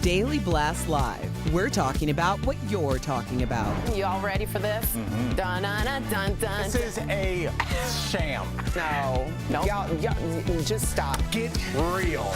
Daily Blast Live. We're talking about what you're talking about. You all ready for this? Mm-hmm. Dun, dun, dun, dun, dun. This is a sham. No. Y'all, just stop. Get real.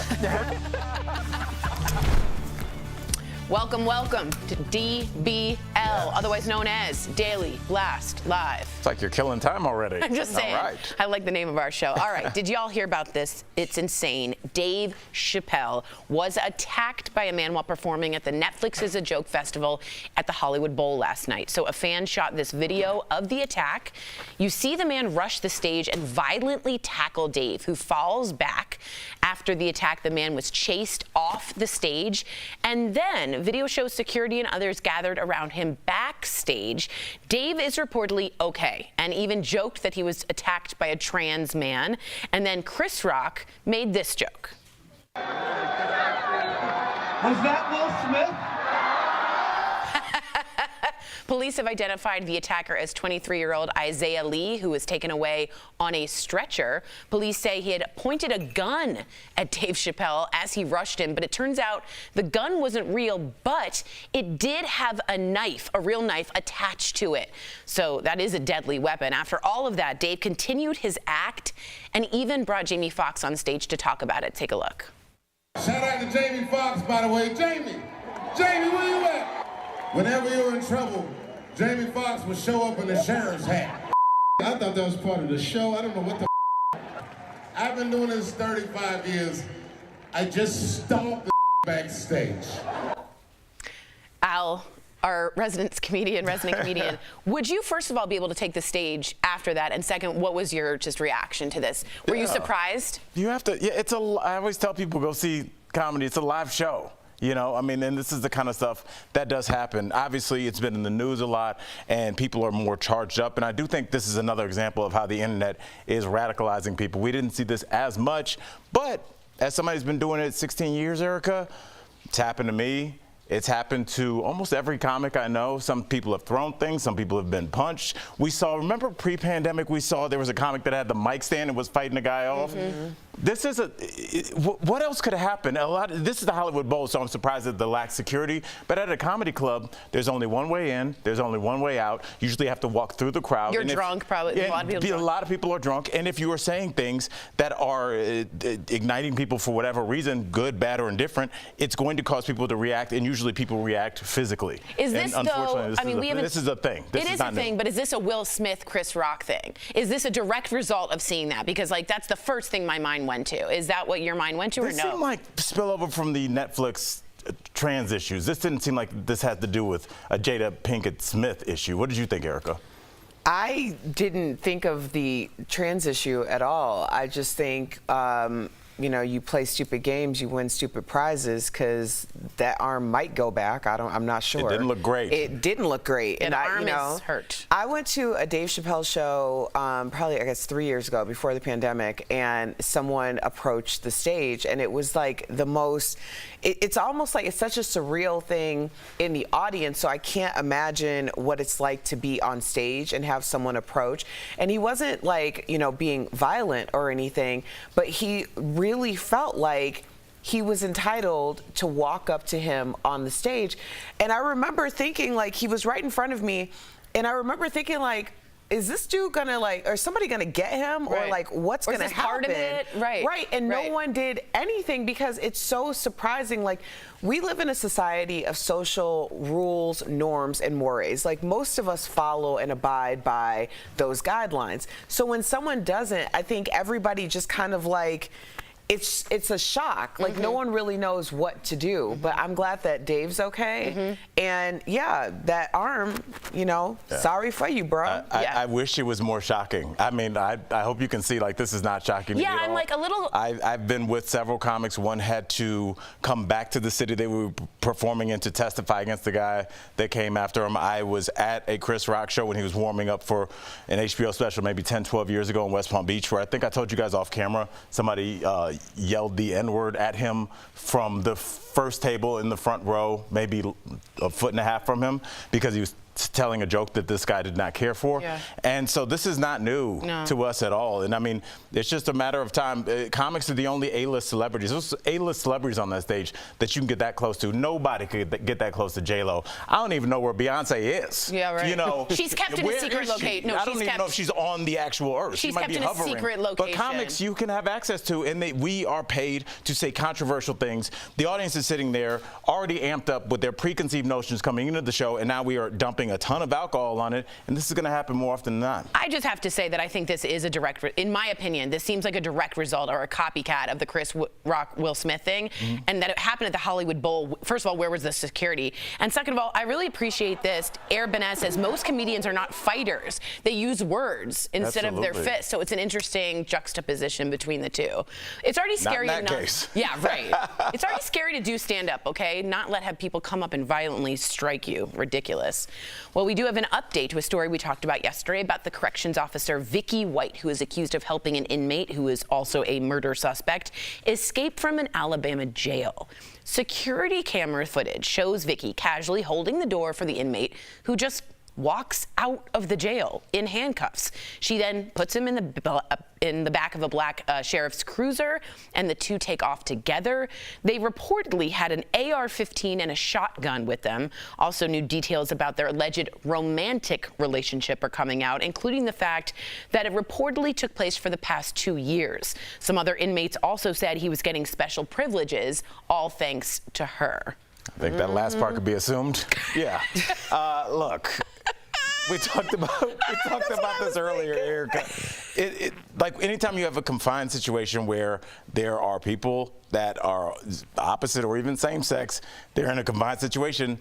Welcome to DBL, otherwise known as Daily Blast Live. It's like you're killing time already. I'm just saying. All right. I like the name of our show. All right. Did y'all hear about this? It's insane. Dave Chappelle was attacked by a man while performing at the Netflix is a Joke Festival at the Hollywood Bowl last night. So a fan shot this video of the attack. You see the man rush the stage and violently tackle Dave, who falls back. After the attack, the man was chased off the stage, and then video shows security and others gathered around him backstage. Dave is reportedly okay and even joked that he was attacked by a trans man. And then Chris Rock made this joke. Was that Will Smith? Police have identified the attacker as 23-year-old Isaiah Lee, who was taken away on a stretcher. Police say he had pointed a gun at Dave Chappelle as he rushed him, but it turns out the gun wasn't real, but it did have a knife, a real knife, attached to it. So that is a deadly weapon. After all of that, Dave continued his act and even brought Jamie Foxx on stage to talk about it. Take a look. Shout out to Jamie Foxx, by the way. Jamie, where you at? Whenever you're in trouble, Jamie Foxx would show up in the sheriff's hat. I thought that was part of the show. I don't know what the I've been doing this 35 years. I just stomped the backstage. Al, our resident comedian, would you first of all be able to take the stage after that? And second, what was your just reaction to this? Were you surprised? You have to, I always tell people, go see comedy. It's a live show. You know, I mean, and this is the kind of stuff that does happen. Obviously, it's been in the news a lot, and people are more charged up. And I do think this is another example of how the internet is radicalizing people. We didn't see this as much, but as somebody who's been doing it 16 years, Erica, it's happened to me. It's happened to almost every comic I know. Some people have thrown things. Some people have been punched. Remember pre-pandemic, we saw there was a comic that had the mic stand and was fighting a guy off. Mm-hmm. This is what else could have happened? This is the Hollywood Bowl, so I'm surprised at the lack of security. But at a comedy club, there's only one way in. There's only one way out. You usually have to walk through the crowd. You're drunk, probably. Yeah, a lot of people are drunk. And if you are saying things that are igniting people for whatever reason, good, bad, or indifferent, it's going to cause people to react, and usually people react physically. Is this though? I mean, this is a thing. It is a thing, but is this a Will Smith, Chris Rock thing? Is this a direct result of seeing that? Because like that's the first thing my mind went to. Is that what your mind went to, or no? This seemed like spillover from the Netflix trans issues. This didn't seem like this had to do with a Jada Pinkett Smith issue. What did you think, Erica? I didn't think of the trans issue at all. I just think, you know, you play stupid games, you win stupid prizes, because that arm might go back. I'm not sure. It didn't look great. It didn't look great. And arm is hurt. I went to a Dave Chappelle show probably, I guess, 3 years ago, before the pandemic, and someone approached the stage, and it was like the most, it's almost like it's such a surreal thing in the audience, so I can't imagine what it's like to be on stage and have someone approach. And he wasn't like, you know, being violent or anything, but he really felt like he was entitled to walk up to him on the stage. And I remember thinking, like, he was right in front of me, and I remember thinking, like, is this dude gonna, like, or somebody gonna get him, or like, what's gonna happen? Part of it? Right, and no one did anything, because it's so surprising. Like, we live in a society of social rules, norms, and mores. Like, most of us follow and abide by those guidelines. So when someone doesn't, I think everybody just kind of like, it's a shock. Like, no one really knows what to do. But I'm glad that Dave's okay. And yeah, that arm, you know, sorry for you, bro. I wish it was more shocking. I mean, I hope you can see, like, this is not shocking to me at all. I'm like a little. I've been with several comics. One had to come back to the city they were performing in to testify against the guy that came after him. I was at a Chris Rock show when he was warming up for an HBO special maybe 10, 12 years ago in West Palm Beach, where I think I told you guys off camera, somebody yelled the N-word at him from the first table in the front row, maybe a foot and a half from him, because he was telling a joke that this guy did not care for. Yeah. And so this is not new to us at all. And I mean, it's just a matter of time. Comics are the only A-list celebrities. There's A-list celebrities on that stage that you can get that close to. Nobody could get that close to J-Lo. I don't even know where Beyonce is. Yeah, right. You know, she's kept in a secret location. No, I don't even know if she's on the actual earth. She's she might kept be in hovering. a secret location. But comics you can have access to, and we are paid to say controversial things. The audience is sitting there already amped up with their preconceived notions coming into the show, and now we are dumping a ton of alcohol on it, and this is going to happen more often than not. I just have to say that I think this is a direct, in my opinion, this seems like a direct result or a copycat of the Chris Rock Will Smith thing, and that it happened at the Hollywood Bowl. First of all, where was the security? And second of all, I really appreciate this. Air Benes says most comedians are not fighters. They use words instead of their fists. So it's an interesting juxtaposition between the two. It's already scary not in that case. Yeah, right. It's already scary to do stand-up, okay? Not have people come up and violently strike you. Ridiculous. Well, we do have an update to a story we talked about yesterday about the corrections officer Vicky White, who is accused of helping an inmate who is also a murder suspect escape from an Alabama jail. Security camera footage shows Vicky casually holding the door for the inmate who just walks out of the jail in handcuffs. She then puts him in the back of a black sheriff's cruiser, and the two take off together. They reportedly had an AR-15 and a shotgun with them. Also, new details about their alleged romantic relationship are coming out, including the fact that it reportedly took place for the past 2 years. Some other inmates also said he was getting special privileges, all thanks to her. I think that last part could be assumed. Yeah. Look. We talked about this earlier, Erica. Like anytime you have a confined situation where there are people that are opposite or even same sex, they're in a confined situation.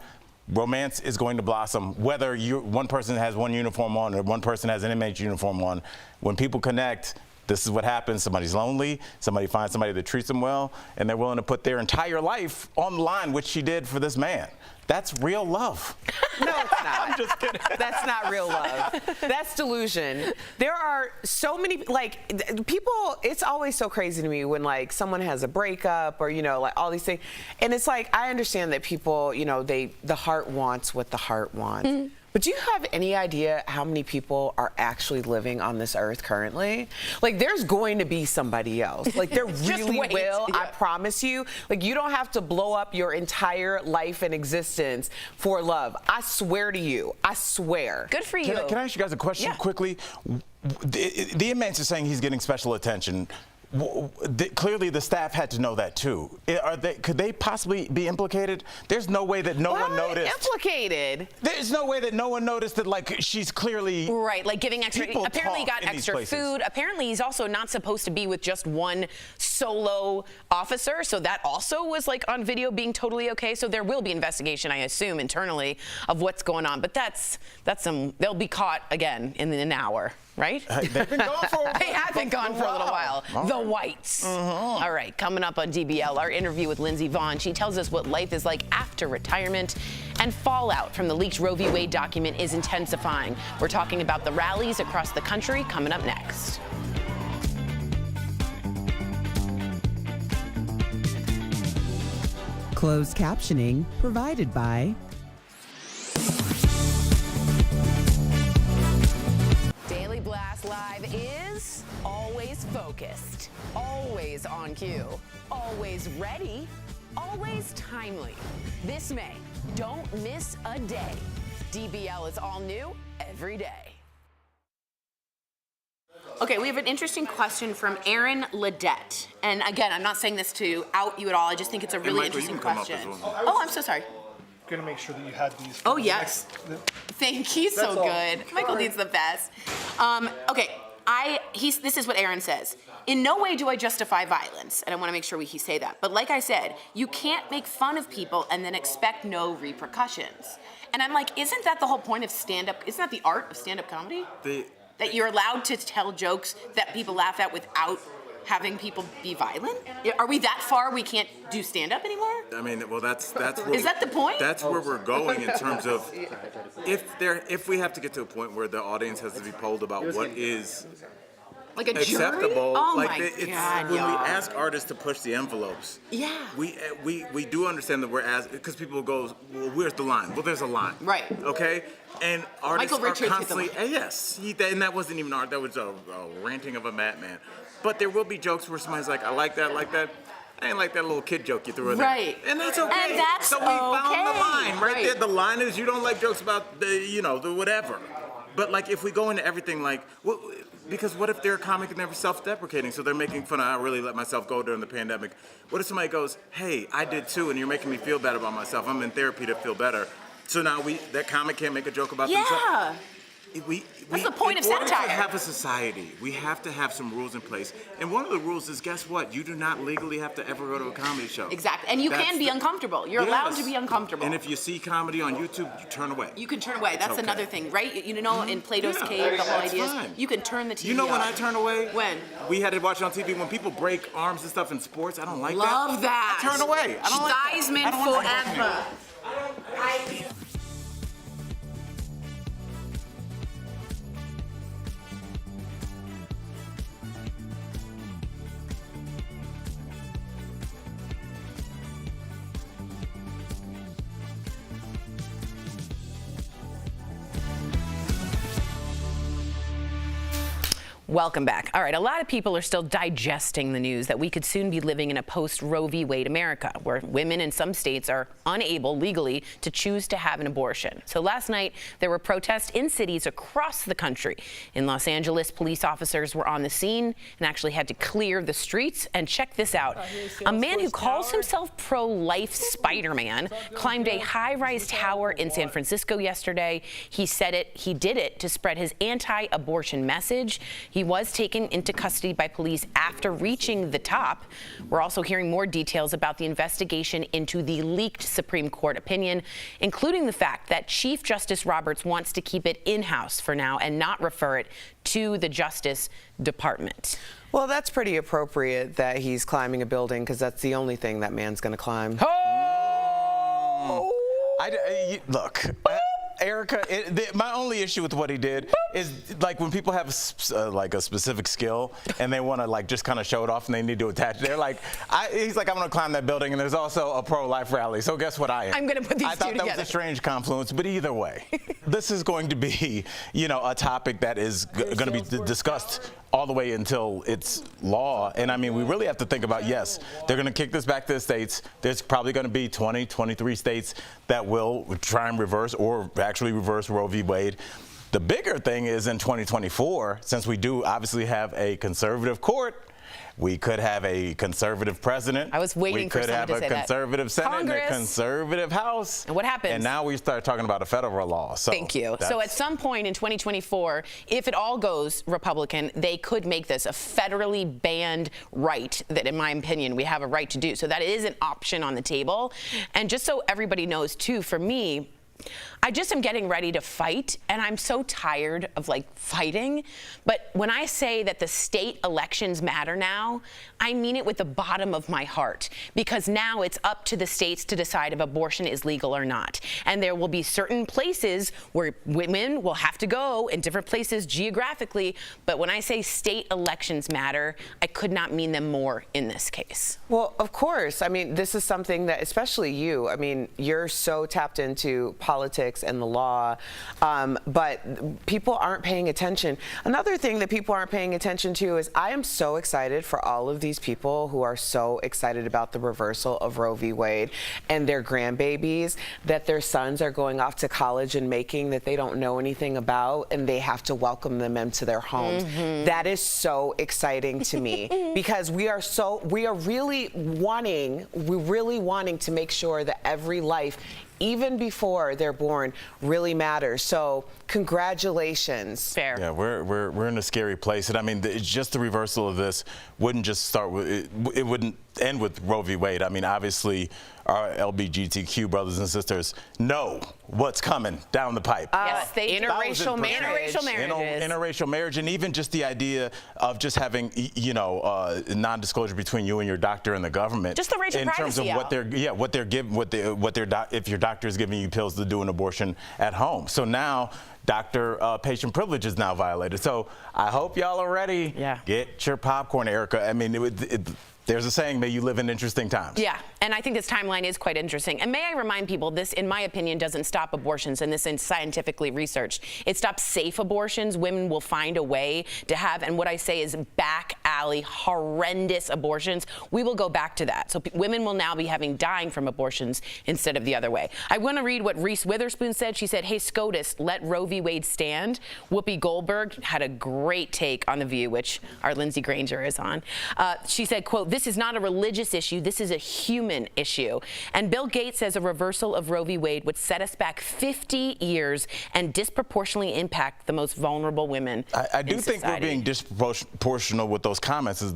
Romance is going to blossom, whether one person has one uniform on or one person has an inmate uniform on. When people connect, this is what happens. Somebody's lonely, somebody finds somebody that treats them well, and they're willing to put their entire life on the line, which she did for this man. That's real love. No, it's not. I'm just kidding. That's not real love. That's delusion. There are so many, people, it's always so crazy to me when, someone has a breakup or, all these things. And it's I understand that people, the heart wants what the heart wants. Mm-hmm. But do you have any idea how many people are actually living on this earth currently? There's going to be somebody else. There really will. Yeah. I promise you. You don't have to blow up your entire life and existence for love. I swear to you. I swear. Good for you. Can I ask you guys a question quickly? The inmates are saying he's getting special attention. Clearly, the staff had to know that too. Could they possibly be implicated? There's no way that no one noticed. Implicated? There's no way that no one noticed that she's clearly right, giving extra. Apparently, he got extra food. Apparently, he's also not supposed to be with just one solo officer. So that also was on video being totally okay. So there will be investigation, I assume, internally of what's going on. But that's they'll be caught again in an hour. Right? They've been gone for They have been gone for a little while. The Whites. All right, coming up on DBL, our interview with Lindsey Vonn. She tells us what life is like after retirement, and fallout from the leaked Roe v. Wade document is intensifying. We're talking about the rallies across the country coming up next. Closed captioning provided by Daily Blast Live is always focused, always on cue, always ready, always timely. This May, don't miss a day. DBL is all new every day. Okay, we have an interesting question from Aaron Ledette. And again, I'm not saying this to out you at all. I just think it's a really interesting question. Oh, I'm so sorry. Going to make sure that you had these. Oh, yes. Thank you. So good. Michael Dean's the best. Okay, this is what Aaron says. In no way do I justify violence, and I want to make sure we say that. But like I said, you can't make fun of people and then expect no repercussions. And I'm like, isn't that the whole point of stand-up? Isn't that the art of stand-up comedy? That you're allowed to tell jokes that people laugh at without having people be violent? Are we that far we can't do stand-up anymore? I mean, well, that's where is that the point? That's where we're going in terms of if we have to get to a point where the audience has to be polled about what is Like a jury? acceptable. Oh like my it's, God, when we y'all. ask artists to push the envelopes, we do understand that we're asking, because people go, well, where's the line? Well, there's a line. Right. Okay? And artists Michael are Richards hit the constantly, line. yes, and that wasn't even art, that was a ranting of a madman. But there will be jokes where somebody's like, I like that. I ain't like that little kid joke you threw in there. Right. And that's okay. And that's so we found the okay. line right there. Right. The line is you don't like jokes about the whatever. But like if we go into everything like, because what if they're a comic and they're self-deprecating, so they're making fun of, I really let myself go during the pandemic. What if somebody goes, hey, I did too, and you're making me feel bad about myself. I'm in therapy to feel better. So now that comic can't make a joke about themselves. Yeah. That's the point of satire. In order to have a society, we have to have some rules in place. And one of the rules is, guess what? You do not legally have to ever go to a comedy show. Exactly. And you can be uncomfortable. You're allowed to be uncomfortable. And if you see comedy on YouTube, you turn away. You can turn away. That's okay. another thing, right? You know, in Plato's Cave, the whole idea is you can turn the TV You know when off. I turn away? When? We had to watch it on TV. When people break arms and stuff in sports, I don't like Love that. I turn away. I don't like that. Theismann I don't want that forever. Welcome back. All right, a lot of people are still digesting the news that we could soon be living in a post-Roe v. Wade America, where women in some states are unable legally to choose to have an abortion. So last night, there were protests in cities across the country. In Los Angeles, police officers were on the scene and actually had to clear the streets. And check this out. A man who calls himself pro-life Spider-Man climbed a high-rise tower in San Francisco yesterday. He did it to spread his anti-abortion message. He was taken into custody by police after reaching the top. We're also hearing more details about the investigation into the leaked Supreme Court opinion, including the fact that Chief Justice Roberts wants to keep it in-house for now and not refer it to the Justice Department. Well, that's pretty appropriate that he's climbing a building, because that's the only thing that man's going to climb. Oh! Look. Erica, my only issue with what he did is, like, when people have like a specific skill and they want to like just kind of show it off and they need to attach it, they're like, he's like, I'm going to climb that building, and there's also a pro-life rally. So guess what I am? I'm going to put these two together. I thought that was a strange confluence, but either way, this is going to be, a topic that is going to be discussed all the way until it's law. And I mean, we really have to think about, yes, they're going to kick this back to the states. There's probably going to be 20, 23 states that will try and reverse or actually reverse Roe v. Wade. The bigger thing is in 2024, since we do obviously have a conservative court, we could have a conservative president. I was waiting for someone to say that. We could have a conservative Senate Congress. and a conservative House. And what happens? And now we start talking about a federal law. So thank you. So at some point in 2024, if it all goes Republican, they could make this a federally banned right that, in my opinion, we have a right to do. So that is an option on the table. And just so everybody knows, too, for me, I just am getting ready to fight, and I'm so tired of fighting. But when I say that the state elections matter now, I mean it with the bottom of my heart, because now it's up to the states to decide if abortion is legal or not. And there will be certain places where women will have to go in different places geographically. But when I say state elections matter, I could not mean them more in this case. Well, of course. I mean, this is something that, especially you, I mean, you're so tapped into politics and the law, but people aren't paying attention. Another thing that people aren't paying attention to is I am so excited for all of these people who are so excited about the reversal of Roe v. Wade and their grandbabies that their sons are going off to college and making that they don't know anything about, and they have to welcome them into their homes. Mm-hmm. That is so exciting to me because we are really wanting to make sure that every life, even before they're born, really matters. So congratulations. Fair. Yeah, we're in a scary place. And I mean, it's just the reversal of this wouldn't just start with, it wouldn't end with Roe v. Wade. I mean, obviously, our LGBTQ brothers and sisters know what's coming down the pipe. Yes, interracial marriage. Interracial marriage, and even just the idea of just having, non-disclosure between you and your doctor and the government. Just the racial privacy. In terms of what they're giving, if your doctor is giving you pills to do an abortion at home. So now patient privilege is now violated. So I hope y'all are ready. Yeah. Get your popcorn, Erica. I mean, there's a saying that you live in interesting times. Yeah, and I think this timeline is quite interesting. And may I remind people, this, in my opinion, doesn't stop abortions, and this is scientifically researched. It stops safe abortions. Women will find a way to have, and what I say is back alley, horrendous abortions. We will go back to that. So women will now be dying from abortions instead of the other way. I want to read what Reese Witherspoon said. She said, "Hey, SCOTUS, let Roe v. Wade stand." Whoopi Goldberg had a great take on The View, which our Lindsey Granger is on. She said, quote, "This is not a religious issue. This is a human issue." And Bill Gates says a reversal of Roe v. Wade would set us back 50 years and disproportionately impact the most vulnerable women. I do think we're being disproportional with those comments as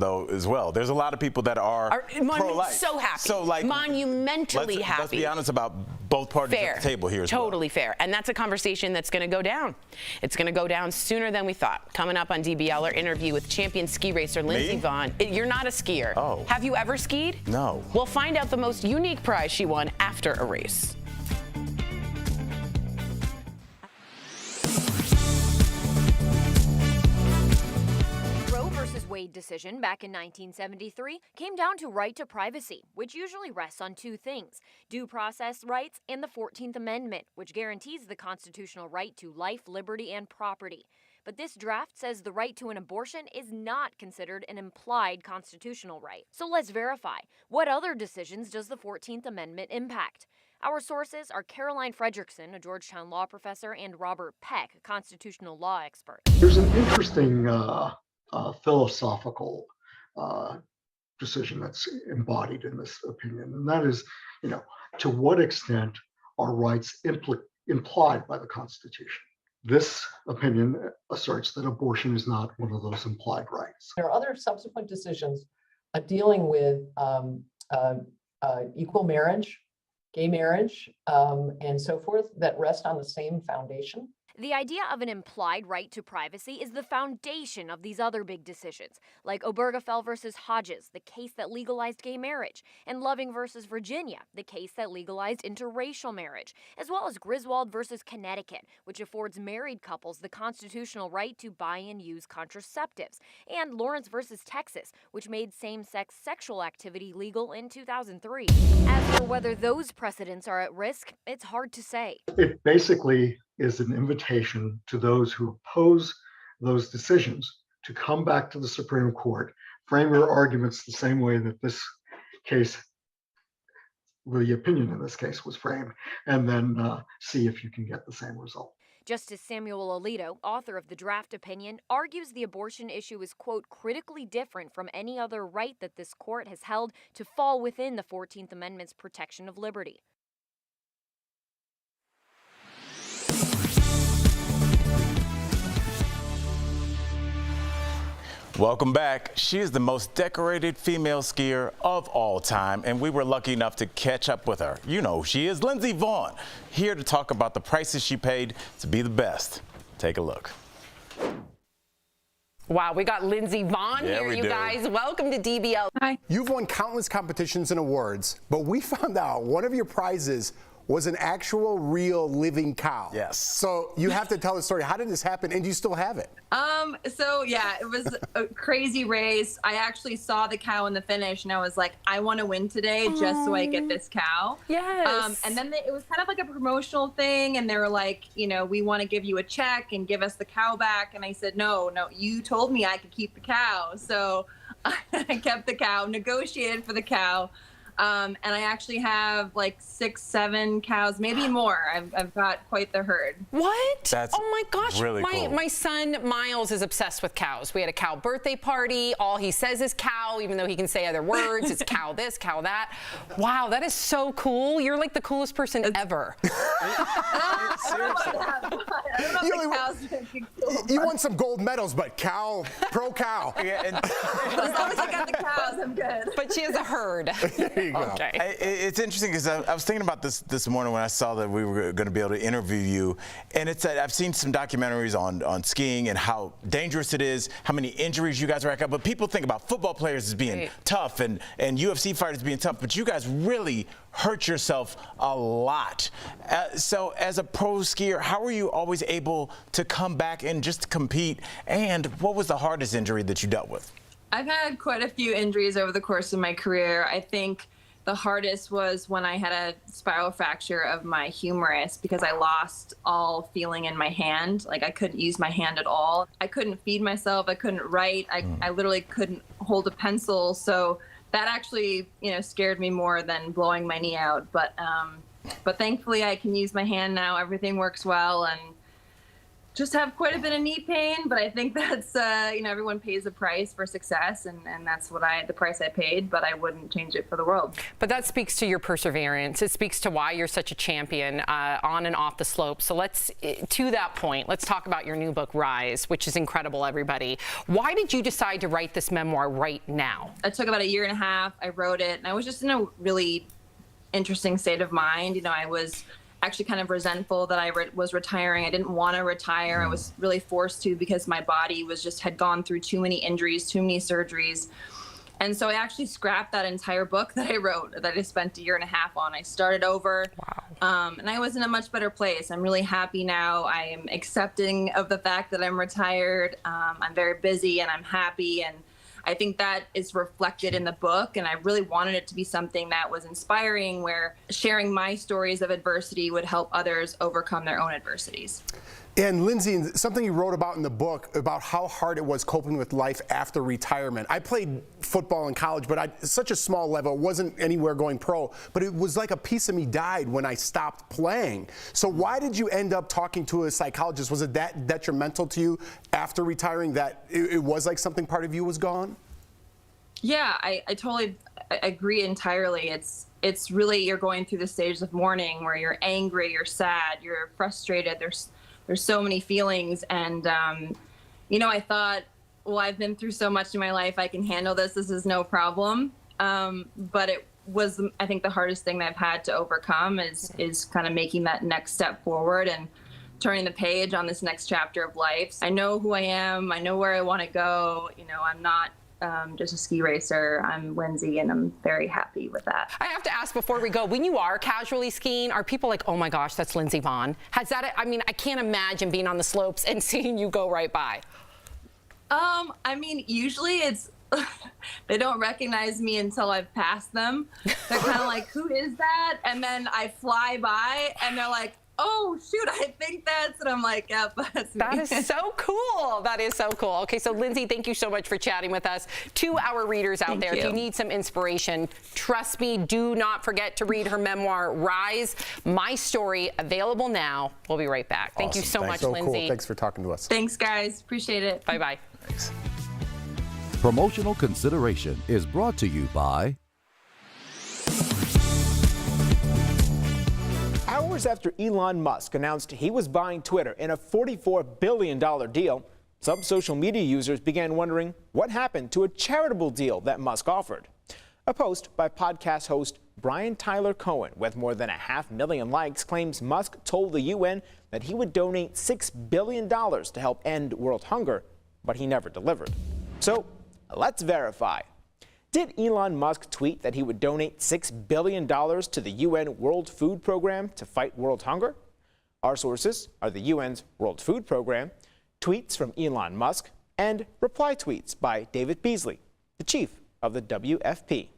well. There's a lot of people that are pro-life. So happy. So, like, monumentally happy. Let's be honest about both parties at the table here as well. Totally fair. And that's a conversation that's going to go down. It's going to go down sooner than we thought. Coming up on DBL, our interview with champion ski racer Lindsey Vonn. You're not a skier. Oh. Have you ever skied? No. We'll find out the most unique prize she won after a race. Roe versus Wade decision back in 1973 came down to right to privacy, which usually rests on two things: due process rights and the 14th Amendment, which guarantees the constitutional right to life, liberty, and property. But this draft says the right to an abortion is not considered an implied constitutional right. So let's verify. What other decisions does the 14th Amendment impact? Our sources are Caroline Fredrickson, a Georgetown law professor, and Robert Peck, a constitutional law expert. There's an interesting philosophical decision that's embodied in this opinion, and that is, to what extent are rights implied by the Constitution? This opinion asserts that abortion is not one of those implied rights. There are other subsequent decisions dealing with equal marriage, gay marriage, and so forth that rest on the same foundation. The idea of an implied right to privacy is the foundation of these other big decisions, like Obergefell versus Hodges, the case that legalized gay marriage, and Loving versus Virginia, the case that legalized interracial marriage, as well as Griswold versus Connecticut, which affords married couples the constitutional right to buy and use contraceptives, and Lawrence versus Texas, which made same-sex sexual activity legal in 2003. As for whether those precedents are at risk, it's hard to say. It basically is an invitation to those who oppose those decisions to come back to the Supreme Court, frame your arguments the same way that this case, the opinion in this case was framed, and then see if you can get the same result. Justice Samuel Alito, author of the draft opinion, argues the abortion issue is, quote, critically different from any other right that this court has held to fall within the 14th Amendment's protection of liberty. Welcome back. She is the most decorated female skier of all time, and we were lucky enough to catch up with her. You know who she is, Lindsey Vonn, here to talk about the prices she paid to be the best. Take a look. Wow, we got Lindsey Vonn here, you guys. Welcome to DBL. Hi. You've won countless competitions and awards, but we found out one of your prizes was an actual, real, living cow. Yes. So you have to tell the story. How did this happen, and do you still have it? So yeah, it was a crazy race. I actually saw the cow in the finish, and I was like, I want to win today just so I get this cow. Yes. And then it was kind of like a promotional thing, and they were like, we want to give you a check and give us the cow back. And I said, no, you told me I could keep the cow. So I kept the cow, negotiated for the cow. And I actually have like 6, 7 cows, maybe more. I've got quite the herd. What? That's oh my gosh. really cool. My son Miles is obsessed with cows. We had a cow birthday party. All he says is cow, even though he can say other words. It's cow this, cow that. Wow, that is so cool. You're like the coolest person ever. Seriously. You won some gold medals, but cow, pro cow. Yeah, as long as I got the cows, I'm good. But she has a herd. Okay. It's interesting because I was thinking about this morning when I saw that we were going to be able to interview you, and I've seen some documentaries on skiing and how dangerous it is, how many injuries you guys rack up. But people think about football players as being tough and UFC fighters being tough, but you guys really hurt yourself a lot. So as a pro skier, how were you always able to come back and just compete? And what was the hardest injury that you dealt with? I've had quite a few injuries over the course of my career. I think the hardest was when I had a spiral fracture of my humerus because I lost all feeling in my hand. Like I couldn't use my hand at all. I couldn't feed myself. I couldn't write. I literally couldn't hold a pencil. So that actually, scared me more than blowing my knee out. But thankfully I can use my hand now. Everything works well, and just have quite a bit of knee pain, but I think that's, everyone pays a price for success, and that's the price I paid, but I wouldn't change it for the world. But that speaks to your perseverance. It speaks to why you're such a champion on and off the slope. So to that point, let's talk about your new book, Rise, which is incredible, everybody. Why did you decide to write this memoir right now? It took about a year and a half. I wrote it, and I was just in a really interesting state of mind. I was actually kind of resentful that I was retiring. I didn't want to retire. I was really forced to because my body had gone through too many injuries, too many surgeries. And so I actually scrapped that entire book that I wrote that I spent a year and a half on. I started over. Wow. And I was in a much better place. I'm really happy now. I am accepting of the fact that I'm retired. I'm very busy and I'm happy. And I think that is reflected in the book, and I really wanted it to be something that was inspiring, where sharing my stories of adversity would help others overcome their own adversities. And Lindsey, something you wrote about in the book about how hard it was coping with life after retirement. I played football in college, but such a small level, it wasn't anywhere going pro, but it was like a piece of me died when I stopped playing. So why did you end up talking to a psychologist? Was it that detrimental to you after retiring that it was like something part of you was gone? Yeah, I totally agree entirely. It's really, you're going through the stages of mourning where you're angry, you're sad, you're frustrated. There's so many feelings. And, I thought, well, I've been through so much in my life. I can handle this. This is no problem. But it was, I think, the hardest thing that I've had to overcome is kind of making that next step forward and turning the page on this next chapter of life. I know who I am. I know where I want to go. I'm not just a ski racer. I'm Lindsey, and I'm very happy with that. I have to ask before we go, when you are casually skiing, are people like, oh my gosh, that's Lindsey Vonn? I can't imagine being on the slopes and seeing you go right by. Usually it's, they don't recognize me until I've passed them. They're kind of like, who is that? And then I fly by and they're like, oh, shoot, I think that's, and I'm like, yep, that's me. That is so cool. That is so cool. Okay, so Lindsey, thank you so much for chatting with us. To our readers out there, if you need some inspiration, trust me, do not forget to read her memoir, Rise, My Story, available now. We'll be right back. Thank you so much, Lindsey. Cool. Thanks for talking to us. Thanks, guys. Appreciate it. Bye-bye. Thanks. Promotional consideration is brought to you by... Hours after Elon Musk announced he was buying Twitter in a $44 billion deal, some social media users began wondering what happened to a charitable deal that Musk offered. A post by podcast host Brian Tyler Cohen with more than 500,000 likes claims Musk told the UN that he would donate $6 billion to help end world hunger, but he never delivered. So let's verify. Did Elon Musk tweet that he would donate $6 billion to the UN World Food Program to fight world hunger? Our sources are the UN's World Food Program, tweets from Elon Musk, and reply tweets by David Beasley, the chief of the WFP.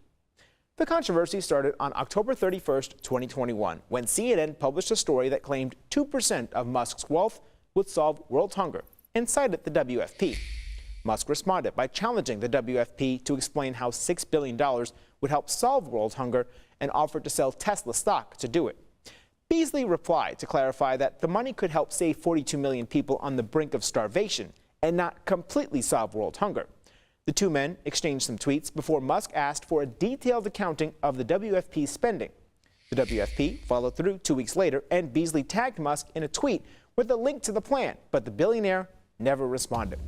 The controversy started on October 31st, 2021, when CNN published a story that claimed 2% of Musk's wealth would solve world hunger and cited the WFP. Musk responded by challenging the WFP to explain how $6 billion would help solve world hunger and offered to sell Tesla stock to do it. Beasley replied to clarify that the money could help save 42 million people on the brink of starvation and not completely solve world hunger. The two men exchanged some tweets before Musk asked for a detailed accounting of the WFP's spending. The WFP followed through 2 weeks later, and Beasley tagged Musk in a tweet with a link to the plan, but the billionaire never responded.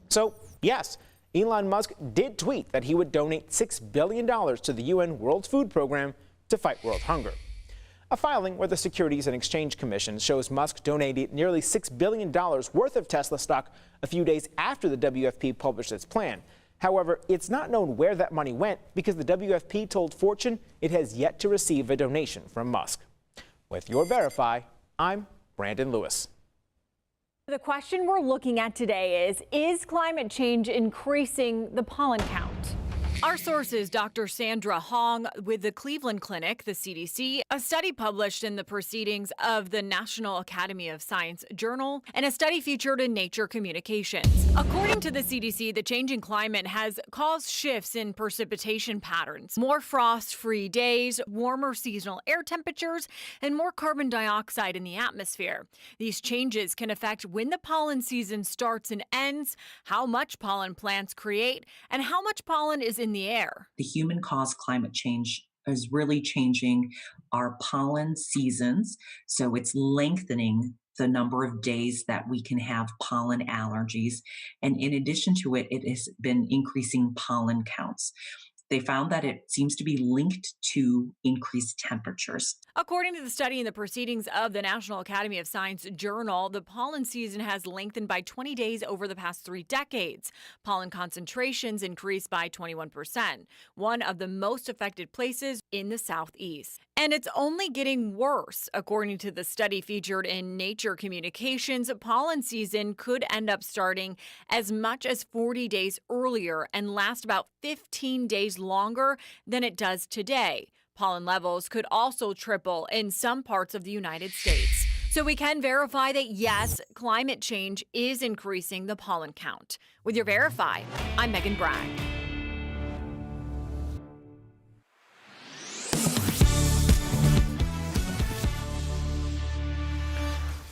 So, yes, Elon Musk did tweet that he would donate $6 billion to the UN World Food Program to fight world hunger. A filing with the Securities and Exchange Commission shows Musk donated nearly $6 billion worth of Tesla stock a few days after the WFP published its plan. However, it's not known where that money went because the WFP told Fortune it has yet to receive a donation from Musk. With your Verify, I'm Brandon Lewis. The question we're looking at today is climate change increasing the pollen count? Our source is Dr. Sandra Hong with the Cleveland Clinic, the CDC, a study published in the Proceedings of the National Academy of Science Journal, and a study featured in Nature Communications. According to the CDC, the changing climate has caused shifts in precipitation patterns, more frost-free days, warmer seasonal air temperatures, and more carbon dioxide in the atmosphere. These changes can affect when the pollen season starts and ends, how much pollen plants create, and how much pollen is in the air. The human-caused climate change is really changing our pollen seasons, so it's lengthening the number of days that we can have pollen allergies. And in addition to it, it has been increasing pollen counts. They found that it seems to be linked to increased temperatures. According to the study in the Proceedings of the National Academy of Science Journal, the pollen season has lengthened by 20 days over the past 3 decades. Pollen concentrations increased by 21%, one of the most affected places in the Southeast. And it's only getting worse. According to the study featured in Nature Communications, pollen season could end up starting as much as 40 days earlier and last about 15 days longer than it does today. Pollen levels could also triple in some parts of the United States. So we can verify that, yes, climate change is increasing the pollen count. With your Verify, I'm Megan Bragg.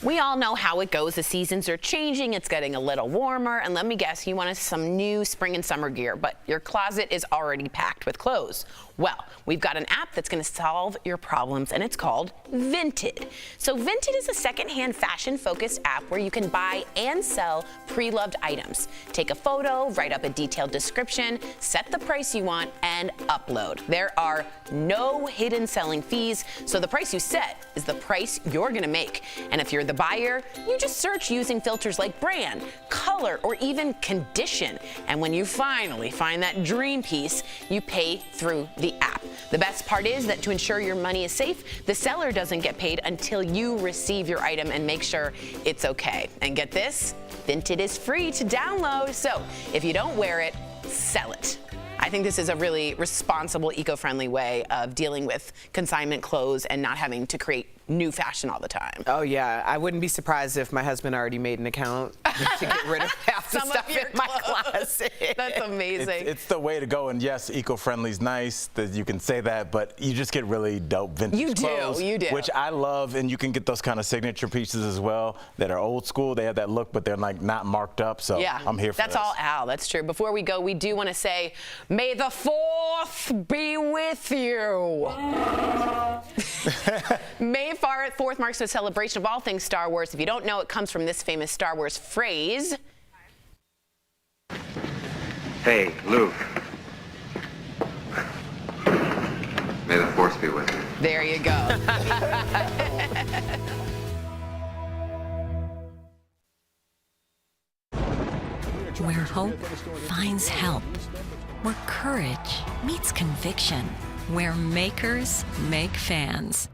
We all know how it goes. The seasons are changing. It's getting a little warmer. And let me guess, you wanted some new spring and summer gear, but your closet is already packed with clothes. Well, we've got an app that's going to solve your problems, and it's called Vinted. So Vinted is a secondhand fashion-focused app where you can buy and sell pre-loved items. Take a photo, write up a detailed description, set the price you want, and upload. There are no hidden selling fees, so the price you set is the price you're going to make. And if you're the buyer, you just search using filters like brand, color, or even condition. And when you finally find that dream piece, you pay through the app. The best part is that to ensure your money is safe, the seller doesn't get paid until you receive your item and make sure it's okay. And get this, Vinted is free to download, so if you don't wear it, sell it. I think this is a really responsible, eco-friendly way of dealing with consignment clothes and not having to create new fashion all the time. Oh yeah, I wouldn't be surprised if my husband already made an account to get rid of half the stuff in my closet. That's amazing. It's the way to go, and yes, eco-friendly is nice that you can say that, but you just get really dope vintage clothes. You do. Which I love, and you can get those kind of signature pieces as well that are old school. They have that look, but they're like not marked up, so yeah, I'm here for that's this. all Al, that's true. Before we go, we do want to say, may the 4th be with you. May 4th marks a celebration of all things Star Wars. If you don't know, it comes from this famous Star Wars phrase. Hey, Luke. May the Force be with you. There you go. Where hope finds help. Where courage meets conviction. Where makers make fans.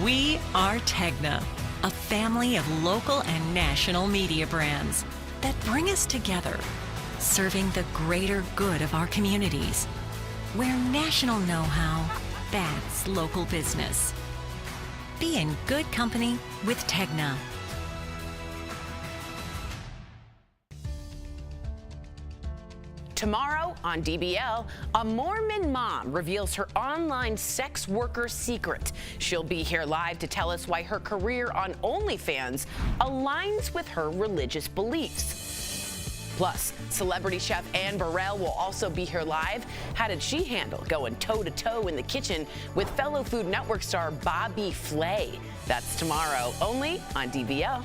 We are Tegna, a family of local and national media brands that bring us together, serving the greater good of our communities. Where national know-how backs local business. Be in good company with Tegna. Tomorrow on DBL, a Mormon mom reveals her online sex worker secret. She'll be here live to tell us why her career on OnlyFans aligns with her religious beliefs. Plus, celebrity chef Anne Burrell will also be here live. How did she handle going toe-to-toe in the kitchen with fellow Food Network star Bobby Flay? That's tomorrow, only on DBL.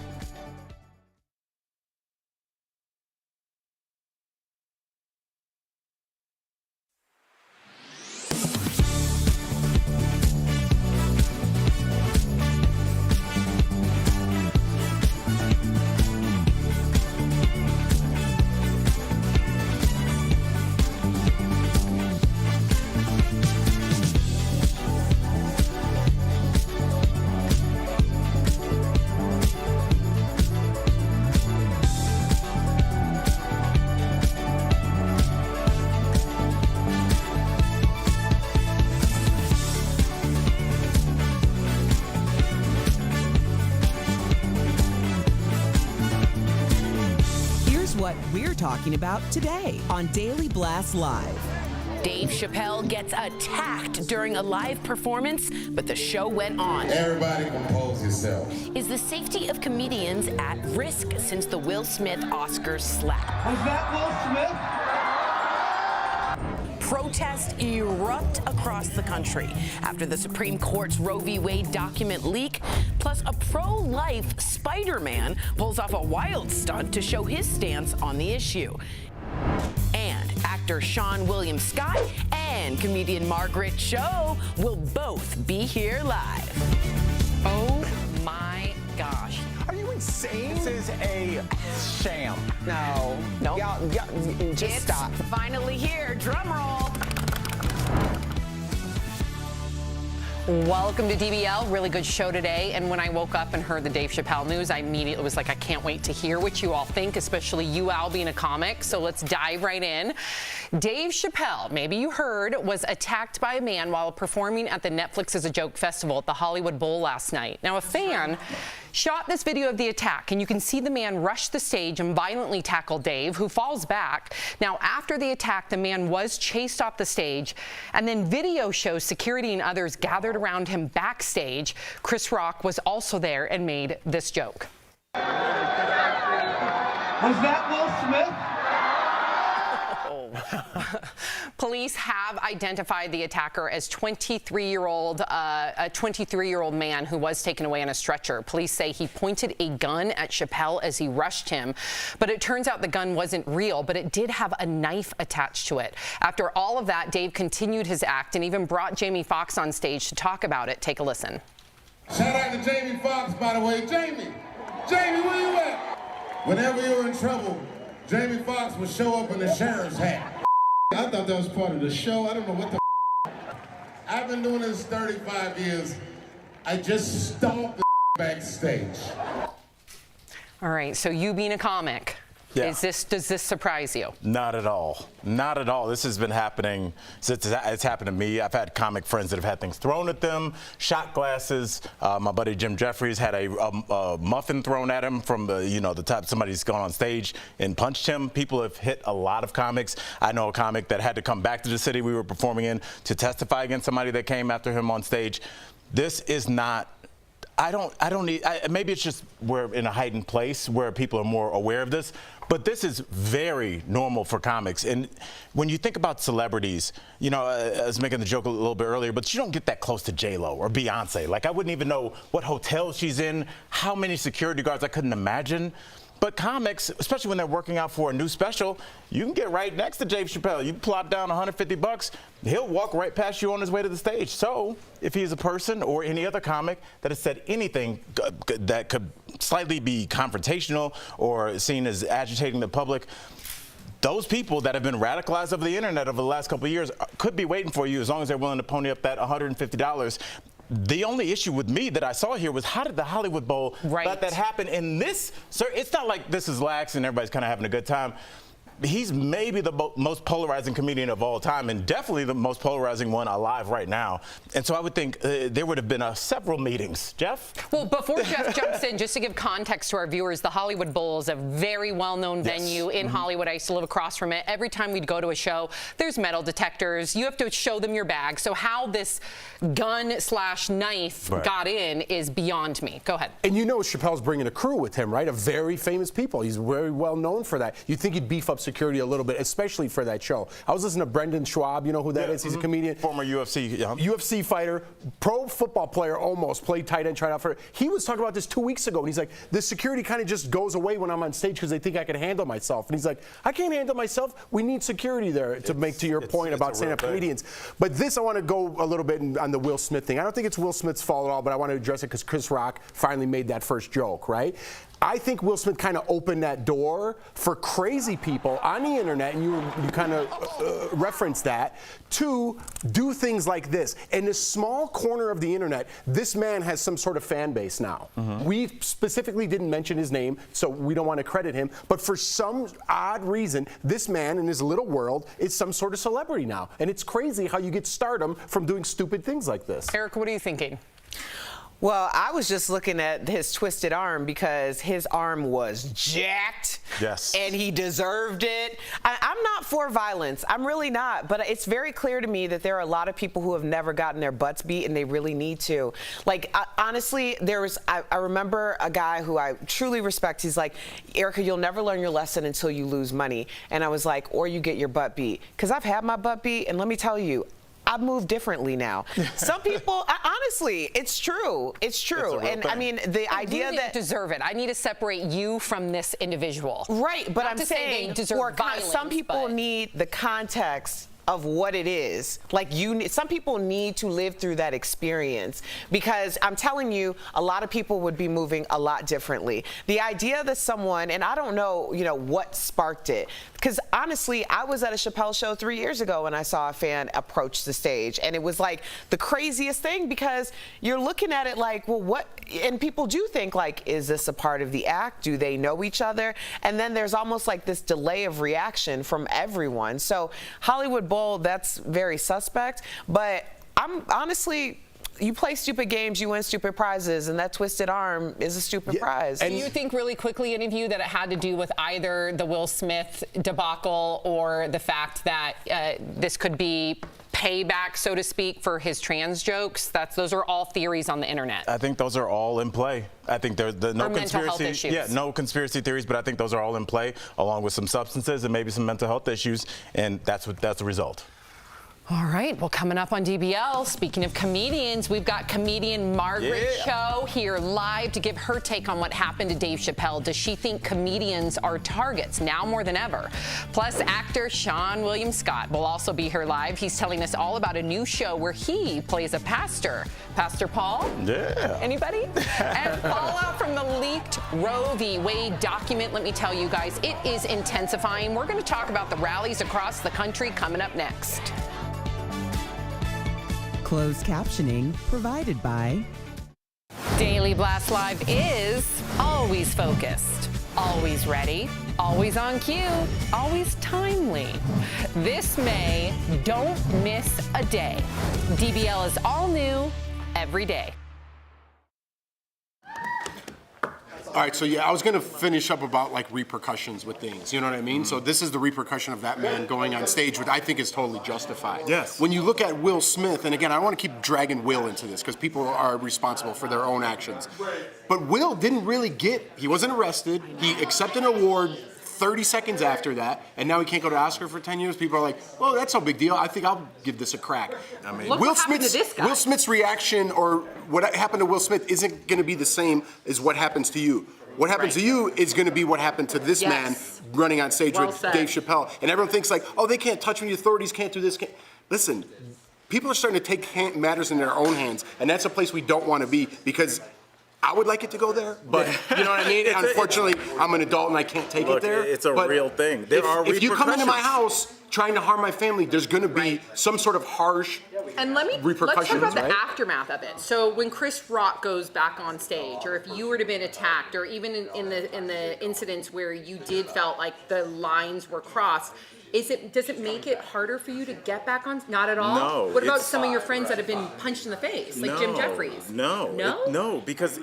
talking about today on Daily Blast Live. Dave Chappelle gets attacked during a live performance, but the show went on. Everybody compose yourself. Is the safety of comedians at risk since the Will Smith Oscars slap? Was that Will Smith? Protests erupt across the country after the Supreme Court's Roe v. Wade document leak, plus a pro-life Spider-Man pulls off a wild stunt to show his stance on the issue. And actor Seann William Scott and comedian Margaret Cho will both be here live. Oh my gosh. Are you insane? This is a sham. No. Y'all, just stop. Finally here. Drum roll. Welcome to DBL. Really good show today. And when I woke up and heard the Dave Chappelle news, I immediately was like, I can't wait to hear what you all think, especially you, Al, being a comic. So let's dive right in. Dave Chappelle, maybe you heard, was attacked by a man while performing at the Netflix as a Joke festival at the Hollywood Bowl last night. Now, a fan shot this video of the attack, and you can see the man rush the stage and violently tackle Dave, who falls back. Now, after the attack, the man was chased off the stage, and then video shows security and others gathered around him backstage. Chris Rock was also there and made this joke. Was that Will Smith? Police have identified the attacker as a 23-year-old man who was taken away on a stretcher. Police say he pointed a gun at Chappelle as he rushed him, but it turns out the gun wasn't real, but it did have a knife attached to it. After all of that, Dave continued his act and even brought Jamie Foxx on stage to talk about it. Take a listen. Shout out to Jamie Foxx, by the way. Jamie, where you at? Whenever you're in trouble, Jamie Foxx would show up in a sheriff's hat. I thought that was part of the show. I don't know what the I've been doing this 35 years. I just stomped the backstage. All right, so you being a comic, Yeah. does this surprise you? Not at all. Not at all. This has been happening since it's happened to me. I've had comic friends that have had things thrown at them, shot glasses. My buddy Jim Jeffries had a muffin thrown at him from the top. Somebody's gone on stage and punched him. People have hit a lot of comics. I know a comic that had to come back to the city we were performing in to testify against somebody that came after him on stage. This is not. I don't need, maybe it's just we're in a heightened place where people are more aware of this, but this is very normal for comics. And when you think about celebrities, I was making the joke a little bit earlier, but you don't get that close to J-Lo or Beyonce. Like, I wouldn't even know what hotel she's in, how many security guards, I couldn't imagine. But comics, especially when they're working out for a new special, you can get right next to Dave Chappelle. You plop down $150, he'll walk right past you on his way to the stage. So if he's a person or any other comic that has said anything that could slightly be confrontational or seen as agitating the public, those people that have been radicalized over the internet over the last couple of years could be waiting for you as long as they're willing to pony up that $150. The only issue with me that I saw here was how did the Hollywood Bowl let that happen in this? Sir, it's not like this is lax and everybody's kind of having a good time. He's maybe the most polarizing comedian of all time and definitely the most polarizing one alive right now. And so I would think there would have been several meetings. Jeff? Well, before Jeff jumps in, just to give context to our viewers, the Hollywood Bowl is a very well-known venue in Hollywood. I used to live across from it. Every time we'd go to a show, there's metal detectors. You have to show them your bag. So how this gun/knife got in is beyond me. Go ahead. And Chappelle's bringing a crew with him, right? Of very famous people. He's very well known for that. You'd think he'd beef up security a little bit, especially for that show. I was listening to Brendan Schwab. You know who that is? He's a comedian. Former UFC fighter, pro football player almost, played tight end, tried out for it. He was talking about this 2 weeks ago, and he's like, the security kind of just goes away when I'm on stage because they think I can handle myself. And he's like, I can't handle myself. We need security there to make to your point about stand-up comedians. But this, I want to go a little bit on the Will Smith thing. I don't think it's Will Smith's fault at all, but I want to address it because Chris Rock finally made that first joke, right? I think Will Smith kind of opened that door for crazy people on the internet, and you kind of referenced that, to do things like this. In a small corner of the internet, this man has some sort of fan base now. We specifically didn't mention his name, so we don't want to credit him, but for some odd reason, this man in his little world is some sort of celebrity now. And it's crazy how you get stardom from doing stupid things like this. Eric, what are you thinking? Well, I was just looking at his twisted arm because his arm was jacked. Yes. And he deserved it. I'm not for violence. I'm really not. But it's very clear to me that there are a lot of people who have never gotten their butts beat and they really need to. Like, honestly, I remember a guy who I truly respect. He's like, Erica, you'll never learn your lesson until you lose money. And I was like, or you get your butt beat. Because I've had my butt beat, and let me tell you, I've moved differently now. Some people, honestly, it's true. It's true. And I mean, the idea that deserve it. I need to separate you from this individual. Right, but Not I'm to say saying they deserve violence, some people need the context of what it is. Like, some people need to live through that experience, because I'm telling you, a lot of people would be moving a lot differently. The idea that someone, and I don't know, what sparked it, because honestly, I was at a Chappelle show 3 years ago and I saw a fan approach the stage, and it was like the craziest thing, because you're looking at it like, well, what? And people do think, like, is this a part of the act? Do they know each other? And then there's almost like this delay of reaction from everyone. So Hollywood Bowl, that's very suspect. But I'm honestly, you play stupid games, you win stupid prizes, and that twisted arm is a stupid prize. And do you think, really quickly, any of you, that it had to do with either the Will Smith debacle or the fact that this could be payback, so to speak, for his trans jokes? Those are all theories on the internet. I think those are all in play. I think there's no conspiracy. Yeah, no conspiracy theories, but I think those are all in play, along with some substances and maybe some mental health issues, and that's the result. All right, well, coming up on DBL, speaking of comedians, we've got comedian Margaret Cho here live to give her take on what happened to Dave Chappelle. Does she think comedians are targets now more than ever? Plus, actor Seann William Scott will also be here live. He's telling us all about a new show where he plays a pastor. Pastor Paul? Yeah. Anybody? And fallout from the leaked Roe v. Wade document. Let me tell you guys, it is intensifying. We're going to talk about the rallies across the country coming up next. Closed captioning provided by Daily Blast Live is always focused, always ready, always on cue, always timely. This May, don't miss a day. DBL is all new every day. All right, so I was going to finish up about like repercussions with things, you know what I mean? So this is the repercussion of that man going on stage, which I think is totally justified. Yes. When you look at Will Smith, and again, I want to keep dragging Will into this because people are responsible for their own actions. But Will didn't really he wasn't arrested. He accepted an award 30 seconds after that, and now he can't go to Oscar for 10 years. People are like, well, that's no big deal. I think I'll give this a crack. I mean, Will Smith's reaction, or what happened to Will Smith, isn't going to be the same as what happens to you. What happens to you is going to be what happened to this man running on stage with Dave Chappelle. And everyone thinks like, oh, they can't touch me, the authorities can't do this. Listen, people are starting to take matters in their own hands, and that's a place we don't want to be, because I would like it to go there, but you know what I mean? Unfortunately, I'm an adult and I can't take it there. It's a real thing. There are if you come into my house trying to harm my family, there's going to be some sort of harsh And let's talk about the aftermath of it. So when Chris Rock goes back on stage, or if you were to been attacked, or even in the incidents where you did felt like the lines were crossed, does it make it harder for you to get back on? Not at all? No. What about some of your friends that have been punched in the face, like Jim Jeffries? No. No, because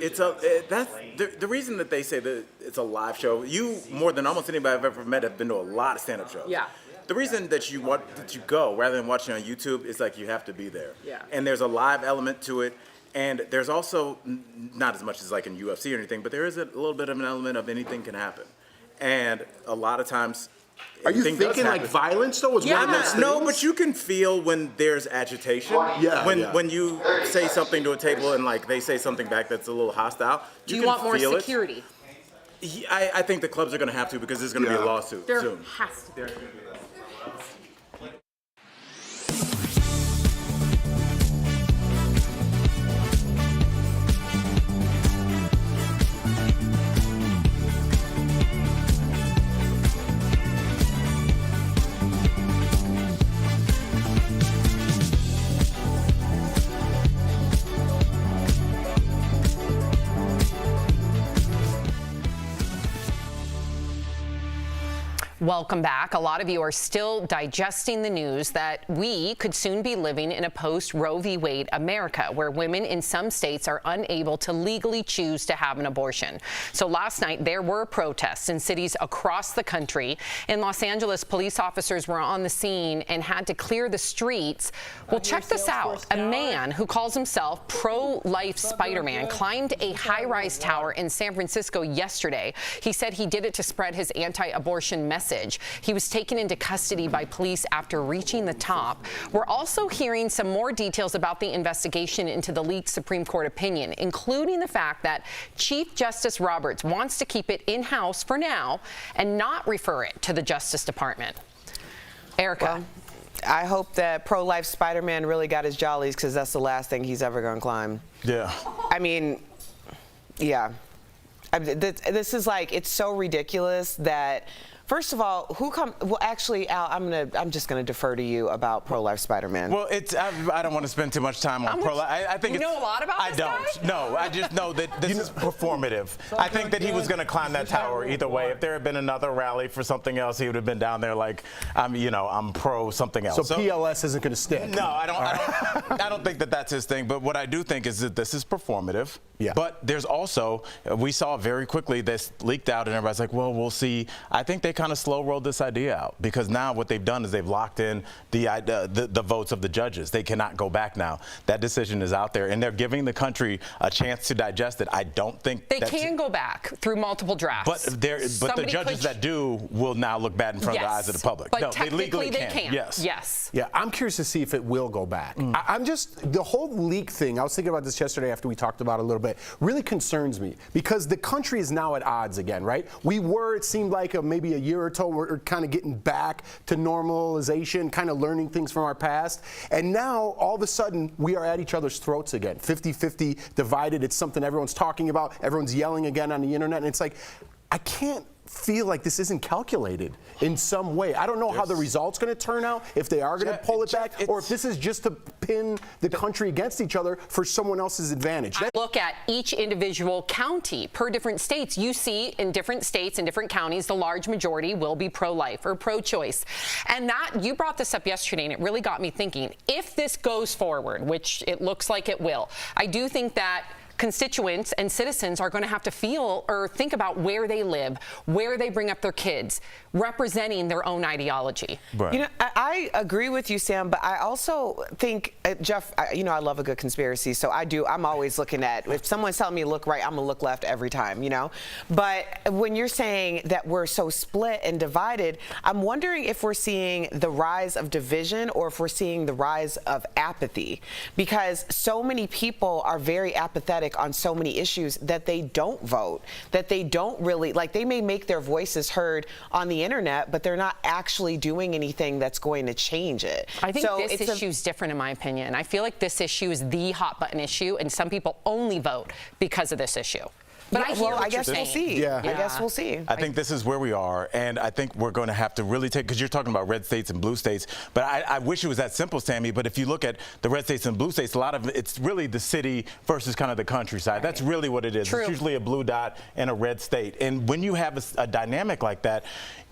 that's the reason that they say that it's a live show. You, more than almost anybody I've ever met, have been to a lot of stand-up shows. Yeah. The reason that you go rather than watching on YouTube is like you have to be there. Yeah. And there's a live element to it. And there's also, not as much as like in UFC or anything, but there is a little bit of an element of anything can happen. And a lot of times, are you thinking like violence though? No, but you can feel when there's agitation. When you say something to a table and like they say something back that's a little hostile. Do you want more security? I think the clubs are going to have to, because there's going to be a lawsuit there soon. Has to be. Welcome back. A lot of you are still digesting the news that we could soon be living in a post-Roe v. Wade America, where women in some states are unable to legally choose to have an abortion. So last night, there were protests in cities across the country. In Los Angeles, police officers were on the scene and had to clear the streets. Well, check this out. A man who calls himself pro-life Spider-Man climbed a high-rise tower in San Francisco yesterday. He said he did it to spread his anti-abortion message. He was taken into custody by police after reaching the top. We're also hearing some more details about the investigation into the leaked Supreme Court opinion, including the fact that Chief Justice Roberts wants to keep it in-house for now and not refer it to the Justice Department. Erica. Well, I hope that pro-life Spider-Man really got his jollies, because that's the last thing he's ever going to climb. Yeah. I mean, yeah. This is like, it's so ridiculous that, first of all, well, actually, Al, I'm just gonna defer to you about pro-life Spider-Man. Well, I don't want to spend too much time on pro-life. I think you know a lot about this guy? No, I just know that this is performative. I think that he was going to climb that tower either way. If there had been another rally for something else, he would have been down there like, I'm pro something else. So PLS isn't going to stick. No, I don't think that that's his thing. But what I do think is that this is performative. Yeah. But there's also, we saw very quickly this leaked out, and everybody's like, well, we'll see. I think they kind of slow rolled this idea out, because now what they've done is they've locked in the votes of the judges. They cannot go back now. That decision is out there, and they're giving the country a chance to digest it. I don't think they can go back through multiple drafts. But the judges that do will now look bad in front of the eyes of the public. But no, technically they legally can. Yes. Yeah, I'm curious to see if it will go back. I'm just, the whole leak thing, I was thinking about this yesterday after we talked about it a little bit, really concerns me, because the country is now at odds again, right? It seemed like maybe a year or two, we're kind of getting back to normalization, kind of learning things from our past. And now, all of a sudden, we are at each other's throats again. 50-50 divided. It's something everyone's talking about. Everyone's yelling again on the internet. And it's like, I can't feel like this isn't calculated in some way. I don't know how the result's going to turn out, if they are going to pull it back, or if this is just to pin the country against each other for someone else's advantage. Look at each individual county per different states. You see in different states and different counties, the large majority will be pro-life or pro-choice. And that, you brought this up yesterday, and it really got me thinking, if this goes forward, which it looks like it will, I do think that constituents and citizens are going to have to feel or think about where they live, where they bring up their kids, representing their own ideology. Right. You know, I agree with you, Sam, but I also think, Jeff, I love a good conspiracy, so I'm always looking at, if someone's telling me to look right, I'm going to look left every time, But when you're saying that we're so split and divided, I'm wondering if we're seeing the rise of division or if we're seeing the rise of apathy, because so many people are very apathetic on so many issues that they don't vote, that they don't really, like, they may make their voices heard on the internet, but they're not actually doing anything that's going to change it. I think this issue is different, in my opinion. I feel like this issue is the hot button issue, and some people only vote because of this issue. But I guess we'll see. Yeah. I guess we'll see. I think this is where we are, and I think we're going to have to really take, because you're talking about red states and blue states, but I wish it was that simple, Sammy, but if you look at the red states and blue states, a lot of it's really the city versus kind of the countryside. Right. That's really what it is. True. It's usually a blue dot and a red state. And when you have a dynamic like that,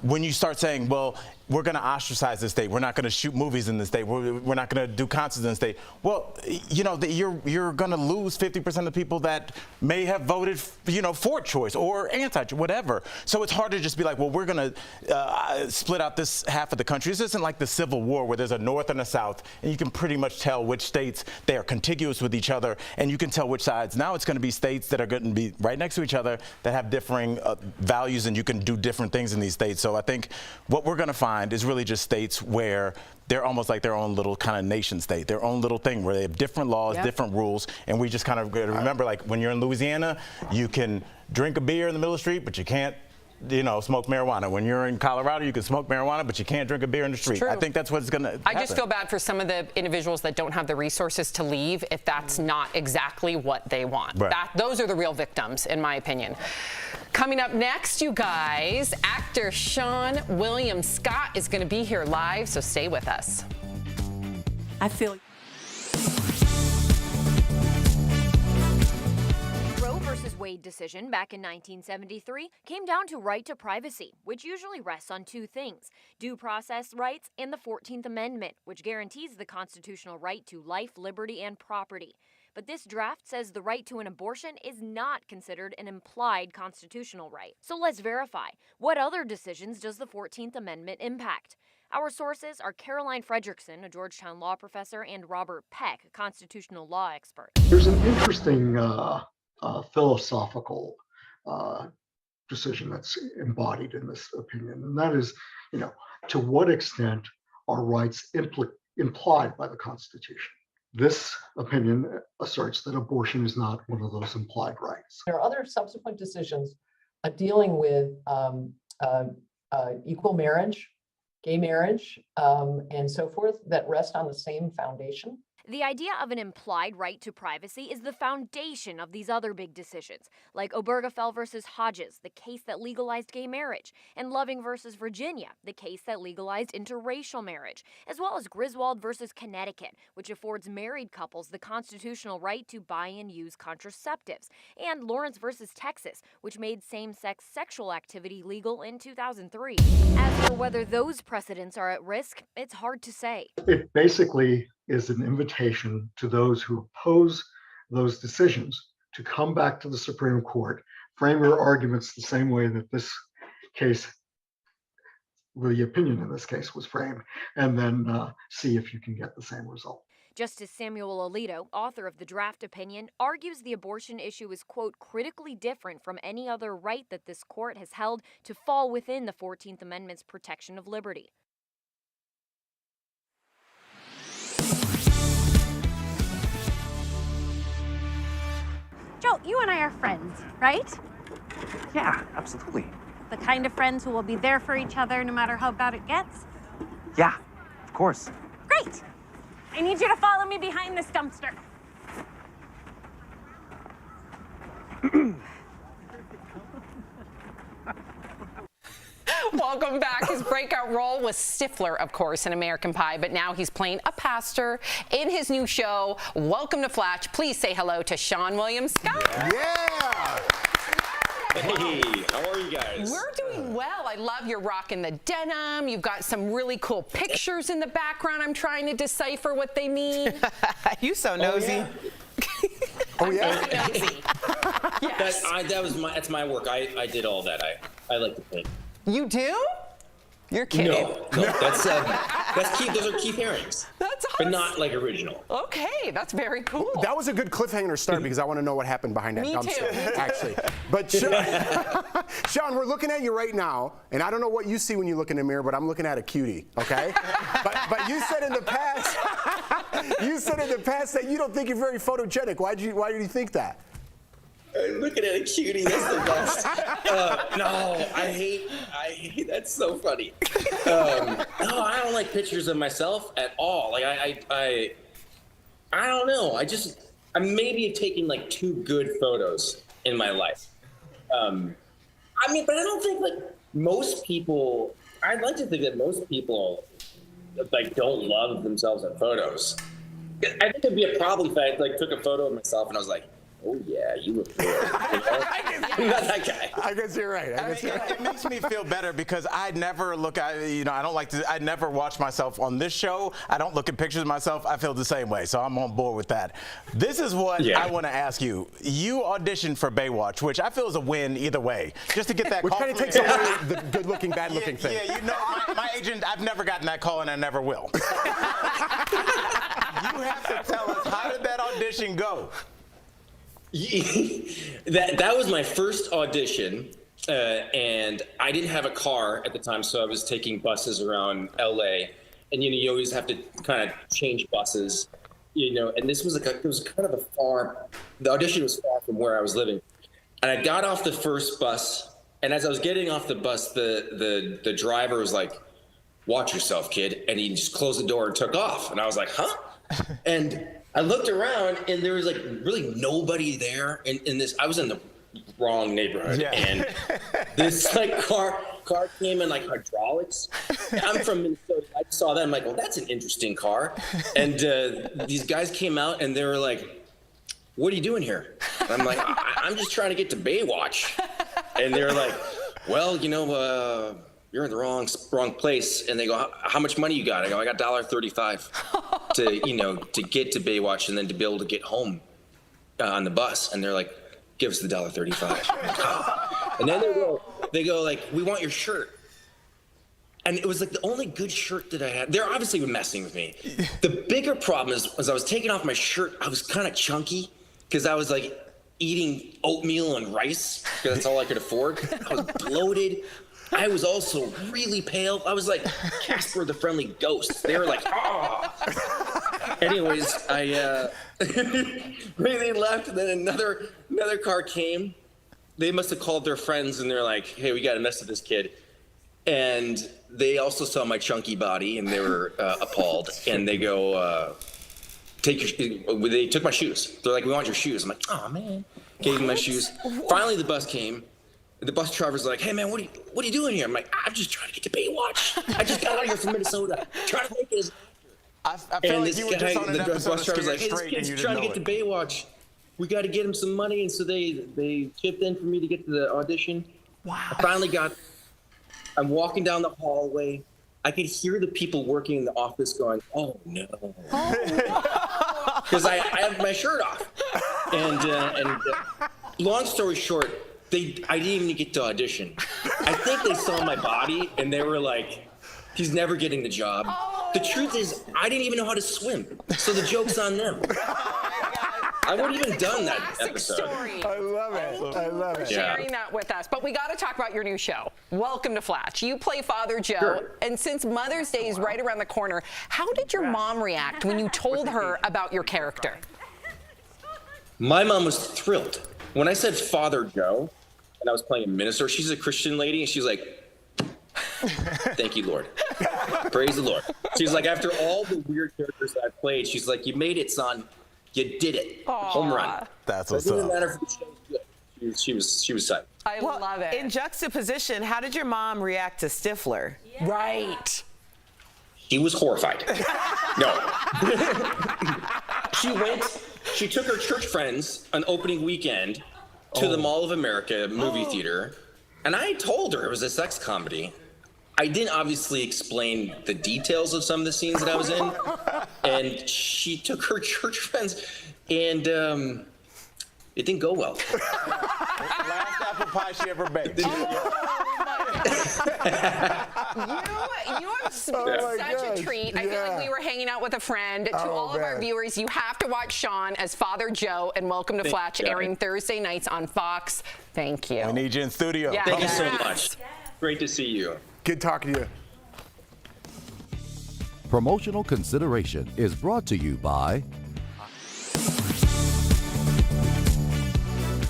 when you start saying, well, we're going to ostracize the state, we're not going to shoot movies in the state, we're not going to do concerts in the state, well, you're going to lose 50% of the people that may have voted, for choice or anti-choice, whatever. So it's hard to just be like, well, we're going to split out this half of the country. This isn't like the Civil War where there's a North and a South, and you can pretty much tell which states they are contiguous with each other, and you can tell which sides. Now it's going to be states that are going to be right next to each other that have differing values, and you can do different things in these states. So I think what we're going to find is really just states where they're almost like their own little kind of nation state, their own little thing where they have different laws, different rules, and we just kind of remember, like, when you're in Louisiana, you can drink a beer in the middle of the street, but you can't smoke marijuana. When you're in Colorado, you can smoke marijuana, but you can't drink a beer in the street. I think that's what's going to happen. I just feel bad for some of the individuals that don't have the resources to leave if that's not exactly what they want. Right. Those are the real victims, in my opinion. Coming up next, you guys, actor Seann William Scott is going to be here live, so stay with us. I feel Roe versus Wade Wade decision back in 1973 came down to right to privacy, which usually rests on two things: due process rights and the 14th Amendment, which guarantees the constitutional right to life, liberty, and property. But this draft says the right to an abortion is not considered an implied constitutional right. So let's verify. What other decisions does the 14th Amendment impact? Our sources are Caroline Fredrickson, a Georgetown law professor, and Robert Peck, a constitutional law expert. There's an interesting philosophical decision that's embodied in this opinion, and that is, to what extent are rights implied by the Constitution? This opinion asserts that abortion is not one of those implied rights. There are other subsequent decisions dealing with equal marriage, gay marriage, and so forth that rest on the same foundation. The idea of an implied right to privacy is the foundation of these other big decisions, like Obergefell versus Hodges, the case that legalized gay marriage, and Loving versus Virginia, the case that legalized interracial marriage, as well as Griswold versus Connecticut, which affords married couples the constitutional right to buy and use contraceptives, and Lawrence versus Texas, which made same-sex sexual activity legal in 2003. As for whether those precedents are at risk, it's hard to say. It basically is an invitation to those who oppose those decisions to come back to the Supreme Court, frame your arguments the same way that this case, the opinion in this case was framed, and then see if you can get the same result. Justice Samuel Alito, author of the draft opinion, argues the abortion issue is, quote, critically different from any other right that this court has held to fall within the 14th Amendment's protection of liberty. Joe, you and I are friends, right? Yeah, absolutely. The kind of friends who will be there for each other no matter how bad it gets? Yeah, of course. Great! I need you to follow me behind this dumpster. Welcome back. His breakout role was Stifler, of course, in American Pie, but now he's playing a pastor in his new show. Welcome to Flash. Please say hello to Seann William Scott. Yeah! Hey, how are you guys? We're doing well. I love you're rocking the denim. You've got some really cool pictures in the background. I'm trying to decipher what they mean. You so nosy. Oh, yeah? Yes. That's my work. I did all that. I like to paint. You do? You're kidding. No, that's those are Keith Haring's. That's awesome. But not like original. Okay, that's very cool. That was a good cliffhanger to start because I want to know what happened behind that Me dumpster, too. actually. But Seann, we're looking at you right now, and I don't know what you see when you look in the mirror, but I'm looking at a cutie, okay? but you said in the past, that you don't think you're very photogenic. Why did you think that? Looking at a cutie, that's the best. No, I hate. That's so funny. No, I don't like pictures of myself at all. Like I don't know. I maybe have taken like 2 good photos in my life. But I don't think like most people. I'd like to think that most people like don't love themselves in photos. I think it'd be a problem if I like took a photo of myself and I was like, oh yeah, you look good. I'm not that guy. I guess you're right. It makes me feel better because I never look at, I don't like to, I never watch myself on this show. I don't look at pictures of myself. I feel the same way, so I'm on board with that. This is what I want to ask you. You auditioned for Baywatch, which I feel is a win either way. Just to get that which call. Which kind of takes away the good-looking, bad-looking thing. Yeah, my agent, I've never gotten that call and I never will. You have to tell us, how did that audition go? That was my first audition, and I didn't have a car at the time, so I was taking buses around LA, and you always have to kind of change buses, and this was it was kind of the audition was far from where I was living, and I got off the first bus, and as I was getting off the bus, the driver was like, "Watch yourself, kid," and he just closed the door and took off, and I was like, "Huh?" And I looked around and there was like really nobody there in this. I was in the wrong neighborhood, and this like car came in like hydraulics. I'm from Minnesota. I saw that. I'm like, well, that's an interesting car. And these guys came out and they were like, what are you doing here? And I'm like, I'm just trying to get to Baywatch. And they're like, well, you know, you're in the wrong place. And they go, how much money you got? I go, I got $1.35 to, you know, to get to Baywatch and then to be able to get home on the bus. And they're like, give us the $1.35. And then they go like, we want your shirt. And it was like the only good shirt that I had. They're obviously messing with me. The bigger problem is, as I was taking off my shirt, I was kind of chunky because I was like eating oatmeal and rice because that's all I could afford. I was bloated. I was also really pale. I was like Casper the Friendly Ghost. They were like, oh. Anyways, I they left, and then another car came. They must have called their friends, and they're like, hey, we got to mess with this kid. And they also saw my chunky body, and they were appalled. And they go, they took my shoes. They're like, we want your shoes. I'm like, oh man. Gave them my shoes. Finally, the bus came. The bus driver's like, hey man, what are you doing here? I'm like, I'm just trying to get to Baywatch. I just got out of here from Minnesota. Trying to make it. I feel like you were just on an episode bus driver's like, hey, this kid's trying to get to Baywatch. We got to get him some money. And so they chipped in for me to get to the audition. Wow. I finally I'm walking down the hallway. I could hear the people working in the office going, oh no. Because I have my shirt off. And long story short, I didn't even get to audition. I think they saw my body and they were like, he's never getting the job. The truth is, I didn't even know how to swim. So the joke's on them. I wouldn't even done that episode. Story. I love it. I love it. Sharing that with us. But we got to talk about your new show, Welcome to Flatch. You play Father Joe, Sure. and since Mother's Day is right around the corner, how did your mom react when you told her about your character? My mom was thrilled. When I said Father Joe, and I was playing a minister, she's a Christian lady, and she's like, thank you, Lord. Praise the Lord. She's like, after all the weird characters that I've played, she's like, you made it, son. You did it. Aww. Home run. That's It what's didn't up. matter if the show was good. She was psyched. I love it. In juxtaposition, how did your mom react to Stifler? Yeah. Right. She was horrified. No. She took her church friends on opening weekend to the Mall of America movie theater, and I told her it was a sex comedy. I didn't obviously explain the details of some of the scenes that I was in, and she took her church friends, and it didn't go well. Last apple pie she ever baked. You have such a treat. I feel like we were hanging out with a friend. To all of our viewers, you have to watch Seann as Father Joe and Welcome to Flatch, airing Thursday nights on Fox. Thank you. We need you in studio. Yeah. Thank you so much. Great to see you. Good talking to you. Promotional consideration is brought to you by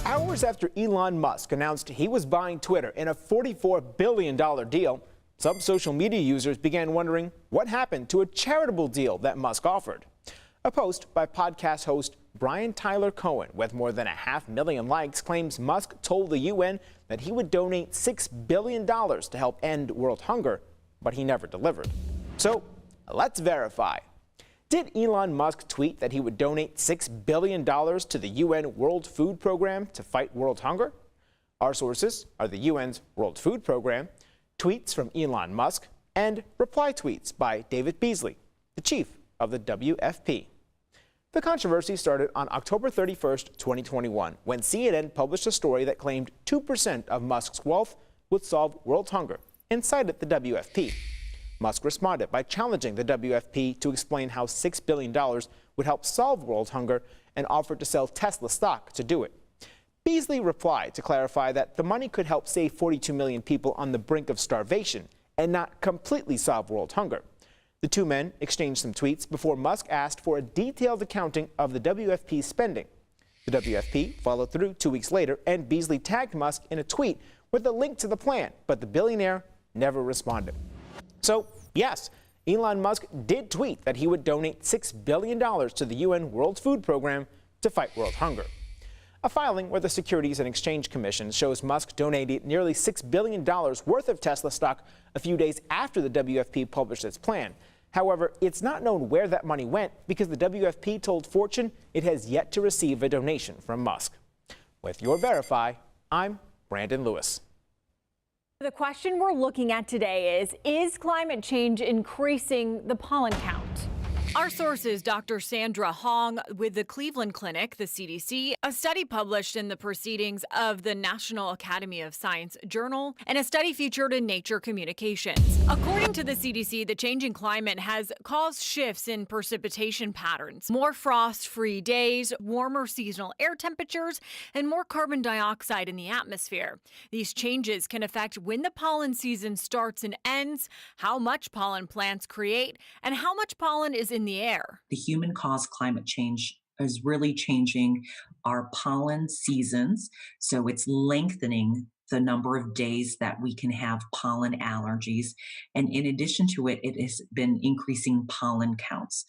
Hours after Elon Musk announced he was buying Twitter in a $44 billion deal, some social media users began wondering what happened to a charitable deal that Musk offered. A post by podcast host Brian Tyler Cohen with more than 500,000 likes claims Musk told the UN that he would donate $6 billion to help end world hunger, but he never delivered. So let's verify. Did Elon Musk tweet that he would donate $6 billion to the UN World Food Program to fight world hunger? Our sources are the UN's World Food Program, tweets from Elon Musk, and reply tweets by David Beasley, the chief of the WFP. The controversy started on October 31st, 2021, when CNN published a story that claimed 2% of Musk's wealth would solve world hunger and cited the WFP. Musk responded by challenging the WFP to explain how $6 billion would help solve world hunger and offered to sell Tesla stock to do it. Beasley replied to clarify that the money could help save 42 million people on the brink of starvation and not completely solve world hunger. The two men exchanged some tweets before Musk asked for a detailed accounting of the WFP's spending. The WFP followed through 2 weeks later, and Beasley tagged Musk in a tweet with a link to the plan, but the billionaire never responded. So, yes, Elon Musk did tweet that he would donate $6 billion to the UN World Food Program to fight world hunger. A filing with the Securities and Exchange Commission shows Musk donated nearly $6 billion worth of Tesla stock a few days after the WFP published its plan. However, it's not known where that money went because the WFP told Fortune it has yet to receive a donation from Musk. With your Verify, I'm Brandon Lewis. The question we're looking at today is climate change increasing the pollen count? Our source is Dr. Sandra Hong with the Cleveland Clinic, the CDC, a study published in the Proceedings of the National Academy of Science Journal, and a study featured in Nature Communications. According to the CDC, the changing climate has caused shifts in precipitation patterns, more frost-free days, warmer seasonal air temperatures, and more carbon dioxide in the atmosphere. These changes can affect when the pollen season starts and ends, how much pollen plants create, and how much pollen is in the air. The human-caused climate change is really changing our pollen seasons, so it's lengthening the number of days that we can have pollen allergies. And in addition to it, it has been increasing pollen counts.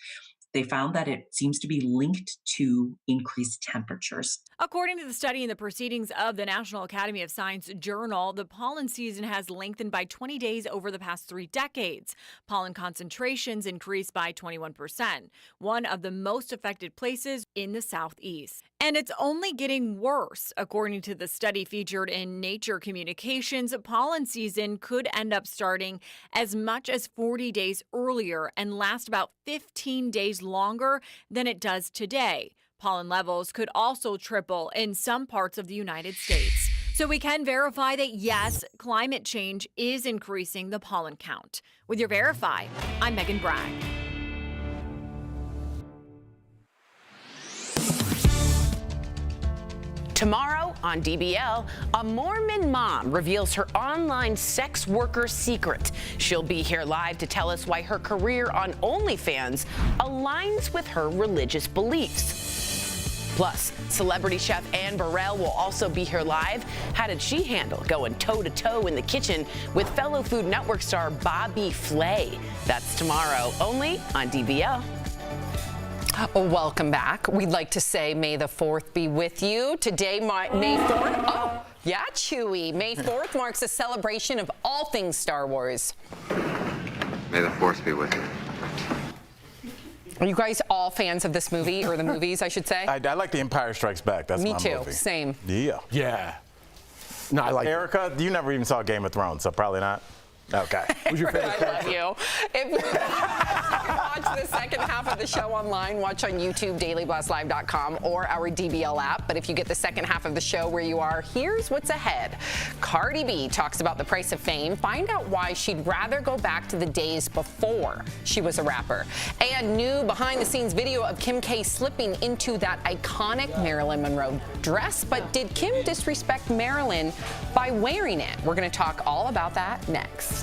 They found that it seems to be linked to increased temperatures. According to the study in the Proceedings of the National Academy of Science Journal, the pollen season has lengthened by 20 days over the past 3 decades. Pollen concentrations increased by 21%, one of the most affected places in the Southeast. And it's only getting worse. According to the study featured in Nature Communications, pollen season could end up starting as much as 40 days earlier and last about 15 days longer than it does today. Pollen levels could also triple in some parts of the United States. So we can verify that, yes, climate change is increasing the pollen count. With your Verify, I'm Megan Bragg. Tomorrow on DBL, a Mormon mom reveals her online sex worker secret. She'll be here live to tell us why her career on OnlyFans aligns with her religious beliefs. Plus, celebrity chef Anne Burrell will also be here live. How did she handle going toe-to-toe in the kitchen with fellow Food Network star Bobby Flay? That's tomorrow, only on DBL. Welcome back. We'd like to say May the 4th be with you. Today, May 4th. Oh, yeah, Chewy. May 4th marks a celebration of all things Star Wars. May the Force be with you. Are you guys all fans of this movie, or the movies, I should say? I like The Empire Strikes Back. That's Me my too. movie. Same. Yeah. Yeah. No, I like Erica, you never even saw Game of Thrones, so probably not. Okay. Who's your favorite character? I love you. If you watch the second half of the show online, watch on YouTube, dailyblastlive.com, or our DBL app. But if you get the second half of the show where you are, here's what's ahead. Cardi B talks about the price of fame. Find out why she'd rather go back to the days before she was a rapper. And new behind-the-scenes video of Kim K slipping into that iconic Marilyn Monroe dress. But did Kim disrespect Marilyn by wearing it? We're going to talk all about that next.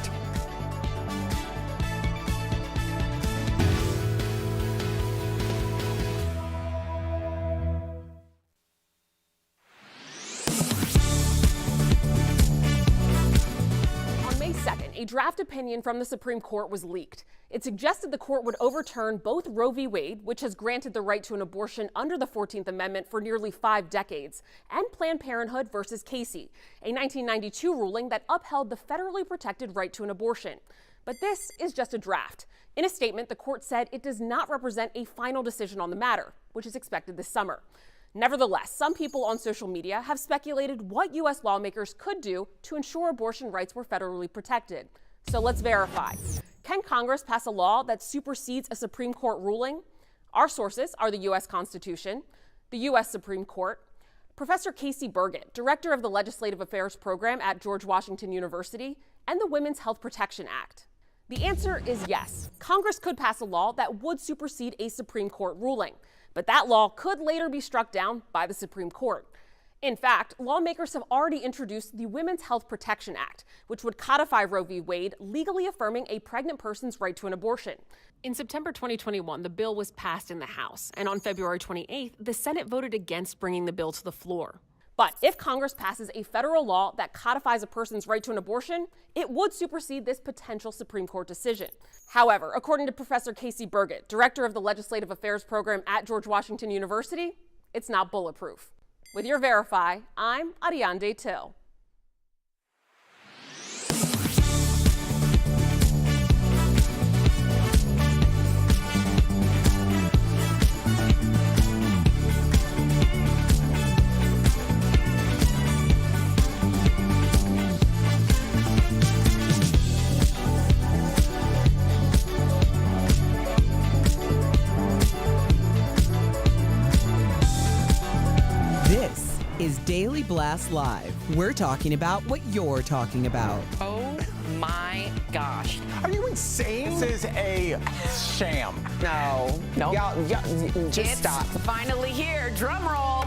On May 2nd, a draft opinion from the Supreme Court was leaked. It suggested the court would overturn both Roe v. Wade, which has granted the right to an abortion under the 14th Amendment for nearly 5 decades, and Planned Parenthood versus Casey, a 1992 ruling that upheld the federally protected right to an abortion. But this is just a draft. In a statement, the court said it does not represent a final decision on the matter, which is expected this summer. Nevertheless, some people on social media have speculated what U.S. lawmakers could do to ensure abortion rights were federally protected. So let's verify. Can Congress pass a law that supersedes a Supreme Court ruling? Our sources are the U.S. Constitution, the U.S. Supreme Court, Professor Casey Burgett, director of the Legislative Affairs Program at George Washington University, and the Women's Health Protection Act. The answer is yes. Congress could pass a law that would supersede a Supreme Court ruling, but that law could later be struck down by the Supreme Court. In fact, lawmakers have already introduced the Women's Health Protection Act, which would codify Roe v. Wade, legally affirming a pregnant person's right to an abortion. In September 2021, the bill was passed in the House, and on February 28th, the Senate voted against bringing the bill to the floor. But if Congress passes a federal law that codifies a person's right to an abortion, it would supersede this potential Supreme Court decision. However, according to Professor Casey Burgett, director of the Legislative Affairs Program at George Washington University, it's not bulletproof. With your Verify, I'm Ariande Till. is Daily Blast Live. We're talking about what you're talking about. Oh my gosh. Are you insane? This is a sham. No. Nope. Y'all just It's stop. finally here. Drum roll.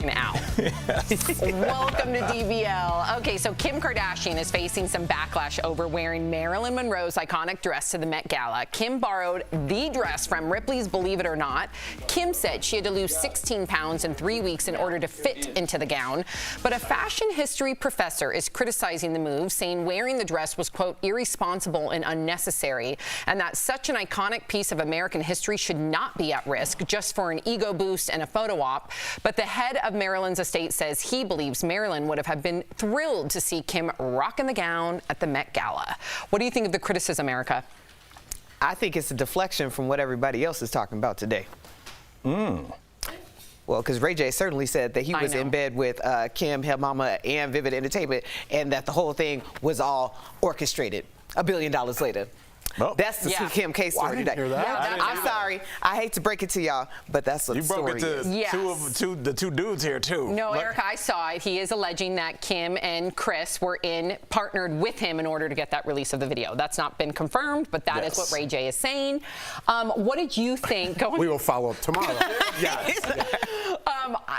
Ow. Welcome to DBL. Okay, so Kim Kardashian is facing some backlash over wearing Marilyn Monroe's iconic dress to the Met Gala. Kim borrowed the dress from Ripley's Believe It or Not. Kim said she had to lose 16 pounds in 3 weeks in order to fit into the gown. But a fashion history professor is criticizing the move, saying wearing the dress was, quote, irresponsible and unnecessary, and that such an iconic piece of American history should not be at risk just for an ego boost and a photo op. But the head of Marilyn's estate says he believes Marilyn would have been thrilled to see Kim rocking the gown at the Met Gala. What do you think of the criticism, Erica? I think it's a deflection from what everybody else is talking about today. Well, because Ray J certainly said that he was in bed with Kim, her mama, and Vivid Entertainment, and that the whole thing was all orchestrated. $1 billion later. Well, that's the Kim K story today. I'm sorry. I hate to break it to y'all, but that's what the story is. You broke it to the two dudes here, too. No, Erica, I saw it. He is alleging that Kim and Chris were partnered with him in order to get that release of the video. That's not been confirmed, but that is what Ray J is saying. What did you think? We will follow up tomorrow.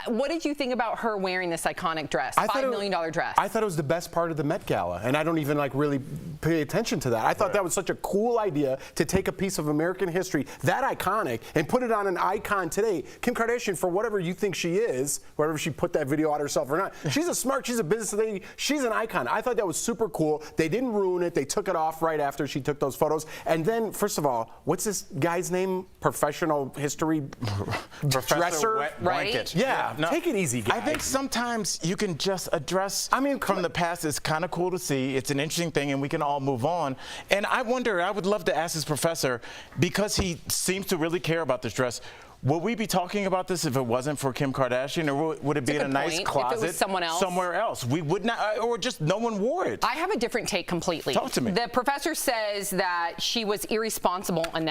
What did you think about her wearing this iconic dress, $5 million dress? I thought it was the best part of the Met Gala, and I don't even really pay attention to that. I thought that was such a cool idea to take a piece of American history that iconic and put it on an icon today. Kim Kardashian, for whatever you think she is, whatever she put that video out herself or not, she's a business lady, she's an icon. I thought that was super cool. They didn't ruin it. They took it off right after she took those photos. And then, first of all, what's this guy's name? Professional history dresser? Blanket. Yeah. No, take it easy, guys. I think sometimes you can just address from the past. It's kind of cool to see. It's an interesting thing, and we can all move on. And I wonder, I would love to ask this professor, because he seems to really care about this dress, would we be talking about this if it wasn't for Kim Kardashian, or would it be in a nice closet if it was someone else? Somewhere else? We would not, or just no one wore it. I have a different take completely. Talk to me. The professor says that she was irresponsible and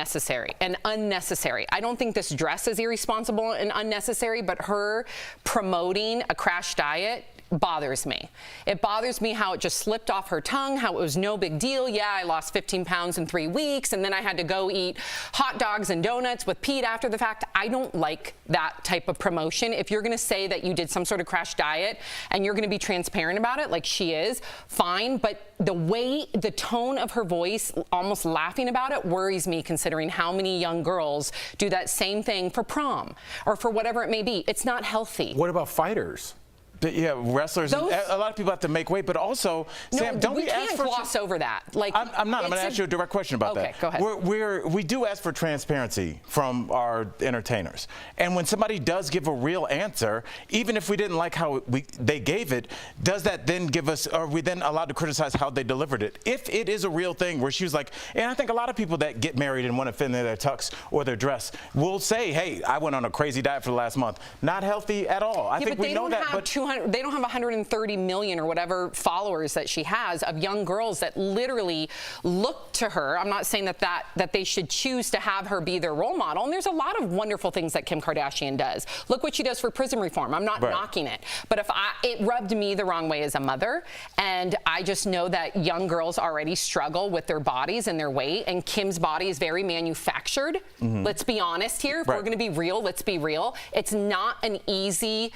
unnecessary. I don't think this dress is irresponsible and unnecessary, but her promoting a crash diet bothers me. It bothers me how it just slipped off her tongue, how it was no big deal. Yeah, I lost 15 pounds in 3 weeks, and then I had to go eat hot dogs and donuts with Pete after the fact. I don't like that type of promotion. If you're going to say that you did some sort of crash diet and you're going to be transparent about it, like she is, fine. But the tone of her voice, almost laughing about it, worries me, considering how many young girls do that same thing for prom or for whatever it may be. It's not healthy. What about fighters? Yeah, wrestlers. A lot of people have to make weight, but also, Sam, don't we ask for? We can't gloss over that. Like, I'm not. I'm going to ask you a direct question about that. Okay, go ahead. We do ask for transparency from our entertainers, and when somebody does give a real answer, even if we didn't like how they gave it, does that then give us? Are we then allowed to criticize how they delivered it? If it is a real thing, where she was like, and I think a lot of people that get married and want to fit in their tux or their dress will say, "Hey, I went on a crazy diet for the last month. Not healthy at all." I think we know that, but they don't have 130 million or whatever followers that she has of young girls that literally look to her. I'm not saying that they should choose to have her be their role model. And there's a lot of wonderful things that Kim Kardashian does. Look what she does for prison reform. I'm not knocking it. But it rubbed me the wrong way as a mother. And I just know that young girls already struggle with their bodies and their weight. And Kim's body is very manufactured. Let's be honest here. If we're going to be real, let's be real. It's not an easy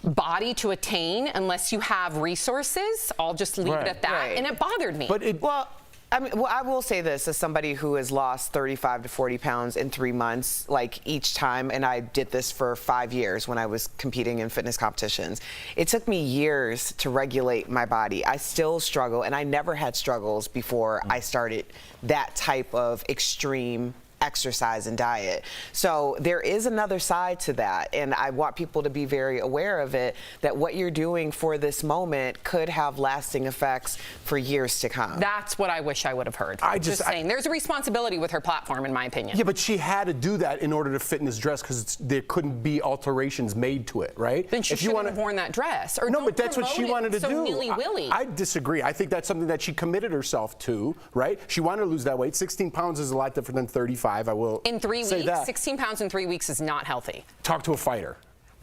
body to attain unless you have resources. I'll just leave it at that. And it bothered me. But I will say this as somebody who has lost 35 to 40 pounds in 3 months, like each time, and I did this for 5 years when I was competing in fitness competitions. It took me years to regulate my body. I still struggle, and I never had struggles before I started that type of extreme exercise and diet. So there is another side to that, and I want people to be very aware of it, that what you're doing for this moment could have lasting effects for years to come. That's what I wish I would have heard. Just saying, there's a responsibility with her platform, in my opinion. Yeah, but she had to do that in order to fit in this dress because there couldn't be alterations made to it, right? Then she shouldn't have worn that dress. Or no, but that's what she wanted to do. Nilly-willy. I disagree. I think that's something that she committed herself to, right? She wanted to lose that weight. 16 pounds is a lot different than 35. I will in 3 say weeks, that. 16 pounds in 3 weeks is not healthy. Talk to a fighter.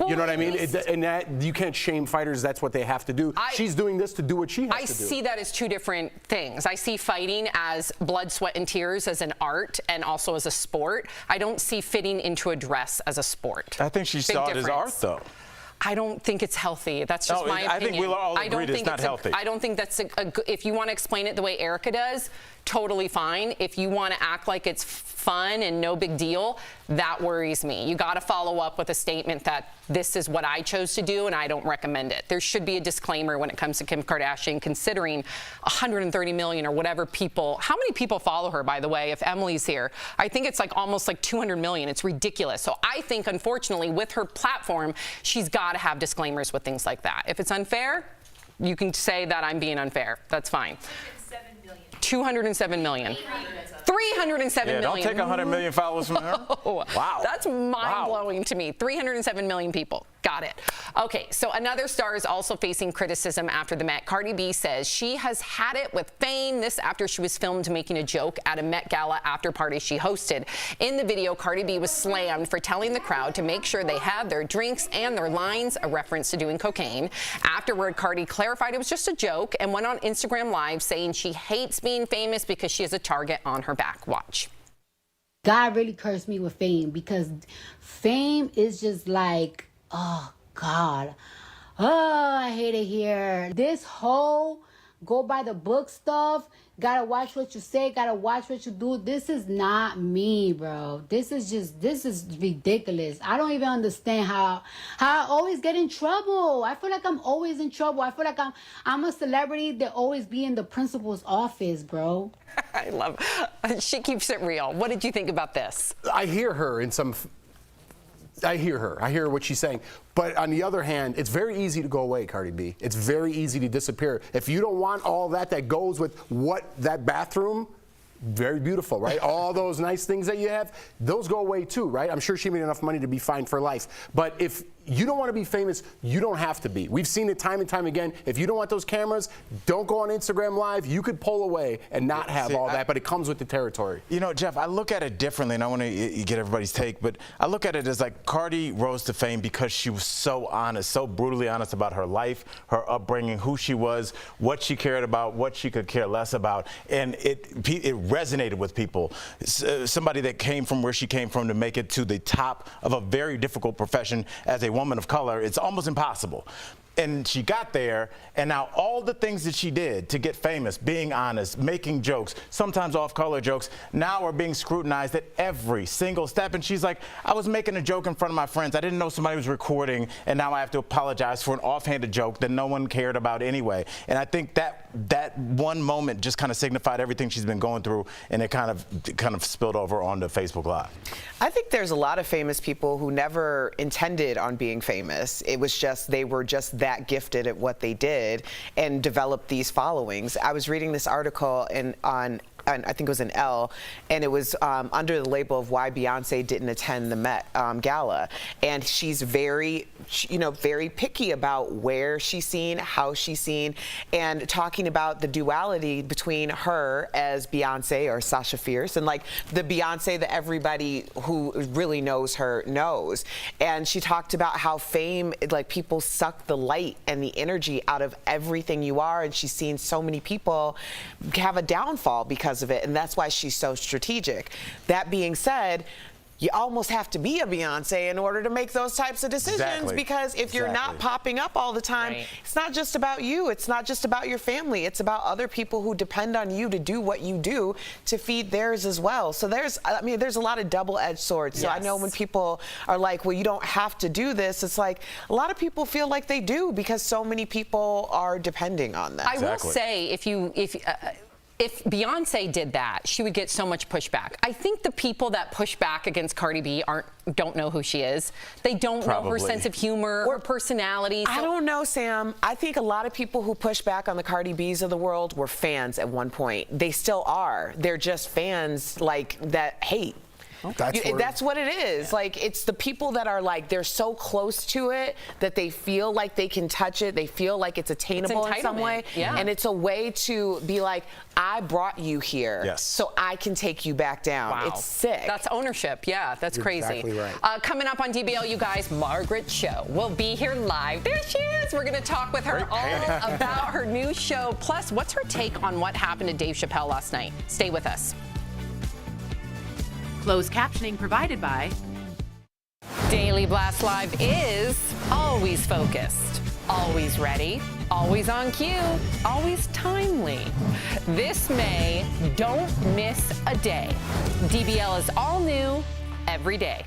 You know what I mean? And that you can't shame fighters. That's what they have to do. She's doing this to do what she has to do. I see that as two different things. I see fighting as blood, sweat, and tears as an art and also as a sport. I don't see fitting into a dress as a sport. I think she saw it as art, though. I don't think it's healthy. That's just my opinion. I think we'll all agree it's not healthy. I don't think that's if you want to explain it the way Erica does, totally fine. If you want to act like it's fun and no big deal, that worries me. You got to follow up with a statement that this is what I chose to do and I don't recommend it. There should be a disclaimer when it comes to Kim Kardashian, considering 130 million or whatever people. How many people follow her, by the way, if Emily's here? I think it's like almost like 200 million. It's ridiculous. So I think, unfortunately, with her platform, she's got to have disclaimers with things like that. If it's unfair, you can say that I'm being unfair. That's fine. 207 million. 307 million. Don't take 100 million followers from her. Wow. That's mind-blowing to me. 307 million people. Got it. Okay, so another star is also facing criticism after the Met. Cardi B says she has had it with fame. This after she was filmed making a joke at a Met Gala after party she hosted. In the video, Cardi B was slammed for telling the crowd to make sure they had their drinks and their lines, a reference to doing cocaine. Afterward, Cardi clarified it was just a joke and went on Instagram Live saying she hates being famous because she has a target on her back. Watch. God really cursed me with fame because fame is just like, oh God, oh, I hate it here. This whole go by the book stuff, gotta watch what you say, gotta watch what you do. This is not me, bro. This is ridiculous. I don't even understand how I always get in trouble. I feel like I'm always in trouble. I feel like I'm a celebrity that always be in the principal's office, bro. I love she keeps it real. What did you think about this? I hear her in some. I hear her. I hear what she's saying. But on the other hand, it's very easy to go away, Cardi B. It's very easy to disappear. If you don't want all that goes with that bathroom, very beautiful, right? All those nice things that you have, those go away too, right? I'm sure she made enough money to be fine for life. But if you don't want to be famous, you don't have to be. We've seen it time and time again. If you don't want those cameras, don't go on Instagram Live. You could pull away and not have all that, but it comes with the territory. You know, Jeff, I look at it differently, and I want to get everybody's take, but I look at it as like Cardi rose to fame because she was so honest, so brutally honest about her life, her upbringing, who she was, what she cared about, what she could care less about, and it resonated with people. Somebody that came from where she came from to make it to the top of a very difficult profession as a woman of color, it's almost impossible. And she got there, and now all the things that she did to get famous, being honest, making jokes, sometimes off-color jokes, now are being scrutinized at every single step. And she's like, I was making a joke in front of my friends. I didn't know somebody was recording, and now I have to apologize for an offhanded joke that no one cared about anyway. And I think that one moment just kind of signified everything she's been going through, and it kind of spilled over onto Facebook Live. I think there's a lot of famous people who never intended on being famous. It was just they were just that gifted at what they did and developed these followings. I was reading this article on I think it was an Elle, and it was under the label of why Beyonce didn't attend the Met Gala. And she's very picky about where she's seen, how she's seen, and talking about the duality between her as Beyonce or Sasha Fierce and like the Beyonce that everybody who really knows her knows. And she talked about how fame, like people suck the light and the energy out of everything you are, and she's seen so many people have a downfall because of it, and that's why she's so strategic. That being said, you almost have to be a Beyonce in order to make those types of decisions, because if you're not popping up all the time, it's not just about you, it's not just about your family, it's about other people who depend on you to do what you do to feed theirs as well. So there's a lot of double-edged swords. So I know when people are like, well, you don't have to do this, it's like a lot of people feel like they do because so many people are depending on that. I will say, if Beyonce did that, she would get so much pushback. I think the people that push back against Cardi B don't know who she is. They don't know her sense of humor or personality. I don't know, Sam. I think a lot of people who push back on the Cardi B's of the world were fans at one point. They still are. They're just fans like that hate. That's what it is. Like, it's the people that are like, they're so close to it that they feel like they can touch it. They feel like it's attainable in some way. Yeah. And it's a way to be like, I brought you here, so I can take you back down. Wow. It's sick. That's ownership. Yeah, that's You're crazy. exactly right. Coming up on DBL, you guys, Margaret Cho will be here live. There she is. We're going to talk with her all about her new show. Plus, what's her take on what happened to Dave Chappelle last night? Stay with us. Closed captioning provided by Daily Blast Live is always focused, always ready, always on cue, always timely. This May, don't miss a day. DBL is all new every day.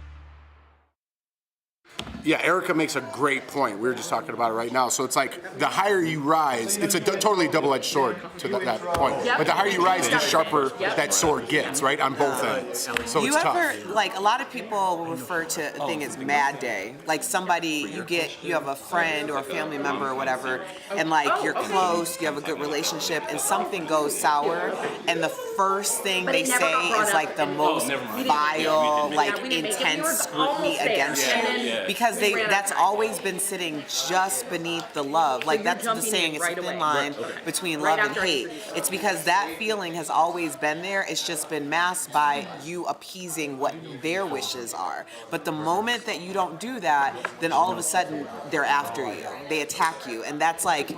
Yeah, Erica makes a great point. We were just talking about it right now. So it's like the higher you rise, it's a totally double-edged sword to that point. But the higher you rise, the sharper that sword gets, right, on both ends. So it's tough. Like, a lot of people will refer to a thing as mad day. Like, somebody, you have a friend or a family member or whatever, and like, you're close, you have a good relationship, and something goes sour, and the first thing they say is like the most vile, like intense scrutiny against you. Because that's always been sitting just beneath the love. Like, that's the saying, it's a thin line between love and hate. It's because that feeling has always been there. It's just been masked by you appeasing what their wishes are. But the moment that you don't do that, then all of a sudden they're after you. They attack you. And that's like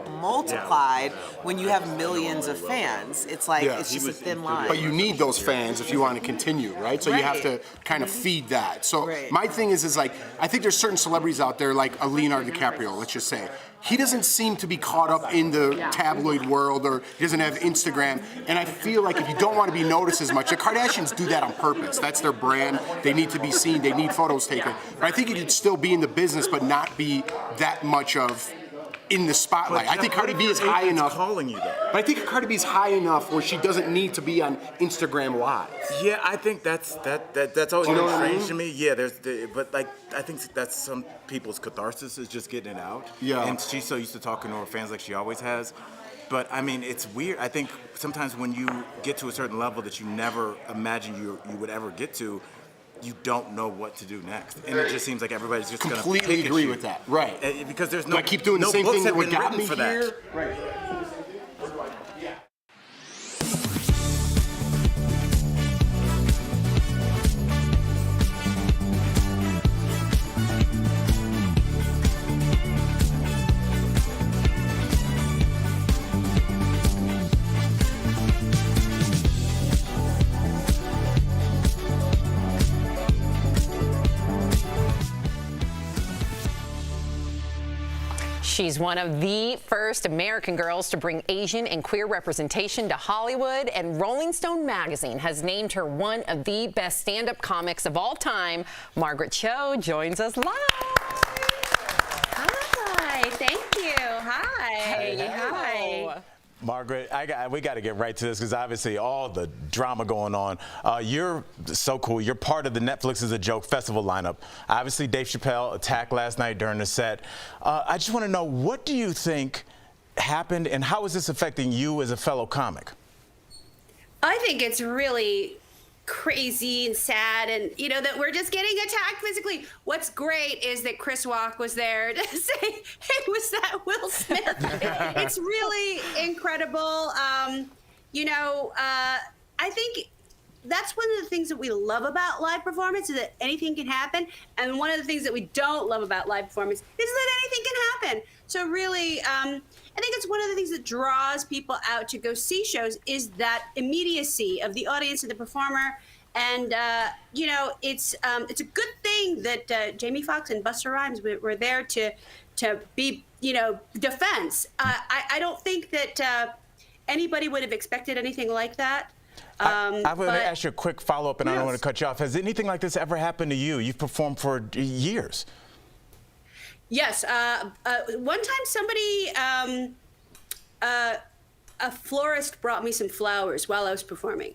multiplied when you have millions of fans. It's like, it's just a thin line. But you need those fans if you want to continue, right? So you have to kind of feed that. So my thing is like, I think there's certain celebrities out there, like a Leonardo DiCaprio, let's just say. He doesn't seem to be caught up in the tabloid world, or he doesn't have Instagram. And I feel like if you don't want to be noticed as much, the Kardashians do that on purpose. That's their brand. They need to be seen. They need photos taken. But I think you could still be in the business, but not be that much of in the spotlight. I think Cardi B is high enough. Calling you though. But I think Cardi B is high enough where she doesn't need to be on Instagram Live. Yeah, I think that's always been strange to me. Yeah, but like I think that's some people's catharsis is just getting it out. Yeah. And she's so used to talking to her fans like she always has. But I mean, it's weird. I think sometimes when you get to a certain level that you never imagined you would ever get to, you don't know what to do next, and it just seems like everybody's just going to completely agree with that, right? Because there's no. I keep doing the same thing that would got me for here. That. Right. She's one of the first American girls to bring Asian and queer representation to Hollywood, and Rolling Stone magazine has named her one of the best stand-up comics of all time. Margaret Cho joins us live. Hi, thank you. Hi. Hi. Margaret, we got to get right to this because obviously all the drama going on. You're so cool. You're part of the Netflix is a Joke festival lineup. Obviously, Dave Chappelle attacked last night during the set. I just want to know, what do you think happened and how is this affecting you as a fellow comic? I think it's really crazy and sad, and that we're just getting attacked physically. What's great is that Chris Rock was there to say, hey, was that Will Smith? It's really incredible. I think that's one of the things that we love about live performance, is that anything can happen. And one of the things that we don't love about live performance is that anything can happen. So really, I think it's one of the things that draws people out to go see shows, is that immediacy of the audience and the performer. And, it's a good thing that Jamie Foxx and Busta Rhymes were there to be, defense. I don't think that anybody would have expected anything like that. I want to ask you a quick follow-up, and I don't want to cut you off. Has anything like this ever happened to you? You've performed for years. Yes. One time somebody, a florist brought me some flowers while I was performing.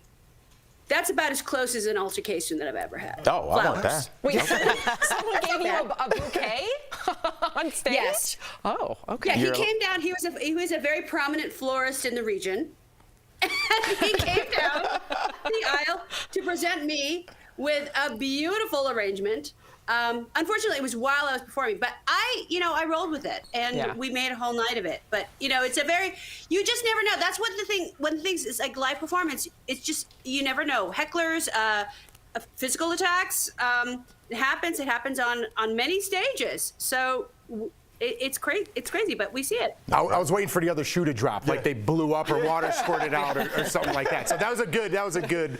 That's about as close as an altercation that I've ever had. Oh, flowers. I want that. Wait, someone gave you a bouquet on stage? Yes. Oh, okay. Yeah, he came down. He was a very prominent florist in the region. And he came down the aisle to present me with a beautiful arrangement. Unfortunately, it was while I was performing, but I rolled with it, and we made a whole night of it. But it's you just never know. That's one of the things is like live performance. It's just, you never know. Hecklers, physical attacks, it happens on many stages. So it's crazy, but we see it. I was waiting for the other shoe to drop, like they blew up or water squirted out or something like that. So that was a good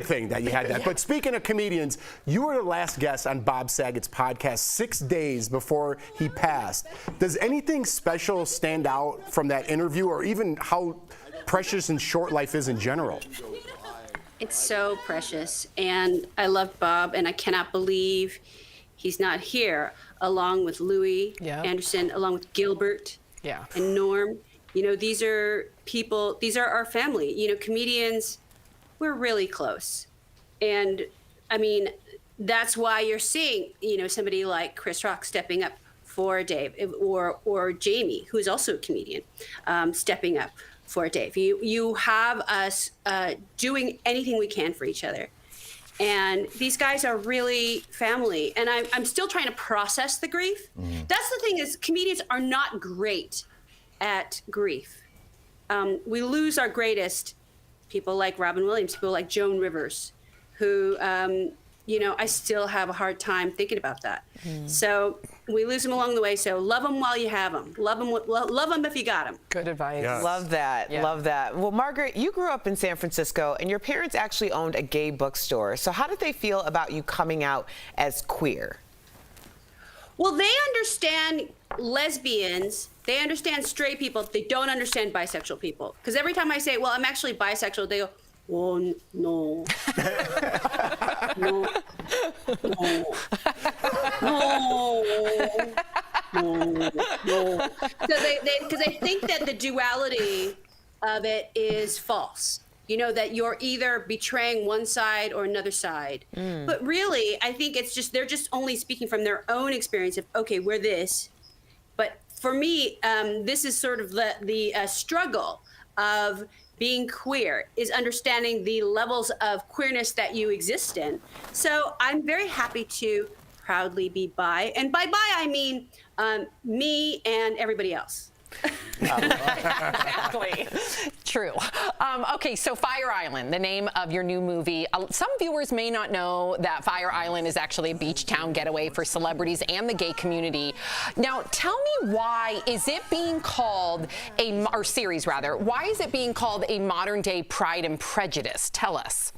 thing that you had that. But speaking of comedians, you were the last guest on Bob Saget's podcast 6 days before he passed. Does anything special stand out from that interview, or even how precious and short life is in general? It's so precious, and I love Bob, and I cannot believe he's not here, along with Louis Anderson, along with Gilbert and Norm. These are people, these are our family. Comedians, we're really close. And I mean, that's why you're seeing, somebody like Chris Rock stepping up for Dave, or Jamie, who's also a comedian, stepping up for Dave. You have us doing anything we can for each other. And these guys are really family. And I'm still trying to process the grief. That's the thing, is comedians are not great at grief. We lose our greatest, people like Robin Williams, people like Joan Rivers, who, I still have a hard time thinking about that. So we lose them along the way. So love them while you have them. Love them if you got them. Good advice. Yes. Love that. Yeah. Love that. Well, Margaret, you grew up in San Francisco, and your parents actually owned a gay bookstore. So how did they feel about you coming out as queer? Well, they understand lesbians. They understand straight people. They don't understand bisexual people. Because every time I say, well, I'm actually bisexual, they go, oh, no. No. So because they think that the duality of it is false. That you're either betraying one side or another side. But really, I think it's just, they're just only speaking from their own experience of, okay, we're this. But for me, this is sort of the struggle of being queer, is understanding the levels of queerness that you exist in. So I'm very happy to proudly be bi. And by bi, I mean me and everybody else. Exactly. True. Okay, so Fire Island, the name of your new movie. Some viewers may not know that Fire Island is actually a beach town getaway for celebrities and the gay community. Now, tell me, why is it being called or series rather, why is it being called a modern day Pride and Prejudice? Tell us.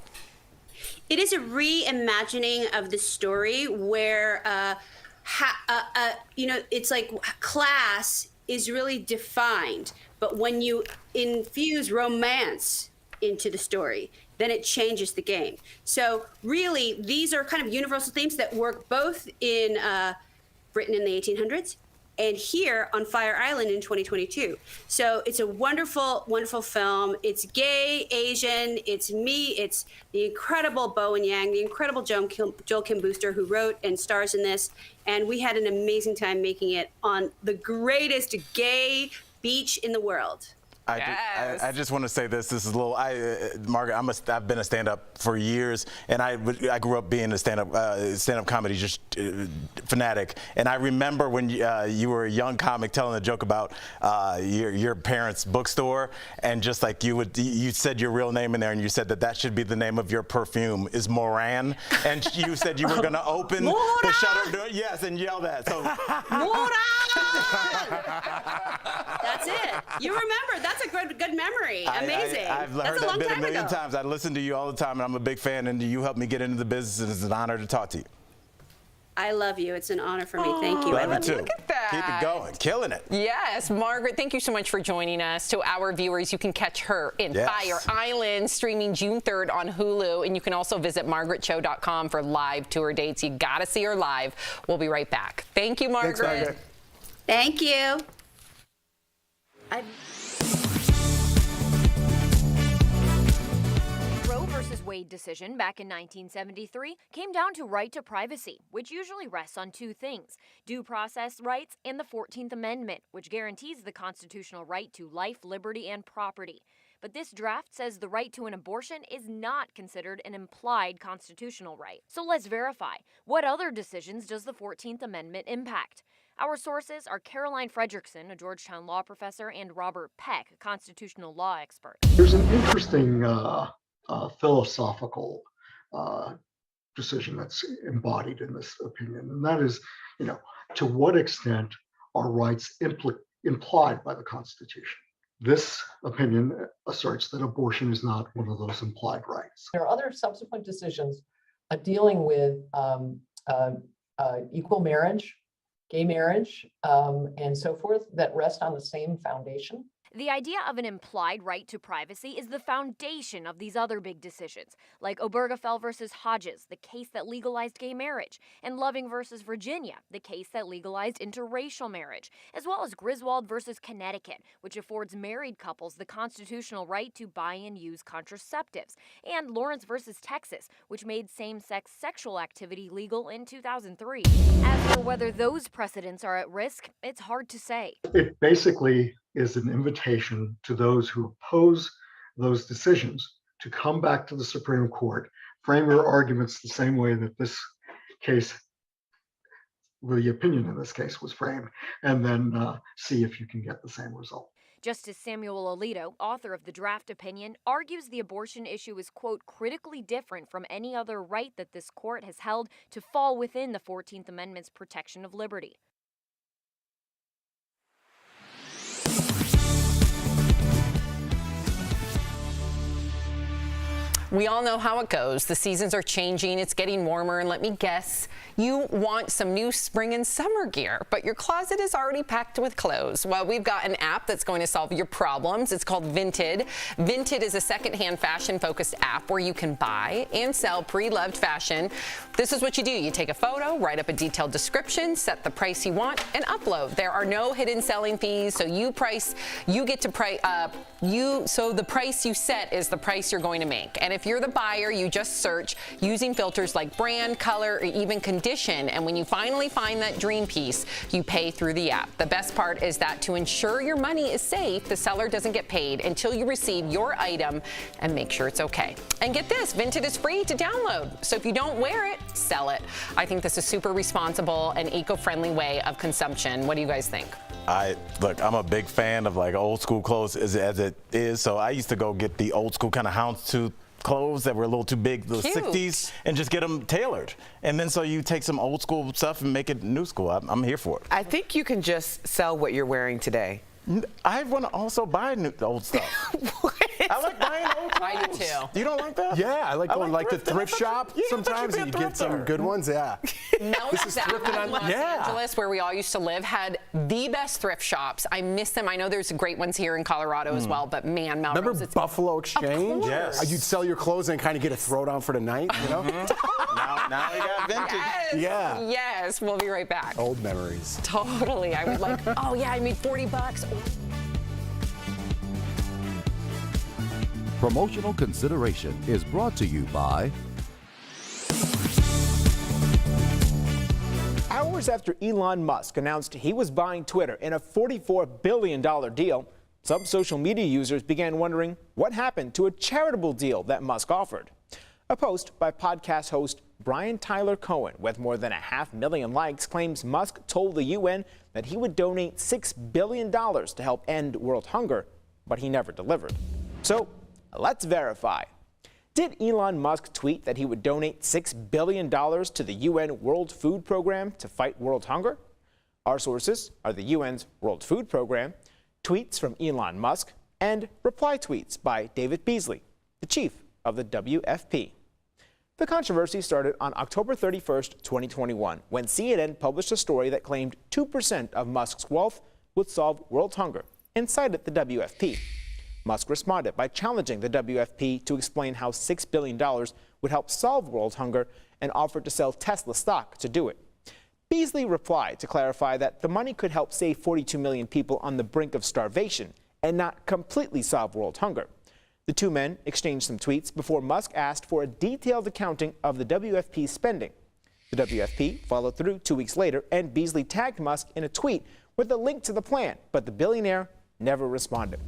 It is a reimagining of the story where, it's like class is really defined, but when you infuse romance into the story, then it changes the game. So really, these are kind of universal themes that work both in Britain in the 1800s and here on Fire Island in 2022. So it's a wonderful, wonderful film. It's gay, Asian, it's me, it's the incredible Bowen Yang, the incredible Joel Kim Booster, who wrote and stars in this. And we had an amazing time making it on the greatest gay beach in the world. I just want to say this. This is a little. Margaret, I've been a stand-up for years, and I grew up being a stand-up comedy just fanatic. And I remember when you were a young comic telling a joke about your parents' bookstore, and just like you said your real name in there, and you said that should be the name of your perfume is Moran, and you said you were going to open the shutter door, yes, and yell that. So. Moran! That's it. You remember. That's a good memory. Amazing. I've heard that bit a million times. I listen to you all the time, and I'm a big fan, and you helped me get into the business, and it's an honor to talk to you. I love you. It's an honor for me. Thank you. I love you too. Look at that. Keep it going. Killing it. Yes. Margaret, thank you so much for joining us. To our viewers, you can catch her in Fire Island, streaming June 3rd on Hulu. And you can also visit margaretcho.com for live tour dates. You got to see her live. We'll be right back. Thank you, Margaret. Thanks, Margaret. Thank you. Roe versus Wade decision back in 1973 came down to right to privacy, which usually rests on two things: due process rights and the 14th Amendment, which guarantees the constitutional right to life, liberty, and property. But this draft says the right to an abortion is not considered an implied constitutional right. So let's verify. What other decisions does the 14th Amendment impact? Our sources are Caroline Fredrickson, a Georgetown law professor, and Robert Peck, a constitutional law expert. There's an interesting philosophical decision that's embodied in this opinion, and that is, to what extent are rights implied by the Constitution? This opinion asserts that abortion is not one of those implied rights. There are other subsequent decisions dealing with equal marriage, gay marriage, and so forth that rest on the same foundation. The idea of an implied right to privacy is the foundation of these other big decisions, like Obergefell versus Hodges, the case that legalized gay marriage, and Loving versus Virginia, the case that legalized interracial marriage, as well as Griswold versus Connecticut, which affords married couples the constitutional right to buy and use contraceptives, and Lawrence versus Texas, which made same-sex sexual activity legal in 2003. As for whether those precedents are at risk, it's hard to say. It basically is an invitation to those who oppose those decisions to come back to the Supreme Court, frame your arguments the same way that this case, the opinion in this case was framed, and then see if you can get the same result. Justice Samuel Alito, author of the draft opinion, argues the abortion issue is, quote, critically different from any other right that this court has held to fall within the 14th Amendment's protection of liberty. We all know how it goes. The seasons are changing. It's getting warmer. And let me guess, you want some new spring and summer gear, but your closet is already packed with clothes. Well, we've got an app that's going to solve your problems. It's called Vinted. Vinted is a secondhand fashion-focused app where you can buy and sell pre-loved fashion. This is what you do. You take a photo, write up a detailed description, set the price you want, and upload. There are no hidden selling fees, so the price you set is the price you're going to make. And if you're the buyer, you just search using filters like brand, color, or even condition. And when you finally find that dream piece, you pay through the app. The best part is that to ensure your money is safe, the seller doesn't get paid until you receive your item and make sure it's okay. And get this, Vinted is free to download. So if you don't wear it, sell it. I think this is super responsible and eco-friendly way of consumption. What do you guys think? Look, I'm a big fan of like old school clothes as it is. So I used to go get the old school kind of houndstooth clothes that were a little too big, the 60s, and just get them tailored. And then so you take some old school stuff and make it new school. I'm here for it. I think you can just sell what you're wearing today. I want to also buy old stuff. I like buying old clothes. I do too. You don't like that? Yeah, I like going like the thrift shop sometimes, and you get some good ones. Yeah. This is thrifting on Los Angeles, where we all used to live, had the best thrift shops. I miss them. I know there's great ones here in Colorado as well, but man, Melrose. Remember Buffalo Exchange? Yes. You'd sell your clothes and kind of get a throwdown for the night, you know? Now we got vintage. Yes. Yeah. Yes, we'll be right back. Old memories. Totally. I would like, oh yeah, I made $40. Promotional consideration is brought to you by... Hours after Elon Musk announced he was buying Twitter in a $44 billion deal, some social media users began wondering what happened to a charitable deal that Musk offered. A post by podcast host Brian Tyler Cohen with more than 500,000 likes claims Musk told the UN that he would donate $6 billion to help end world hunger, but he never delivered. So let's verify. Did Elon Musk tweet that he would donate $6 billion to the UN World Food Program to fight world hunger? Our sources are the UN's World Food Program, tweets from Elon Musk, and reply tweets by David Beasley, the chief of the WFP. The controversy started on October 31st, 2021, when CNN published a story that claimed 2% of Musk's wealth would solve world hunger and cited the WFP. Musk responded by challenging the WFP to explain how $6 billion would help solve world hunger and offered to sell Tesla stock to do it. Beasley replied to clarify that the money could help save 42 million people on the brink of starvation and not completely solve world hunger. The two men exchanged some tweets before Musk asked for a detailed accounting of the WFP's spending. The WFP followed through 2 weeks later, and Beasley tagged Musk in a tweet with a link to the plan, but the billionaire never responded.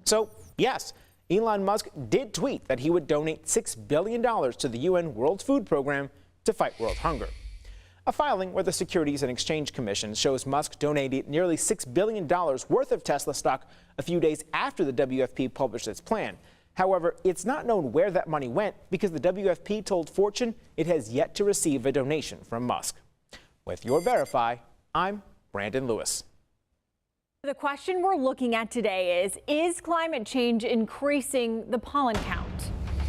So, yes, Elon Musk did tweet that he would donate $6 billion to the UN World Food Program to fight world hunger. A filing with the Securities and Exchange Commission shows Musk donated nearly $6 billion worth of Tesla stock a few days after the WFP published its plan. However, it's not known where that money went because the WFP told Fortune it has yet to receive a donation from Musk. With your Verify, I'm Brandon Lewis. The question we're looking at today is climate change increasing the pollen count?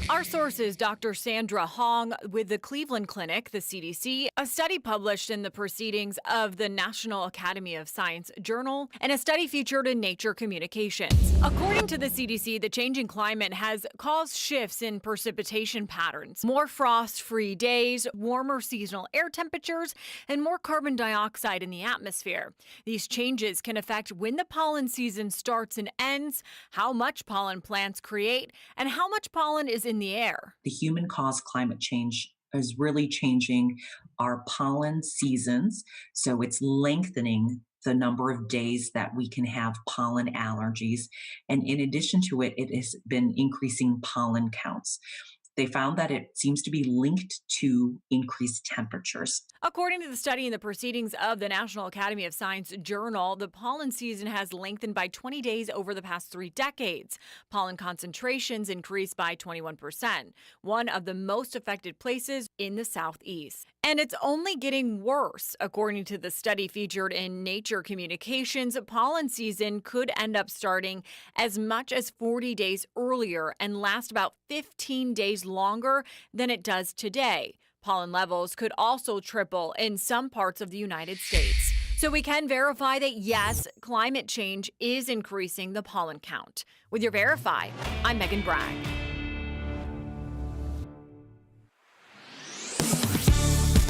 Our source is Dr. Sandra Hong with the Cleveland Clinic, the CDC, a study published in the Proceedings of the National Academy of Science Journal, and a study featured in Nature Communications. According to the CDC, the changing climate has caused shifts in precipitation patterns, more frost-free days, warmer seasonal air temperatures, and more carbon dioxide in the atmosphere. These changes can affect when the pollen season starts and ends, how much pollen plants create, and how much pollen is in the air. The human-caused climate change is really changing our pollen seasons, so it's lengthening the number of days that we can have pollen allergies. And in addition to it, it has been increasing pollen counts. They found that it seems to be linked to increased temperatures. According to the study in the Proceedings of the National Academy of Science Journal, the pollen season has lengthened by 20 days over the past 3 decades. Pollen concentrations increased by 21%, one of the most affected places in the Southeast. And it's only getting worse. According to the study featured in Nature Communications, pollen season could end up starting as much as 40 days earlier and last about 15 days longer than it does today. Pollen levels could also triple in some parts of the United States. So we can verify that, yes, climate change is increasing the pollen count. With your Verify, I'm Megan Bragg.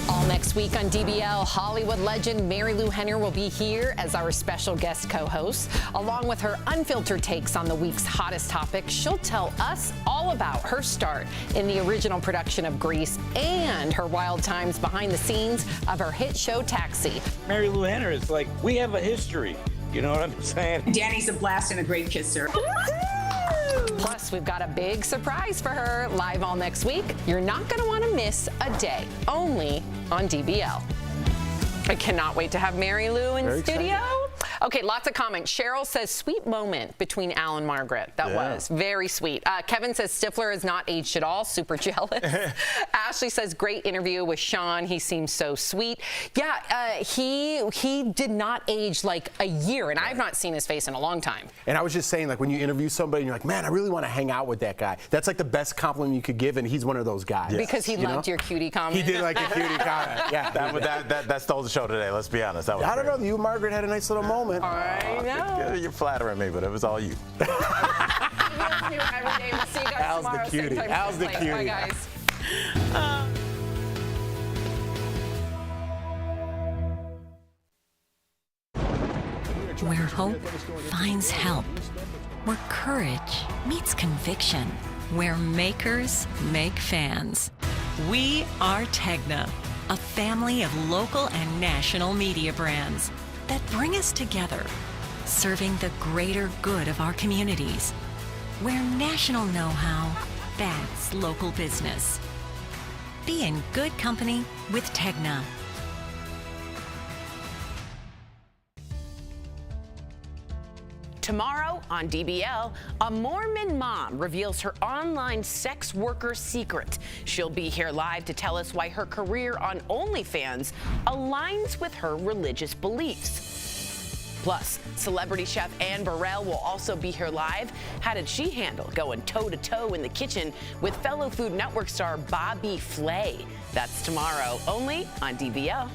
All next week on DBL, Hollywood legend Mary Lou Henner will be here as our special guest co-host. Along with her unfiltered takes on the week's hottest topics, she'll tell us all about her start in the original production of Grease and her wild times behind the scenes of her hit show Taxi. Mary Lou Henner is like, we have a history. You know what I'm saying? Danny's a blast and a great kisser. Plus, we've got a big surprise for her live all next week. You're not going to want to miss a day, only on DBL. I cannot wait to have Mary Lou in studio. Okay, lots of comments. Cheryl says, sweet moment between Al and Margaret. That was very sweet. Kevin says, Stifler has not aged at all. Super jealous. Ashley says, great interview with Seann. He seems so sweet. Yeah, he did not age like a year, and I've not seen his face in a long time. And I was just saying, like, when you interview somebody and you're like, man, I really want to hang out with that guy. That's like the best compliment you could give, and he's one of those guys. Because he loved your cutie comment. He did like a cutie comment. Yeah. That stole the show today, let's be honest. That was I don't know, you and Margaret had a nice little moment. I know. You're flattering me, but it was all you. Al's the cutie. Al's the cutie. Bye, guys. Where hope finds help. Where courage meets conviction. Where makers make fans. We are Tegna, a family of local and national media brands that bring us together, serving the greater good of our communities, where national know-how backs local business. Be in good company with Tegna. Tomorrow on DBL, a Mormon mom reveals her online sex worker secret. She'll be here live to tell us why her career on OnlyFans aligns with her religious beliefs. Plus, celebrity chef Anne Burrell will also be here live. How did she handle going toe-to-toe in the kitchen with fellow Food Network star Bobby Flay? That's tomorrow, only on DBL.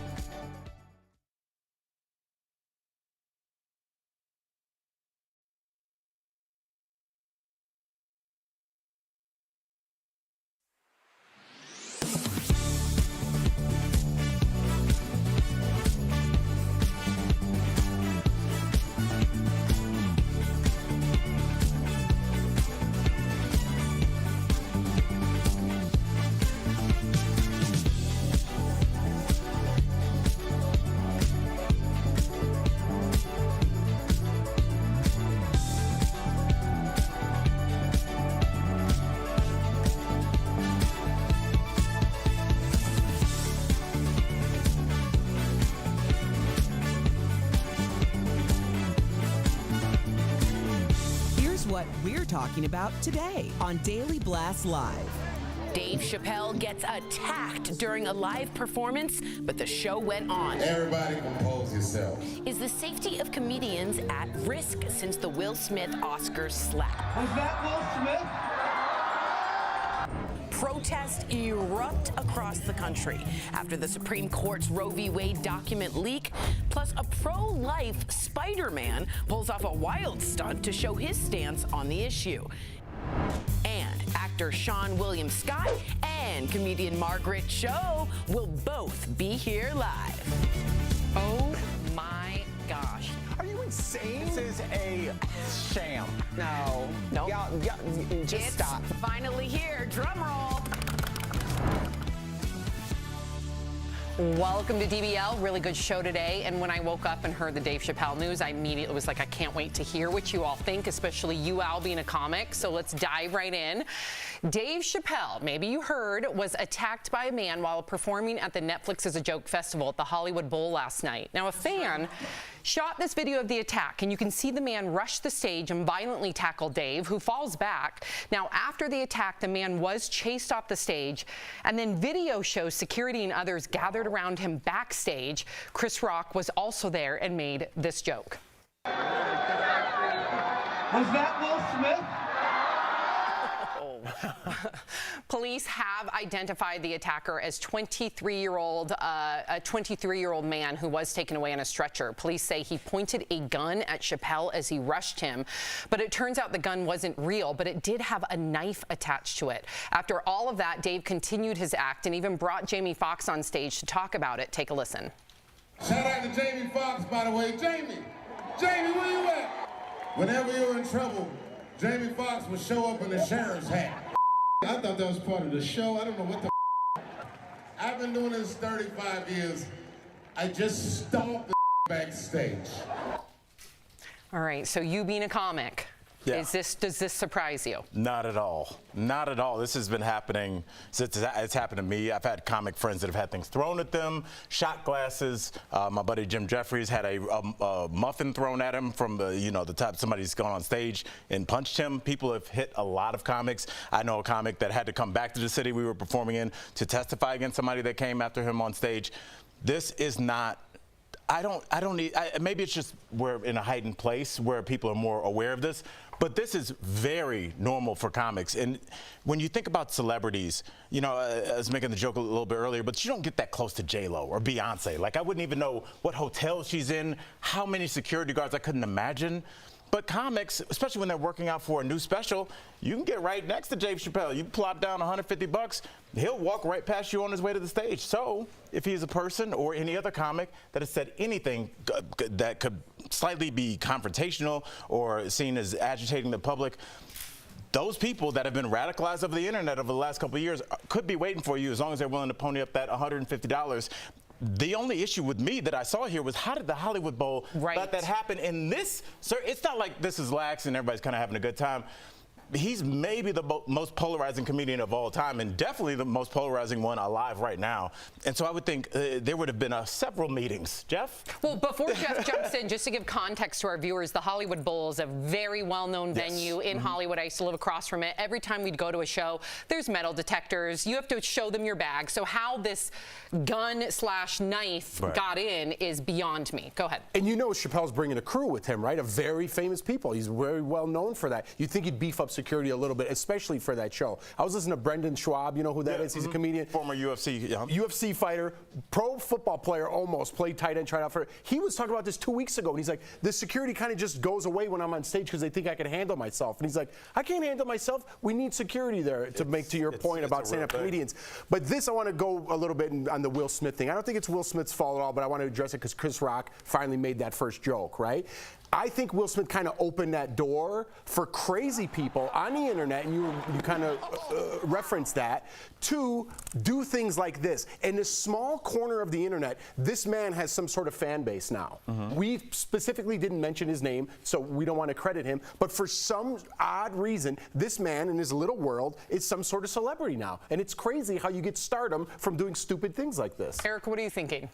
we're talking about today on Daily Blast Live. Dave Chappelle gets attacked during a live performance, but the show went on. Everybody compose yourself. Is the safety of comedians at risk since the Will Smith Oscars slap? Was that Will Smith? Protests erupt across the country after the Supreme Court's Roe v. Wade document leak, plus a pro-life Spider-Man pulls off a wild stunt to show his stance on the issue. And actor Seann William Scott and comedian Margaret Cho will both be here live. Oh my gosh. Are you insane? This is a sham. No. Nope. Just stop. Finally here. Drum roll. Welcome to DBL. Really good show today. And when I woke up and heard the Dave Chappelle news, I immediately was like, I can't wait to hear what you all think, especially you, Al, being a comic. So let's dive right in. Dave Chappelle, maybe you heard, was attacked by a man while performing at the Netflix is a Joke festival at the Hollywood Bowl last night. Now, a fan shot this video of the attack, and you can see the man rush the stage and violently tackle Dave, who falls back. Now, after the attack, the man was chased off the stage, and then video shows security and others gathered around him backstage. Chris Rock was also there and made this joke. Was that Will Smith? Police have identified the attacker as a 23-year-old man who was taken away on a stretcher. Police say he pointed a gun at Chappelle as he rushed him, but it turns out the gun wasn't real, but it did have a knife attached to it. After all of that, Dave continued his act and even brought Jamie Foxx on stage to talk about it. Take a listen. Shout out to Jamie Foxx, by the way. Jamie, where you at? Whenever you're in trouble, Jamie Foxx would show up in a sheriff's hat. I thought that was part of the show. I don't know what the I've been doing this 35 years. I just stomped the backstage. All right, so you being a comic, Yeah. does this surprise you? Not at all. Not at all. This has been happening since it's happened to me. I've had comic friends that have had things thrown at them, shot glasses. My buddy Jim Jeffries had a muffin thrown at him from the top. Somebody's gone on stage and punched him. People have hit a lot of comics. I know a comic that had to come back to the city we were performing in to testify against somebody that came after him on stage. This is not. Maybe it's just we're in a heightened place where people are more aware of this, but this is very normal for comics. And when you think about celebrities, I was making the joke a little bit earlier, but you don't get that close to J-Lo or Beyonce. Like, I wouldn't even know what hotel she's in, how many security guards, I couldn't imagine. But comics, especially when they're working out for a new special, you can get right next to Dave Chappelle. You plop down $150, he'll walk right past you on his way to the stage. So if he's a person or any other comic that has said anything that could slightly be confrontational or seen as agitating the public, those people that have been radicalized over the internet over the last couple of years could be waiting for you as long as they're willing to pony up that $150. The only issue with me that I saw here was how did the Hollywood Bowl let that happen? And this, sir, it's not like this is lax and everybody's kind of having a good time. He's maybe the most polarizing comedian of all time and definitely the most polarizing one alive right now. And so I would think there would have been several meetings. Jeff? Well, before Jeff jumps in, just to give context to our viewers, the Hollywood Bowl is a very well-known venue in Hollywood. I used to live across from it. Every time we'd go to a show, there's metal detectors. You have to show them your bag. So how this gun/knife got in is beyond me. Go ahead. And Chappelle's bringing a crew with him, right? Of very famous people. He's very well known for that. You'd think he'd beef up security a little bit, especially for that show. I was listening to Brendan Schwab. You know who that is? He's a comedian. Former UFC fighter, pro football player almost, played tight end, tried out for it. He was talking about this 2 weeks ago, and he's like, the security kind of just goes away when I'm on stage because they think I can handle myself. And he's like, I can't handle myself. We need security there to make to your point about stand-up comedians. But this, I want to go a little bit on the Will Smith thing. I don't think it's Will Smith's fault at all, but I want to address it because Chris Rock finally made that first joke, right? I think Will Smith kind of opened that door for crazy people on the internet, and you kind of referenced that, to do things like this. In a small corner of the internet, this man has some sort of fan base now. We specifically didn't mention his name, so we don't want to credit him, but for some odd reason, this man in his little world is some sort of celebrity now. And it's crazy how you get stardom from doing stupid things like this. Eric, what are you thinking?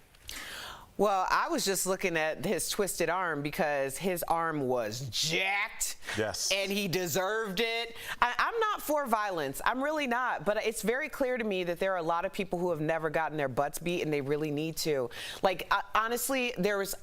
Well, I was just looking at his twisted arm because his arm was jacked. Yes. And he deserved it. I'm not for violence. I'm really not. But it's very clear to me that there are a lot of people who have never gotten their butts beat and they really need to. Like, honestly,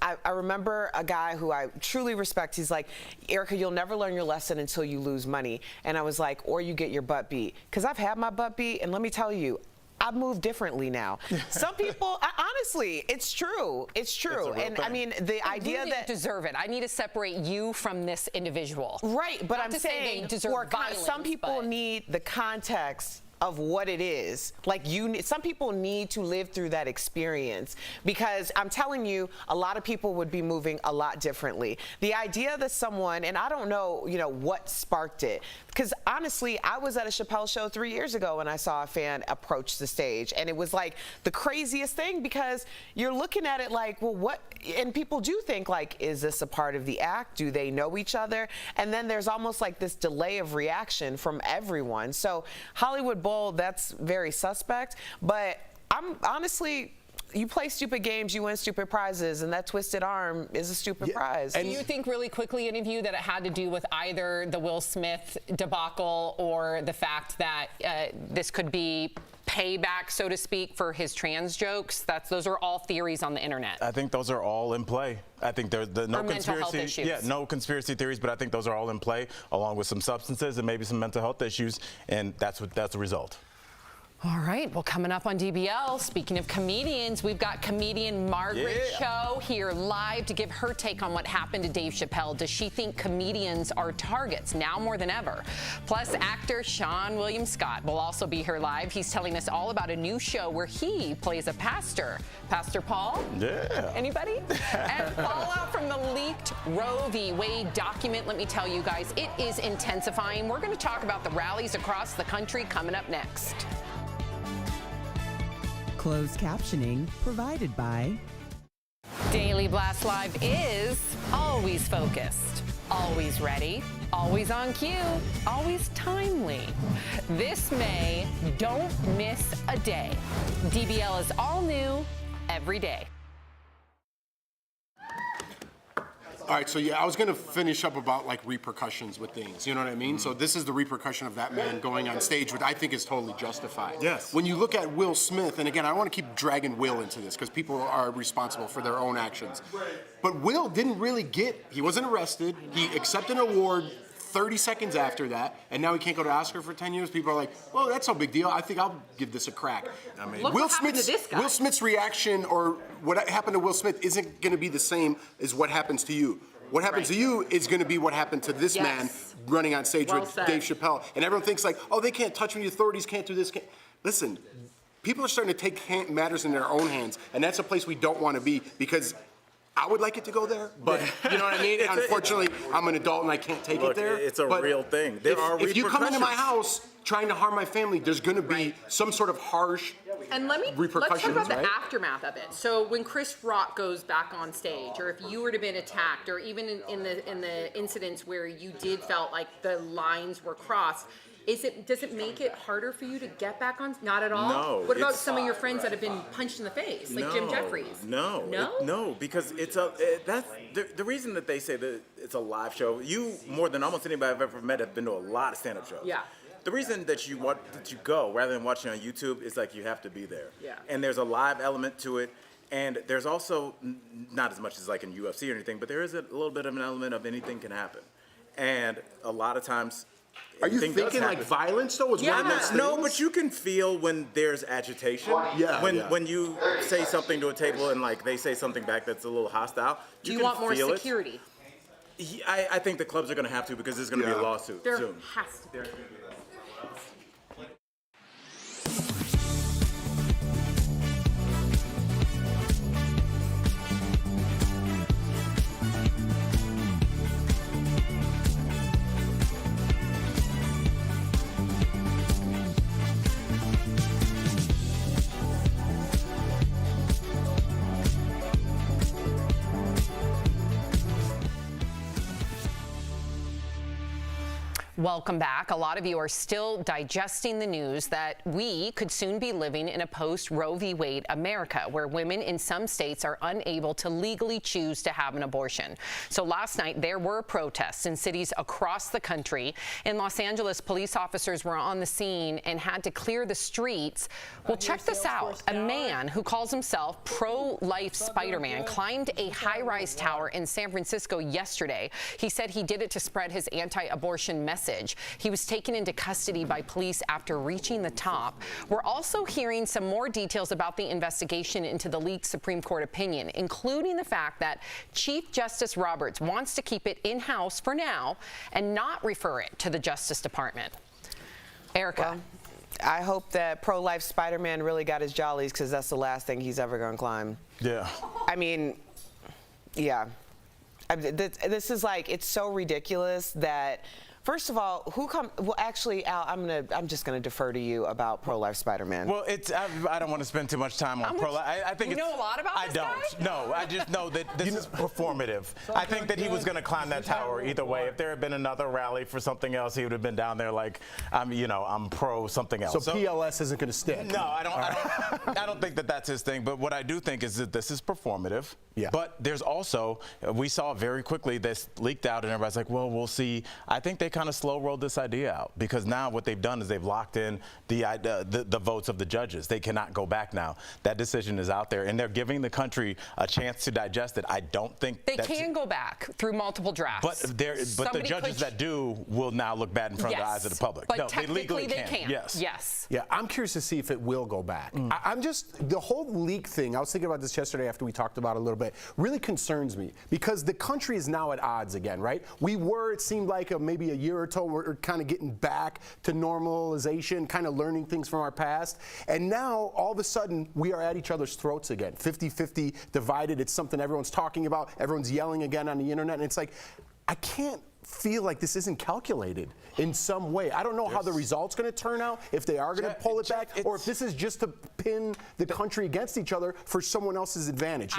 I remember a guy who I truly respect. He's like, Erica, you'll never learn your lesson until you lose money. And I was like, or you get your butt beat. Because I've had my butt beat, and let me tell you, I move differently now. Some people, honestly, it's true. It's true. And I mean, the idea You that deserve it. I need to separate you from this individual. Right, but Not I'm to say saying they deserve violence, some people need the context of what it is. Like, some people need to live through that experience, because I'm telling you, a lot of people would be moving a lot differently. The idea that someone, and I don't know, what sparked it, because honestly, I was at a Chappelle show 3 years ago and I saw a fan approach the stage, and it was like the craziest thing, because you're looking at it like, well, what? And people do think, like, is this a part of the act? Do they know each other? And then there's almost like this delay of reaction from everyone. So Hollywood Bowl, that's very suspect. But I'm honestly, you play stupid games, you win stupid prizes, and that twisted arm is a stupid prize. Do you think really quickly, any of you, that it had to do with either the Will Smith debacle or the fact that this could be payback, so to speak, for his trans jokes? Those are all theories on the internet. I think those are all in play. I think there's no mental health conspiracy. issues. Yeah, no conspiracy theories, but I think those are all in play, along with some substances and maybe some mental health issues, and that's the result. All right, well, coming up on DBL, speaking of comedians, we've got comedian Margaret Cho here live to give her take on what happened to Dave Chappelle. Does she think comedians are targets now more than ever? Plus, actor Seann William Scott will also be here live. He's telling us all about a new show where he plays a pastor. Pastor Paul? Yeah. Anybody? And fallout from the leaked Roe v. Wade document. Let me tell you guys, it is intensifying. We're going to talk about the rallies across the country coming up next. Closed captioning provided by Daily Blast Live is always focused, always ready, always on cue, always timely. This May, don't miss a day. DBL is all new every day. All right, so I was going to finish up about like repercussions with things, you know what I mean? So this is the repercussion of that man going on stage, which I think is totally justified. Yes. When you look at Will Smith, and again, I want to keep dragging Will into this because people are responsible for their own actions. But Will didn't really he wasn't arrested. He accepted an award 30 seconds after that, and now he can't go to Oscar for 10 years. People are like, well, that's no big deal. I think I'll give this a crack. I mean, Will Smith's reaction, or what happened to Will Smith, isn't going to be the same as what happens to you. What happens to you is going to be what happened to this man running on stage with Dave Chappelle. And everyone thinks like, oh, they can't touch me, the authorities can't do this. Listen, people are starting to take matters in their own hands, and that's a place we don't want to be, because I would like it to go there, but you know what I mean? Unfortunately, I'm an adult and I can't take it there. It's a real thing. If you come into my house trying to harm my family, there's going to be some sort of harsh And let's talk about the aftermath of it. So when Chris Rock goes back on stage, or if you were to have been attacked, or even in the incidents where you did felt like the lines were crossed, does it make it harder for you to get back on? Not at all? No. What about some of your friends that have been punched in the face, like Jim Jeffries? No. No, because that's the reason that they say that it's a live show. You, more than almost anybody I've ever met, have been to a lot of stand-up shows. Yeah. The reason that you go rather than watching on YouTube is like you have to be there. Yeah. And there's a live element to it. And there's also, not as much as like in UFC or anything, but there is a little bit of an element of anything can happen. And a lot of times, are you thinking like violence though? One of those things? No, but you can feel when there's agitation. When you say something to a table and like they say something back that's a little hostile. Do you want more security? I think the clubs are going to have to, because there's going to be a lawsuit soon. There has to be. Welcome back. A lot of you are still digesting the news that we could soon be living in a post-Roe v. Wade America, where women in some states are unable to legally choose to have an abortion. So last night, there were protests in cities across the country. In Los Angeles, police officers were on the scene and had to clear the streets. Well, check this out. A man who calls himself pro-life Spider-Man climbed a high-rise tower in San Francisco yesterday. He said he did it to spread his anti-abortion message. He was taken into custody by police after reaching the top. We're also hearing some more details about the investigation into the leaked Supreme Court opinion, including the fact that Chief Justice Roberts wants to keep it in-house for now and not refer it to the Justice Department. Erica. Well, I hope that pro-life Spider-Man really got his jollies, because that's the last thing he's ever going to climb. Yeah. I mean, yeah. This is like, it's so ridiculous that, first of all, well, actually, Al, I'm just gonna defer to you about pro-life Spider-Man. Well, I don't want to spend too much time on pro-life. I think you know a lot about this guy? No, I just know that this is performative. I think that he was going to climb that tower either way. If there had been another rally for something else, he would have been down there like, I'm pro something else. So PLS isn't going to stick. No, I don't think that that's his thing. But what I do think is that this is performative. Yeah. But there's also, we saw very quickly this leaked out, and everybody's like, well, we'll see. I think they kind of slow rolled this idea out, because now what they've done is they've locked in the votes of the judges. They cannot go back now. That decision is out there, and they're giving the country a chance to digest it. I don't think they can go back through multiple drafts. But the judges that do will now look bad in front of the eyes of the public. But no, technically they legally can. Yes. Yeah, I'm curious to see if it will go back. I'm just, the whole leak thing, I was thinking about this yesterday after we talked about it a little bit, really concerns me, because the country is now at odds again, right? It seemed like maybe a year or so, we're kind of getting back to normalization, kind of learning things from our past. And now, all of a sudden, we are at each other's throats again. 50-50 divided. It's something everyone's talking about. Everyone's yelling again on the internet. And it's like, I can't feel like this isn't calculated in some way. I don't know how the result's going to turn out, if they are going to pull it back, or if this is just to pin the country against each other for someone else's advantage.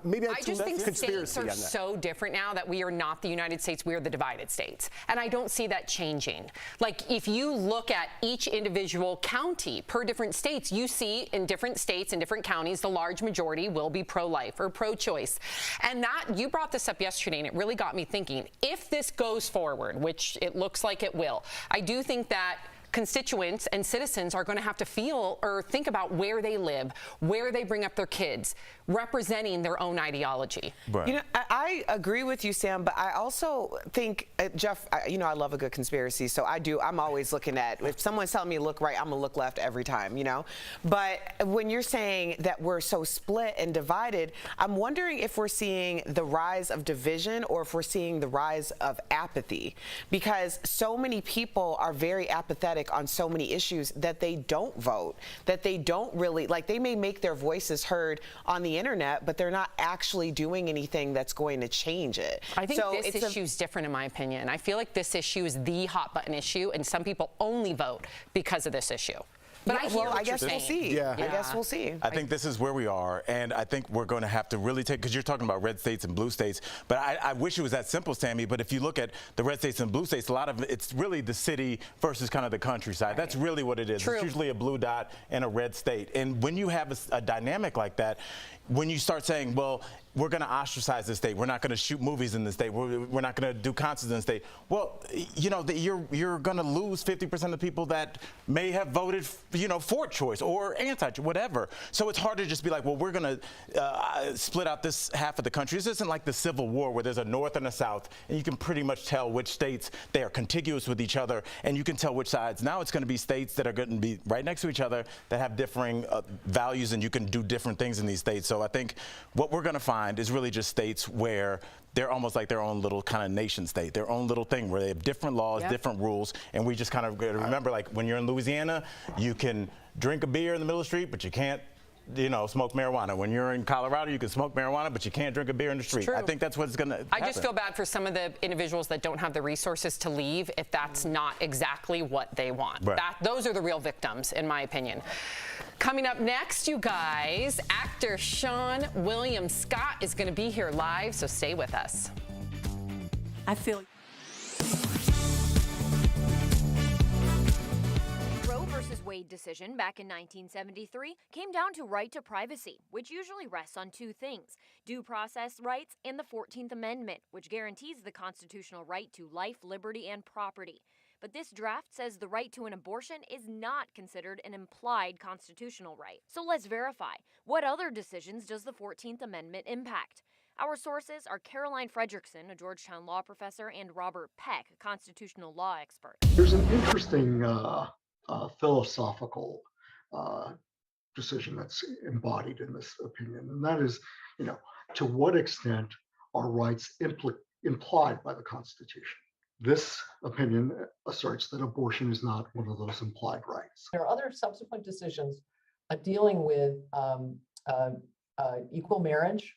Maybe I just think states are so different now that we are not the United States, we are the divided states. And I don't see that changing. Like, if you look at each individual county per different states, you see in different states and different counties, the large majority will be pro-life or pro-choice. And that, you brought this up yesterday, and it really got me thinking, if this goes forward, which it looks like it will, I do think that constituents and citizens are going to have to feel or think about where they live, where they bring up their kids, representing their own ideology. Right. You know, I agree with you, Sam, but I also think, Jeff, I love a good conspiracy, so I'm always looking at, if someone's telling me to look right, I'm going to look left every time, you know? But when you're saying that we're so split and divided, I'm wondering if we're seeing the rise of division or if we're seeing the rise of apathy, because so many people are very apathetic on so many issues that they don't vote, that they don't really, like, they may make their voices heard on the internet, but they're not actually doing anything that's going to change it. I think this issue is different, in my opinion. I feel like this issue is the hot button issue, and some people only vote because of this issue. But I guess we'll see. I guess we'll see. I think this is where we are, and I think we're going to have to really take, because you're talking about red states and blue states, but I wish it was that simple, Sammy, but if you look at the red states and blue states, a lot of it's really the city versus kind of the countryside. Right. That's really what it is. True. It's usually a blue dot and a red state. And when you have a dynamic like that, when you start saying, well, we're going to ostracize this state, we're not going to shoot movies in the state, we're not going to do concerts in the state, well, you know, you're going to lose 50% of the people that may have voted, for choice or anti-choice, whatever. So it's hard to just be like, well, we're going to split out this half of the country. This isn't like the Civil War where there's a North and a South, and you can pretty much tell which states they are contiguous with each other, and you can tell which sides. Now it's going to be states that are going to be right next to each other that have differing values, and you can do different things in these states. So I think what we're going to find is really just states where they're almost like their own little kind of nation state, their own little thing where they have different laws, different rules, and we just kind of remember, like, when you're in Louisiana, you can drink a beer in the middle of the street, but you can't, smoke marijuana. When you're in Colorado, you can smoke marijuana, but you can't drink a beer in the street. I think that's what's going to happen. I just feel bad for some of the individuals that don't have the resources to leave if that's not exactly what they want. Right. Those are the real victims, in my opinion. Coming up next, you guys, actor Seann William Scott is going to be here live, so stay with us. I feel versus Wade decision back in 1973 came down to right to privacy, which usually rests on two things: due process rights and the 14th Amendment, which guarantees the constitutional right to life, liberty, and property. But this draft says the right to an abortion is not considered an implied constitutional right. So let's verify. What other decisions does the 14th Amendment impact? Our sources are Caroline Fredrickson, a Georgetown law professor, and Robert Peck, a constitutional law expert. There's an interesting philosophical decision that's embodied in this opinion, and that is, to what extent are rights implied by the Constitution? This opinion asserts that abortion is not one of those implied rights. There are other subsequent decisions dealing with equal marriage,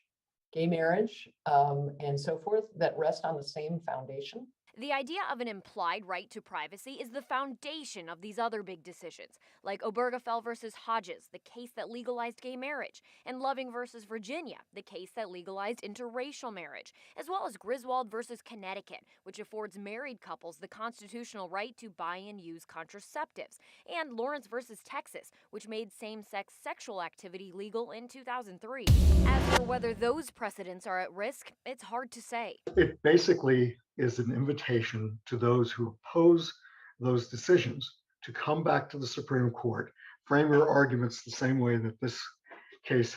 gay marriage, and so forth that rest on the same foundation. The idea of an implied right to privacy is the foundation of these other big decisions, like Obergefell versus Hodges, the case that legalized gay marriage, and Loving versus Virginia, the case that legalized interracial marriage, as well as Griswold versus Connecticut, which affords married couples the constitutional right to buy and use contraceptives, and Lawrence versus Texas, which made same-sex sexual activity legal in 2003. As for whether those precedents are at risk, it's hard to say. It basically is an invitation to those who oppose those decisions to come back to the Supreme Court, frame your arguments the same way that this case,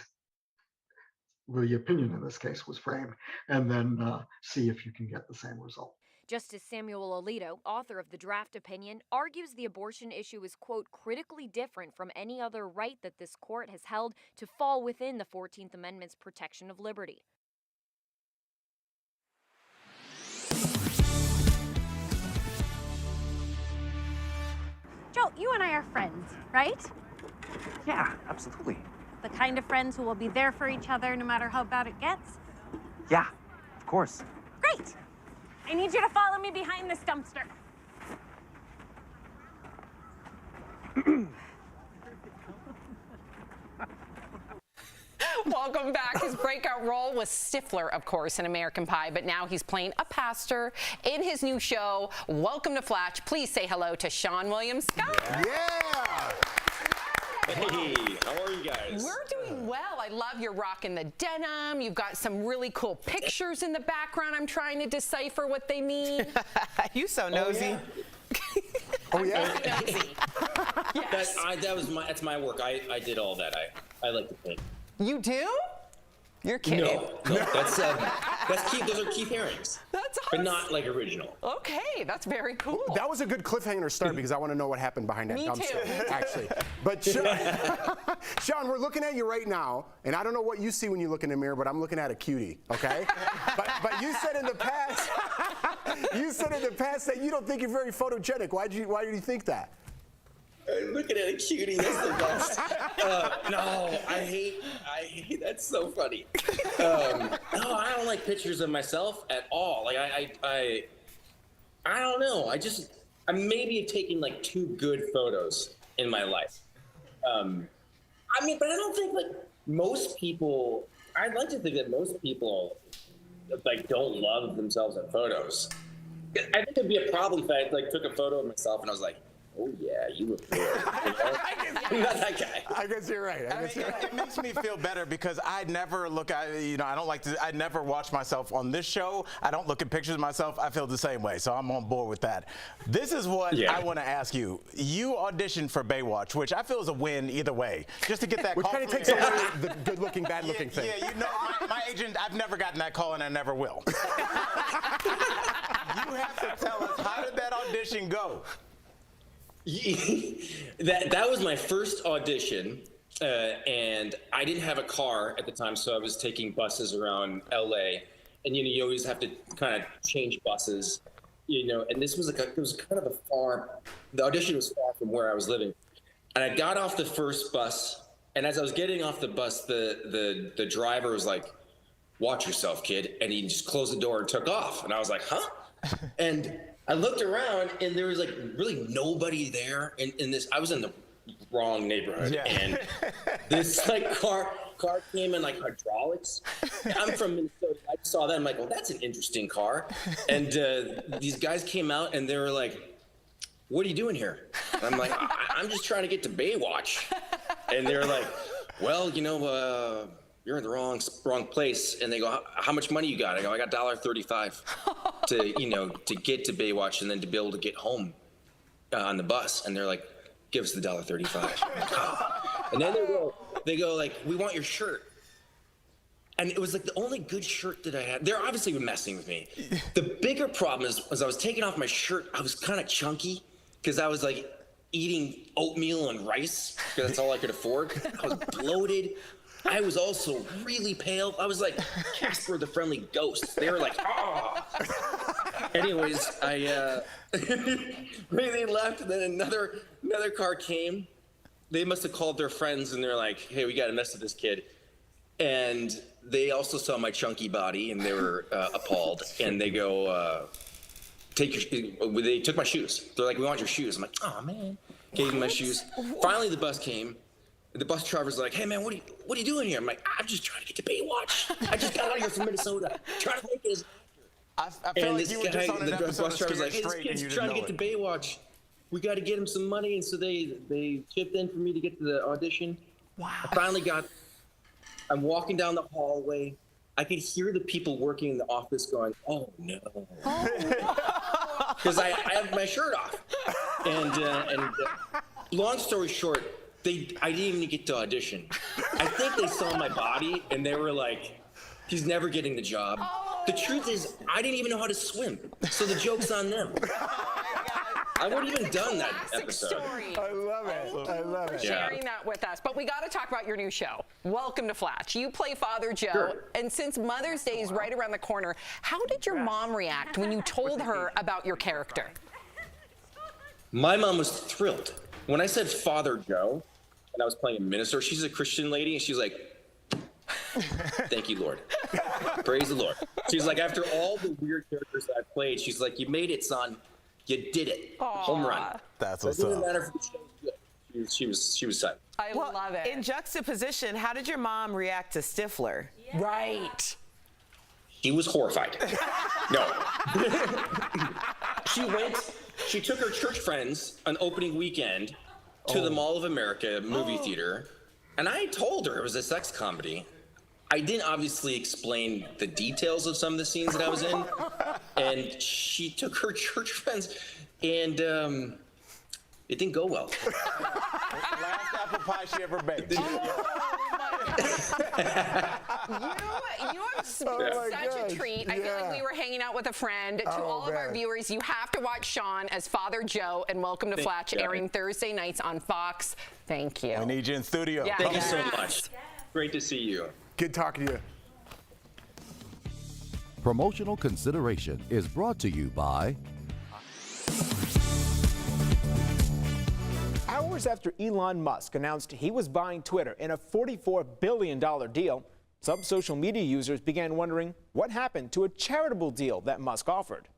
the opinion in this case was framed, and then see if you can get the same result. Justice Samuel Alito, author of the draft opinion, argues the abortion issue is, quote, critically different from any other right that this court has held to fall within the 14th Amendment's protection of liberty. Joe, you and I are friends, right? Yeah, absolutely. The kind of friends who will be there for each other no matter how bad it gets? Yeah, of course. Great! I need you to follow me behind this dumpster. Welcome back. His breakout role was Stifler, of course, in American Pie, but now he's playing a pastor in his new show. Welcome to Flash. Please say hello to Seann William Scott. Yeah! Hey, how are you guys? We're doing well. I love you're rocking the denim. You've got some really cool pictures in the background. I'm trying to decipher what they mean. You so nosy. Oh, yeah? Yes. That's my work. I did all that. I like to paint. You do? You're kidding. No, those are Keith Haring's. That's awesome. But not like original. Okay, that's very cool. That was a good cliffhanger to start because I want to know what happened behind that Me dumpster, too. actually. But Seann, we're looking at you right now, and I don't know what you see when you look in the mirror, but I'm looking at a cutie, okay? but you said in the past, that you don't think you're very photogenic. Why did you think that? Looking at a cutie, that's the best. No, I hate. That's so funny. No, I don't like pictures of myself at all. Like I don't know. I maybe have taken like 2 good photos in my life. But I don't think like most people. I'd like to think that most people like don't love themselves in photos. I think it'd be a problem if I like took a photo of myself and I was like, oh yeah, you look good. I'm not that guy. I guess you're right. It makes me feel better because I never look at, I don't like to, I never watch myself on this show. I don't look at pictures of myself. I feel the same way, so I'm on board with that. This is what I want to ask you. You auditioned for Baywatch, which I feel is a win either way. Just to get that which call. Which kind of takes away the good-looking, bad-looking thing. Yeah, my agent, I've never gotten that call and I never will. You have to tell us, how did that audition go? That was my first audition, and I didn't have a car at the time, so I was taking buses around LA, and you always have to kind of change buses, and this was it was kind of the audition was far from where I was living, and I got off the first bus, and as I was getting off the bus, the driver was like, "Watch yourself, kid," and he just closed the door and took off, and I was like, "Huh?" And I looked around and there was like really nobody there in this. I was in the wrong neighborhood, and this like car came in like hydraulics. I'm from Minnesota. I saw that. I'm like, well, that's an interesting car. And these guys came out and they were like, what are you doing here? And I'm like, I'm just trying to get to Baywatch. And they're like, well, you know, you're in the wrong place. And they go, how much money you got? I go, I got $1.35 to, you know, to get to Baywatch and then to be able to get home on the bus. And they're like, give us the $1.35. And then they go like, we want your shirt. And it was like the only good shirt that I had. They're obviously messing with me. The bigger problem is, as I was taking off my shirt, I was kind of chunky because I was like eating oatmeal and rice because that's all I could afford. I was bloated. I was also really pale. I was like Casper the Friendly Ghost. They were like, oh. Anyways, I they left, and then another car came. They must have called their friends, and they're like, hey, we got to mess with this kid. And they also saw my chunky body, and they were appalled. And they go, they took my shoes. They're like, we want your shoes. I'm like, oh man. Gave them my shoes. Finally, the bus came. The bus driver's like, hey man, what are you doing here? I'm like, I'm just trying to get to Baywatch. I just got out of here from Minnesota. Trying to make it as I feel like you were just on an episode the bus driver's like, hey, this kid's trying to get to Baywatch. We got to get him some money. And so they chipped in for me to get to the audition. Wow. I finally I'm walking down the hallway. I could hear the people working in the office going, oh no. Because I have my shirt off. And long story short, I didn't even get to audition. I think they saw my body and they were like, he's never getting the job. The truth is, I didn't even know how to swim. So the joke's on them. I wouldn't even done that episode. Story. I love it. I love it. Sharing that with us. But we got to talk about your new show. Welcome to Flatch. You play Father Joe. Sure. And since Mother's Day is right around the corner, how did your mom react when you told her about your character? My mom was thrilled. When I said Father Joe, and I was playing a minister, she's a Christian lady, and she's like, thank you, Lord. Praise the Lord. She's like, after all the weird characters that I've played, she's like, you made it, son. You did it. Aww. Home run. That's what's it didn't up. matter if the show was good. She was psyched. I love it. In juxtaposition, how did your mom react to Stifler? Yeah. Right. She was horrified. No. She took her church friends on opening weekend to the Mall of America movie theater, and I told her it was a sex comedy. I didn't obviously explain the details of some of the scenes that I was in, and she took her church friends, and it didn't go well. Last apple pie she ever baked. You have such a treat. I feel like we were hanging out with a friend. To all of our viewers, you have to watch Seann as Father Joe and Welcome to Flatch, airing Thursday nights on Fox. Thank you. We need you in studio. Yeah. Thank you so much. Great to see you. Good talking to you. Promotional consideration is brought to you by... Hours after Elon Musk announced he was buying Twitter in a $44 billion deal, some social media users began wondering what happened to a charitable deal that Musk offered.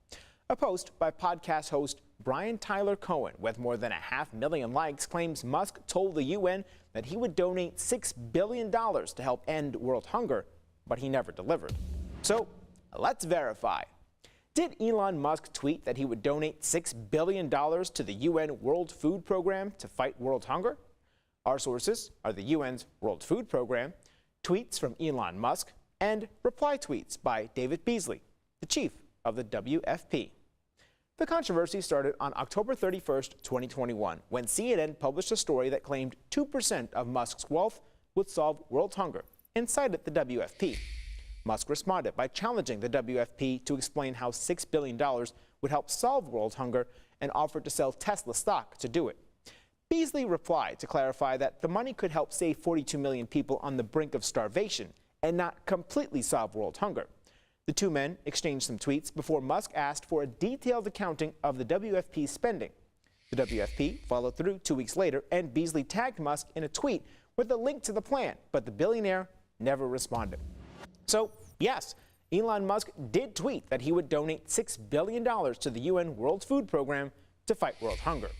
A post by podcast host Brian Tyler Cohen with more than 500,000 likes claims Musk told the UN that he would donate $6 billion to help end world hunger, but he never delivered. So let's verify. Did Elon Musk tweet that he would donate $6 billion to the UN World Food Program to fight world hunger? Our sources are the UN's World Food Program, tweets from Elon Musk, and reply tweets by David Beasley, the chief of the WFP. The controversy started on October 31st, 2021, when CNN published a story that claimed 2% of Musk's wealth would solve world hunger and cited the WFP. Musk responded by challenging the WFP to explain how $6 billion would help solve world hunger and offered to sell Tesla stock to do it. Beasley replied to clarify that the money could help save 42 million people on the brink of starvation and not completely solve world hunger. The two men exchanged some tweets before Musk asked for a detailed accounting of the WFP's spending. The WFP followed through 2 weeks later, and Beasley tagged Musk in a tweet with a link to the plan, but the billionaire never responded. So, yes, Elon Musk did tweet that he would donate $6 billion to the UN World Food Program to fight world hunger.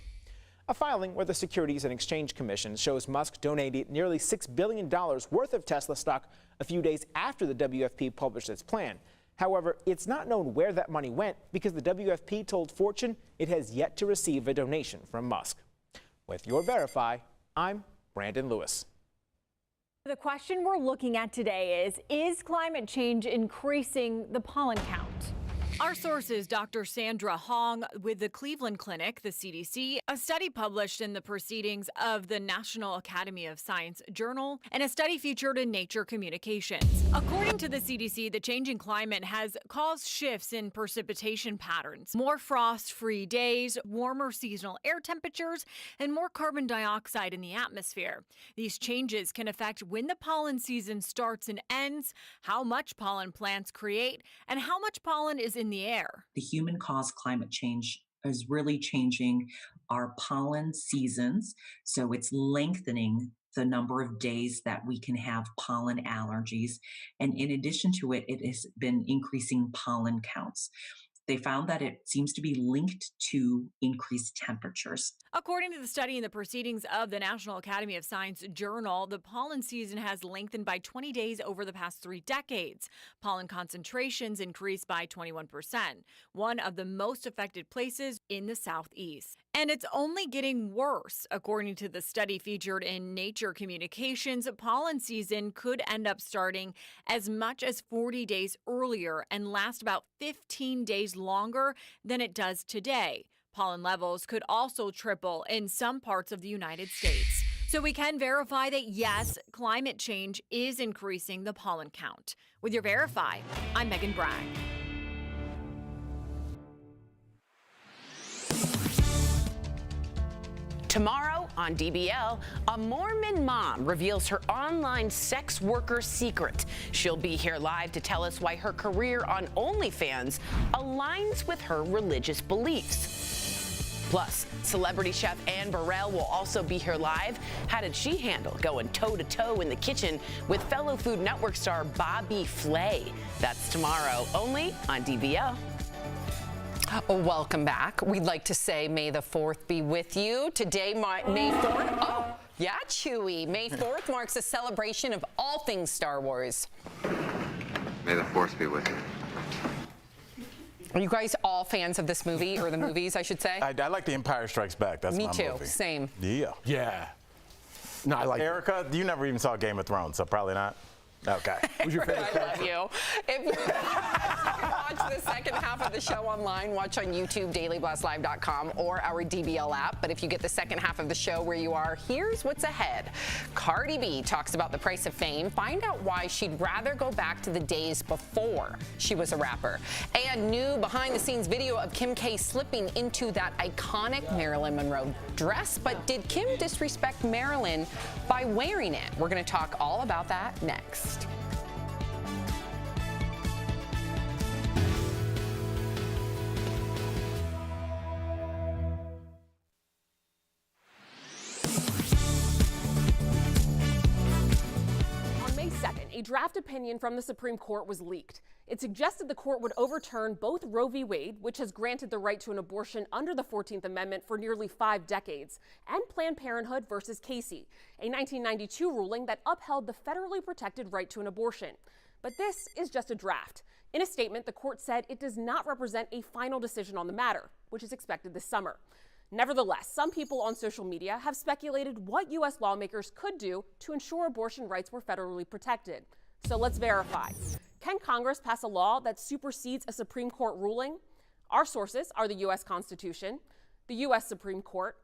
A filing with the Securities and Exchange Commission shows Musk donated nearly $6 billion worth of Tesla stock a few days after the WFP published its plan. However, it's not known where that money went because the WFP told Fortune it has yet to receive a donation from Musk. With your Verify, I'm Brandon Lewis. The question we're looking at today is climate change increasing the pollen count? Our source is Dr. Sandra Hong with the Cleveland Clinic, the CDC, a study published in the Proceedings of the National Academy of Science Journal, and a study featured in Nature Communications. According to the CDC, the changing climate has caused shifts in precipitation patterns, more frost-free days, warmer seasonal air temperatures, and more carbon dioxide in the atmosphere. These changes can affect when the pollen season starts and ends, how much pollen plants create, and how much pollen is in the air. The human-caused climate change is really changing our pollen seasons, so it's lengthening the number of days that we can have pollen allergies. And in addition to it, it has been increasing pollen counts. They found that it seems to be linked to increased temperatures. According to the study in the Proceedings of the National Academy of Science Journal, the pollen season has lengthened by 20 days over the past 3 decades. Pollen concentrations increased by 21%, one of the most affected places in the Southeast. And it's only getting worse. According to the study featured in Nature Communications, pollen season could end up starting as much as 40 days earlier and last about 15 days longer than it does today. Pollen levels could also triple in some parts of the United States. So we can verify that, yes, climate change is increasing the pollen count. With your Verify, I'm Megan Bragg. Tomorrow on DBL, a Mormon mom reveals her online sex worker secret. She'll be here live to tell us why her career on OnlyFans aligns with her religious beliefs. Plus, celebrity chef Anne Burrell will also be here live. How did she handle going toe-to-toe in the kitchen with fellow Food Network star Bobby Flay? That's tomorrow, only on DBL. Welcome back. We'd like to say May the 4th be with you. Today, May 4th. Oh, yeah, Chewy. May 4th marks a celebration of all things Star Wars. May the 4th be with you. Are you guys all fans of this movie, or the movies, I should say? I like The Empire Strikes Back. That's my movie. Me too. Same. Yeah. Yeah. No, I like Erica, you never even saw Game of Thrones, so probably not. Okay. Who's your favorite character? I love you. If you watch the second half of the show online, watch on YouTube, DailyBlastLive.com, or our DBL app. But if you get the second half of the show where you are, here's what's ahead. Cardi B talks about the price of fame. Find out why she'd rather go back to the days before she was a rapper. And new behind-the-scenes video of Kim K slipping into that iconic Marilyn Monroe dress. But did Kim disrespect Marilyn by wearing it? We're going to talk all about that next. On May 2nd, a draft opinion from the Supreme Court was leaked. It suggested the court would overturn both Roe v. Wade, which has granted the right to an abortion under the 14th Amendment for nearly 5 decades, and Planned Parenthood versus Casey, a 1992 ruling that upheld the federally protected right to an abortion. But this is just a draft. In a statement, the court said it does not represent a final decision on the matter, which is expected this summer. Nevertheless, some people on social media have speculated what U.S. lawmakers could do to ensure abortion rights were federally protected. So let's verify. Can Congress pass a law that supersedes a Supreme Court ruling? Our sources are the U.S. Constitution, the U.S. Supreme Court,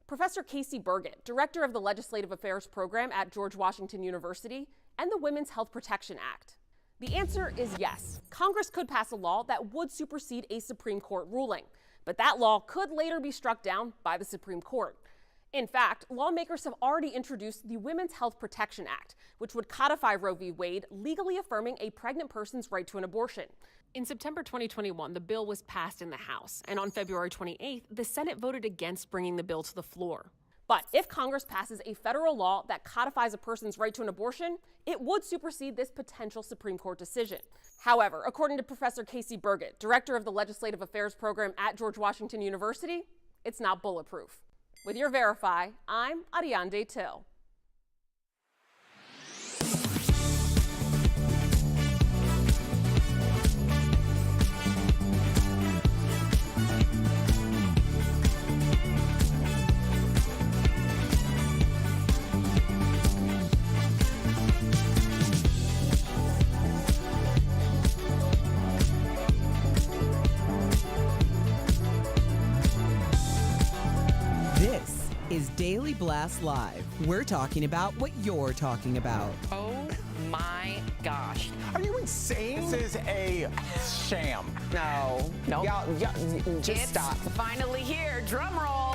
Professor Casey Burgett, director of the Legislative Affairs Program at George Washington University, and the Women's Health Protection Act. The answer is yes. Congress could pass a law that would supersede a Supreme Court ruling, but that law could later be struck down by the Supreme Court. In fact, lawmakers have already introduced the Women's Health Protection Act, which would codify Roe v. Wade, legally affirming a pregnant person's right to an abortion. In September 2021, the bill was passed in the House, and on February 28th, the Senate voted against bringing the bill to the floor. But if Congress passes a federal law that codifies a person's right to an abortion, it would supersede this potential Supreme Court decision. However, according to Professor Casey Burgett, director of the Legislative Affairs Program at George Washington University, it's not bulletproof. With your Verify, I'm Ariande Till. Glass Live. We're talking about what you're talking about. Oh my gosh. Are you insane? This is a sham. No. Nope. Y'all just It's stop. finally here. Drum roll.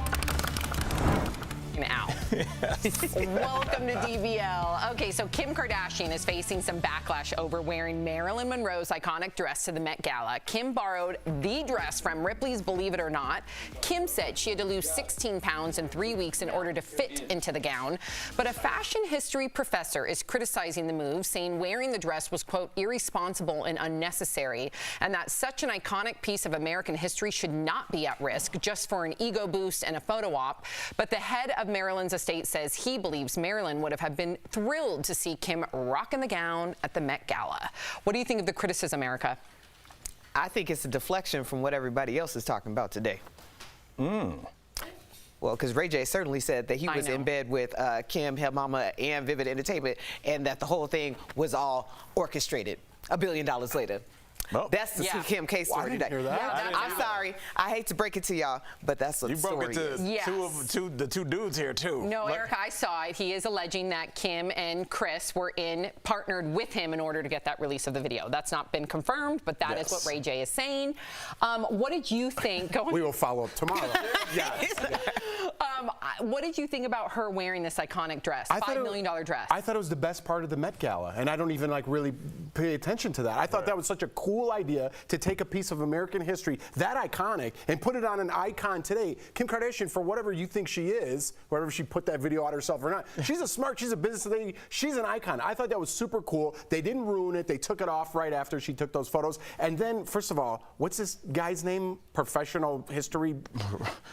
Out. Welcome to DBL. Okay, so Kim Kardashian is facing some backlash over wearing Marilyn Monroe's iconic dress to the Met Gala. Kim borrowed the dress from Ripley's Believe It or Not. Kim said she had to lose 16 pounds in 3 weeks in order to fit into the gown. But a fashion history professor is criticizing the move, saying wearing the dress was, quote, irresponsible and unnecessary, and that such an iconic piece of American history should not be at risk just for an ego boost and a photo op. But the head of Marilyn's estate says he believes Marilyn would have been thrilled to see Kim rocking the gown at the Met Gala. What do you think of the criticism, Erica? I think it's a deflection from what everybody else is talking about today. Well, because Ray J certainly said that he was in bed with Kim, her mama, and Vivid Entertainment, and that the whole thing was all orchestrated. $1 billion later. Well, that's the Kim K story today. I'm sorry. I hate to break it to y'all, but that's what the story is. You broke it to the two dudes here, too. No, Erica, I saw it. He is alleging that Kim and Chris were partnered with him in order to get that release of the video. That's not been confirmed, but that is what Ray J is saying. What did you think? We will follow up tomorrow. What did you think about her wearing this iconic dress, $5 million dress? I thought it was the best part of the Met Gala, and I don't even really pay attention to that. I thought that was such a cool idea to take a piece of American history that iconic and put it on an icon today. Kim Kardashian, for whatever you think she is, whether she put that video out herself or not, she's a business lady. She's an icon. I thought that was super cool. They didn't ruin it. They took it off right after she took those photos. And then, first of all, what's this guy's name? Professional history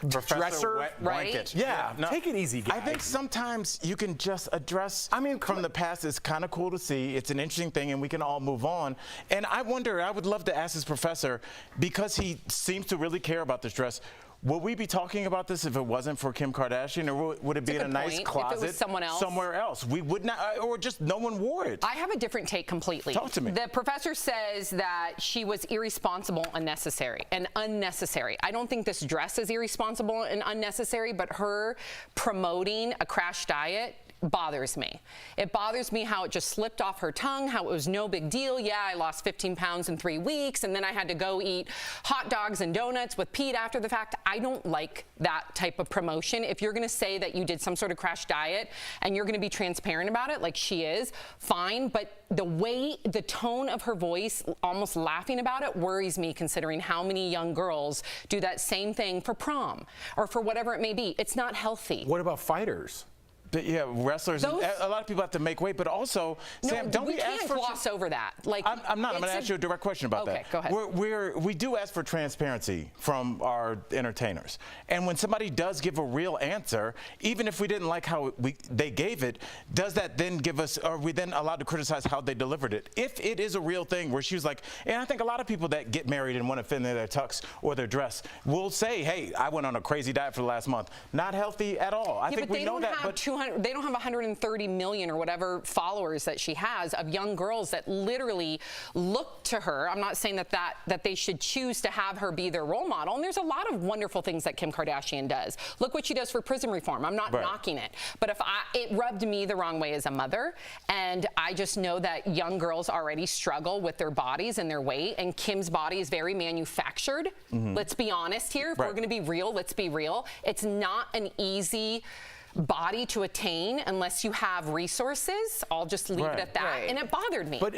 dresser? Blanket. Yeah. No, take it easy, guys. I think sometimes you can just address from the past. It's kind of cool to see. It's an interesting thing, and we can all move on. And I wonder, I would love to ask this professor, because he seems to really care about this dress, would we be talking about this if it wasn't for Kim Kardashian, or would it be in a nice closet if it was someone else? Somewhere else? We would not, or just no one wore it. I have a different take completely. Talk to me. The professor says that she was irresponsible and unnecessary. I don't think this dress is irresponsible and unnecessary, but her promoting a crash diet bothers me. It bothers me how it just slipped off her tongue, how it was no big deal. Yeah, I lost 15 pounds in 3 weeks, and then I had to go eat hot dogs and donuts with Pete after the fact. I don't like that type of promotion. If you're going to say that you did some sort of crash diet and you're going to be transparent about it, like she is, fine. But the tone of her voice, almost laughing about it, worries me, considering how many young girls do that same thing for prom or for whatever it may be. It's not healthy. What about fighters? Yeah, wrestlers. A lot of people have to make weight, but also, Sam, don't we ask for? We can't gloss over that. Like, I'm not. I'm going to ask you a direct question about that. Okay, go ahead. We do ask for transparency from our entertainers, and when somebody does give a real answer, even if we didn't like how they gave it, does that then give us? Are we then allowed to criticize how they delivered it? If it is a real thing where she was like, and I think a lot of people that get married and want to fit in their tux or their dress will say, "Hey, I went on a crazy diet for the last month. Not healthy at all." I think we know that, but they don't have 130 million or whatever followers that she has of young girls that literally look to her. I'm not saying that they should choose to have her be their role model. And there's a lot of wonderful things that Kim Kardashian does. Look what she does for prison reform. I'm not knocking it. But it rubbed me the wrong way as a mother. And I just know that young girls already struggle with their bodies and their weight. And Kim's body is very manufactured. Let's be honest here. If we're going to be real, let's be real. It's not an easy body to attain unless you have resources. I'll just leave it at that. And it bothered me. But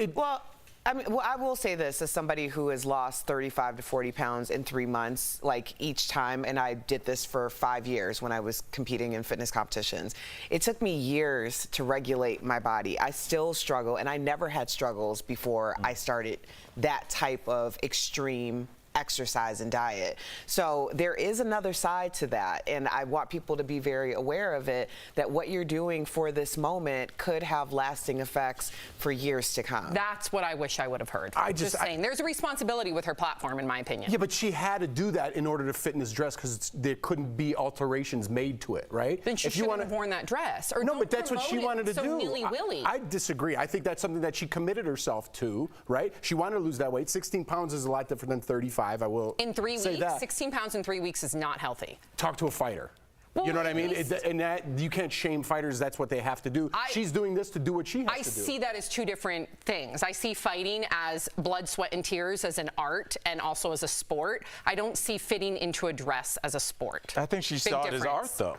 I will say this as somebody who has lost 35 to 40 pounds in 3 months, like each time, and I did this for 5 years when I was competing in fitness competitions. It took me years to regulate my body. I still struggle, and I never had struggles before I started that type of extreme exercise and diet. So there is another side to that, and I want people to be very aware of it, that what you're doing for this moment could have lasting effects for years to come. That's what I wish I would have heard. Just saying, there's a responsibility with her platform, in my opinion. Yeah, but she had to do that in order to fit in this dress because there couldn't be alterations made to it, right? Then she shouldn't have worn that dress. Or no, but that's what she wanted to do. Nilly-willy. I disagree. I think that's something that she committed herself to, right? She wanted to lose that weight. 16 pounds is a lot different than 35. I will in 3 say weeks, that. 16 pounds in 3 weeks is not healthy. Talk to a fighter. You know what I mean? And that you can't shame fighters. That's what they have to do. She's doing this to do what she has to do. I see that as two different things. I see fighting as blood, sweat, and tears as an art and also as a sport. I don't see fitting into a dress as a sport. I think she saw it as art, though.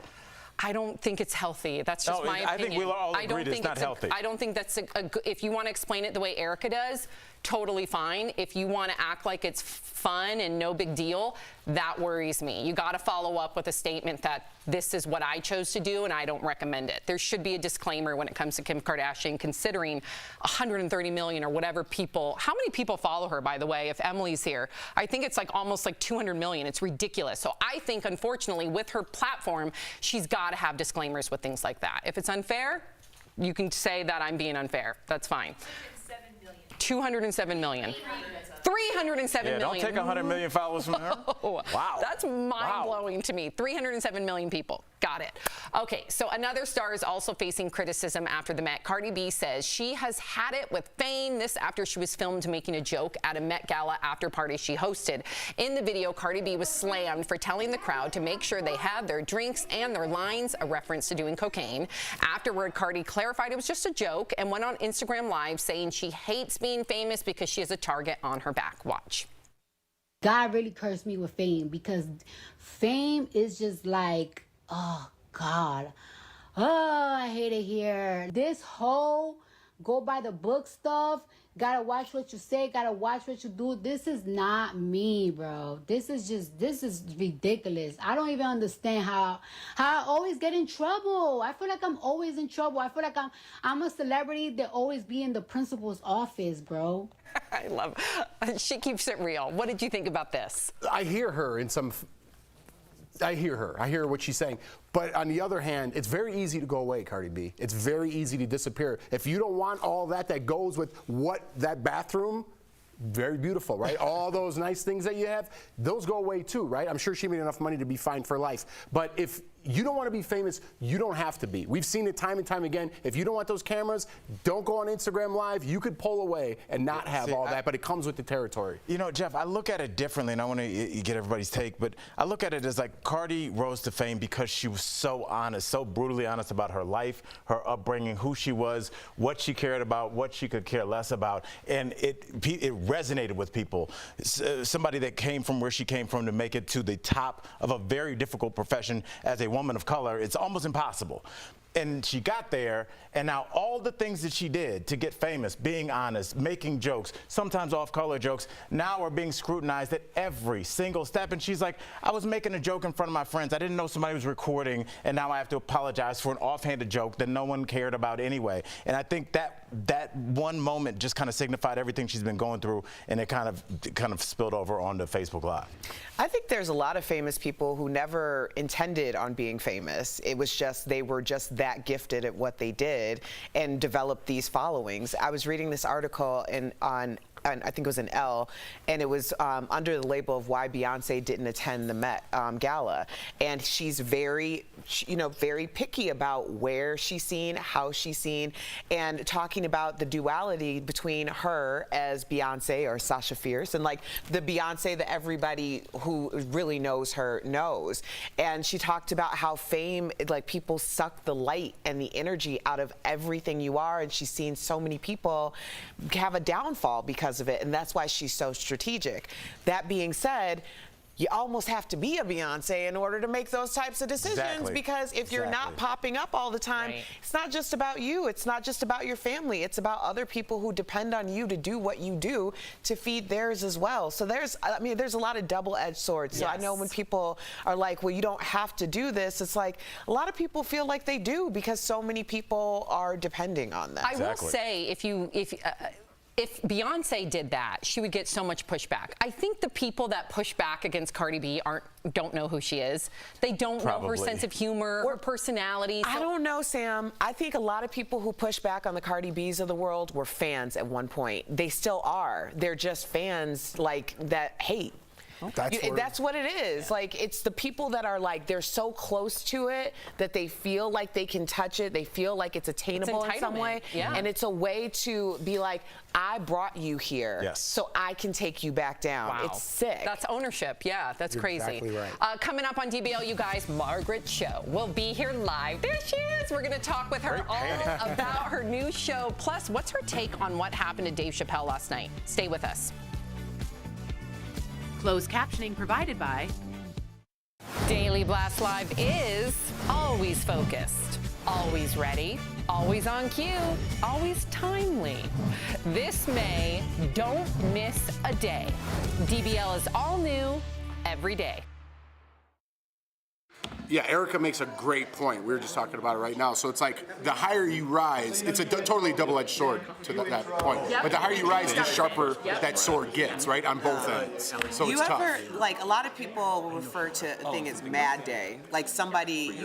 I don't think it's healthy. That's just my opinion. I think we'll all agree that it's not healthy. I don't think that's if you want to explain it the way Erica does, totally fine. If you want to act like it's fun and no big deal, that worries me. You got to follow up with a statement that this is what I chose to do and I don't recommend it. There should be a disclaimer when it comes to Kim Kardashian, considering 130 million or whatever people. How many people follow her, by the way, if Emily's here? I think it's like almost like 200 million. It's ridiculous. So I think, unfortunately, with her platform, she's got to have disclaimers with things like that. If it's unfair, you can say that I'm being unfair. That's fine. 207 million. 307 million. Don't take 100 million followers from her. Wow. That's mind-blowing to me. 307 million people. Got it. Okay, so another star is also facing criticism after the Met. Cardi B says she has had it with fame. This after she was filmed making a joke at a Met Gala after party she hosted. In the video, Cardi B was slammed for telling the crowd to make sure they had their drinks and their lines, a reference to doing cocaine. Afterward, Cardi clarified it was just a joke and went on Instagram Live saying she hates being famous because she has a target on her back. Watch. God really cursed me with fame, because fame is just like, oh God, oh, I hate it here. This whole go by the book stuff, gotta watch what you say, gotta watch what you do. This is not me, bro. This is ridiculous. I don't even understand how I always get in trouble. I feel like I'm always in trouble. I feel like I'm a celebrity that always be in the principal's office, bro. I love she keeps it real. What did you think about this? I hear her in some. I hear her. I hear what she's saying. But on the other hand, it's very easy to go away, Cardi B. It's very easy to disappear. If you don't want all that goes with that bathroom, very beautiful, right? All those nice things that you have, those go away too, right? I'm sure she made enough money to be fine for life. But if you don't want to be famous, you don't have to be. We've seen it time and time again. If you don't want those cameras, don't go on Instagram Live. You could pull away and not have all that, but it comes with the territory. You know, Jeff, I look at it differently, and I want to get everybody's take, but I look at it as like Cardi rose to fame because she was so honest, so brutally honest about her life, her upbringing, who she was, what she cared about, what she could care less about, and it resonated with people. Somebody that came from where she came from to make it to the top of a very difficult profession as a woman of color, it's almost impossible. And she got there, and now all the things that she did to get famous, being honest, making jokes, sometimes off-color jokes, now are being scrutinized at every single step. And she's like, I was making a joke in front of my friends. I didn't know somebody was recording, and now I have to apologize for an offhanded joke that no one cared about anyway. And I think that one moment just kind of signified everything she's been going through, and it kind of spilled over onto Facebook Live. I think there's a lot of famous people who never intended on being famous. It was just, they were just that gifted at what they did and developed these followings. I was reading this article on I think it was an Elle, and it was under the label of why Beyonce didn't attend the Met Gala. And she's very picky about where she's seen, how she's seen, and talking about the duality between her as Beyonce or Sasha Fierce and like the Beyonce that everybody who really knows her knows. And she talked about how fame, like people suck the light and the energy out of everything you are, and she's seen so many people have a downfall because of it, and that's why she's so strategic. That being said, you almost have to be a Beyonce in order to make those types of decisions, because if you're not popping up all the time, it's not just about you, it's not just about your family, it's about other people who depend on you to do what you do to feed theirs as well. So there's a lot of double-edged swords. So I know when people are like, well, you don't have to do this, it's like a lot of people feel like they do because so many people are depending on that. I will say, if Beyonce did that, she would get so much pushback. I think the people that push back against Cardi B don't know who she is. They don't know her sense of humor or personality. I don't know, Sam. I think a lot of people who push back on the Cardi B's of the world were fans at one point. They still are. They're just fans like that hate. That's what it is. Like, it's the people that are like, they're so close to it that they feel like they can touch it. They feel like it's attainable in some way. Yeah. And it's a way to be like, I brought you here, so I can take you back down. Wow. It's sick. That's ownership. Yeah, that's You're crazy. exactly right. Coming up on DBL, you guys, Margaret Cho will be here live. There she is. We're going to talk with her all about her new show. Plus, what's her take on what happened to Dave Chappelle last night? Stay with us. Closed captioning provided by Daily Blast Live is always focused, always ready, always on cue, always timely. This May, don't miss a day. DBL is all new every day. Yeah, Erica makes a great point. We were just talking about it right now. So it's like the higher you rise, it's a totally double-edged sword to that point. But the higher you rise, the sharper that sword gets, right, on both ends. So it's tough. Like, a lot of people will refer to a thing as Mad Day. Like, somebody,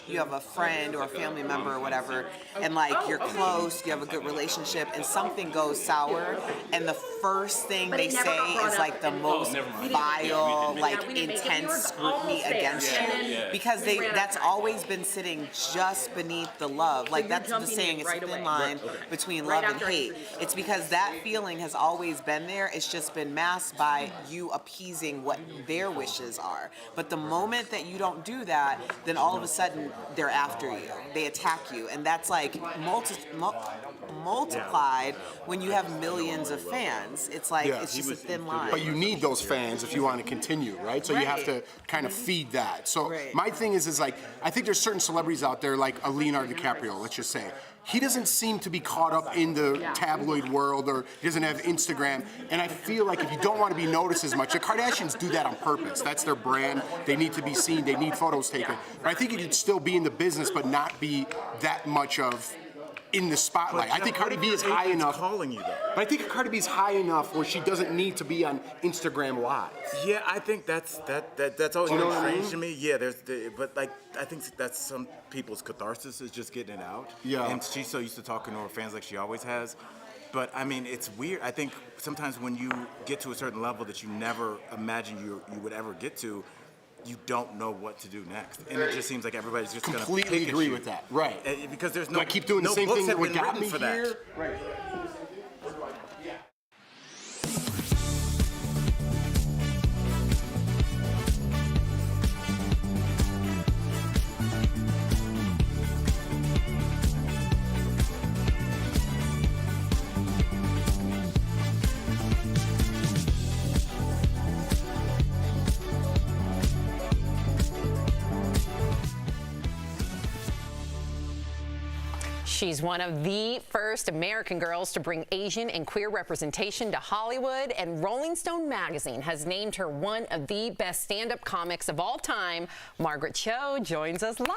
you have a friend or a family member or whatever, and like, you're close, you have a good relationship, and something goes sour, and the first thing they say is like the most vile, like, intense scrutiny against you. Because that's always been sitting just beneath the love. Like, that's the saying, it's a thin line between love and hate. It's because that feeling has always been there. It's just been masked by you appeasing what their wishes are. But the moment that you don't do that, then all of a sudden they're after you. They attack you. And that's like multiplied when you have millions of fans. It's like, it's just a thin line. But you need those fans if you want to continue, right? So you have to kind of feed that. So my thing is like, I think there's certain celebrities out there, like a Leonardo DiCaprio, let's just say. He doesn't seem to be caught up in the tabloid world, or he doesn't have Instagram. And I feel like if you don't want to be noticed as much, the Kardashians do that on purpose. That's their brand. They need to be seen. They need photos taken. But I think you could still be in the business, but not be that much of in the spotlight. I think Cardi B is high enough. Calling you though. But I think Cardi B is high enough where she doesn't need to be on Instagram Live. Yeah, I think that's always been strange to me. Yeah, but like, I think that's some people's catharsis is just getting it out. Yeah. And she's so used to talking to her fans like she always has. But I mean, it's weird. I think sometimes when you get to a certain level that you never imagined you would ever get to, you don't know what to do next, and it just seems like everybody's just going to completely agree with that, right? Because there's no. I keep doing the same thing that would got me for here. That. Right. She's one of the first American girls to bring Asian and queer representation to Hollywood, and Rolling Stone magazine has named her one of the best stand-up comics of all time. Margaret Cho joins us live.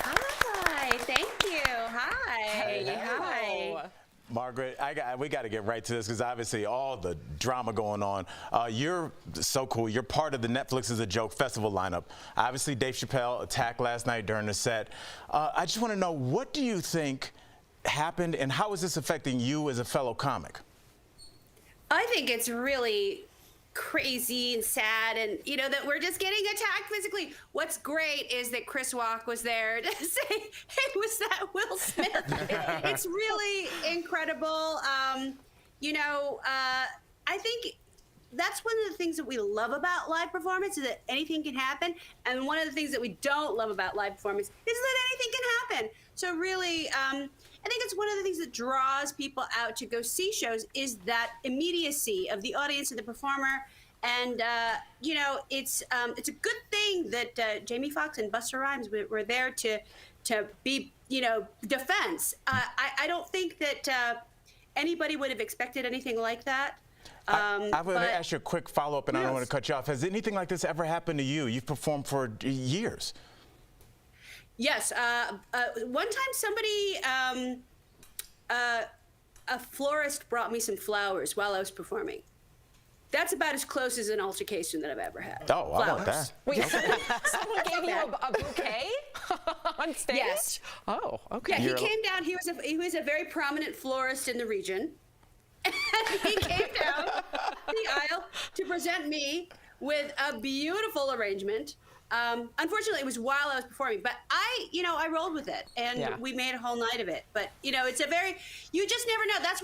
Hi, thank you. Hi. Hi. Margaret, we got to get right to this because obviously all the drama going on. You're so cool. You're part of the Netflix is a Joke festival lineup. Obviously, Dave Chappelle attacked last night during the set. I just want to know, what do you think happened, and how is this affecting you as a fellow comic? I think it's really crazy and sad, and that we're just getting attacked physically. What's great is that Chris Rock was there to say, hey, was that Will Smith? It's really incredible. I think that's one of the things that we love about live performance, is that anything can happen. And one of the things that we don't love about live performance is that anything can happen. So really, I think it's one of the things that draws people out to go see shows, is that immediacy of the audience and the performer. And, it's a good thing that Jamie Foxx and Busta Rhymes were there to be, defense. I don't think that anybody would have expected anything like that. I want to ask you a quick follow-up, and I don't want to cut you off. Has anything like this ever happened to you? You've performed for years. Yes. One time somebody, a florist brought me some flowers while I was performing. That's about as close as an altercation that I've ever had. Oh, I want that. Wait, someone gave you a bouquet on stage? Yes. Oh, okay. Yeah, he came down. He was a very prominent florist in the region. And he came down the aisle to present me with a beautiful arrangement. Unfortunately, it was while I was performing, but I rolled with it, and we made a whole night of it. But it's you just never know. That's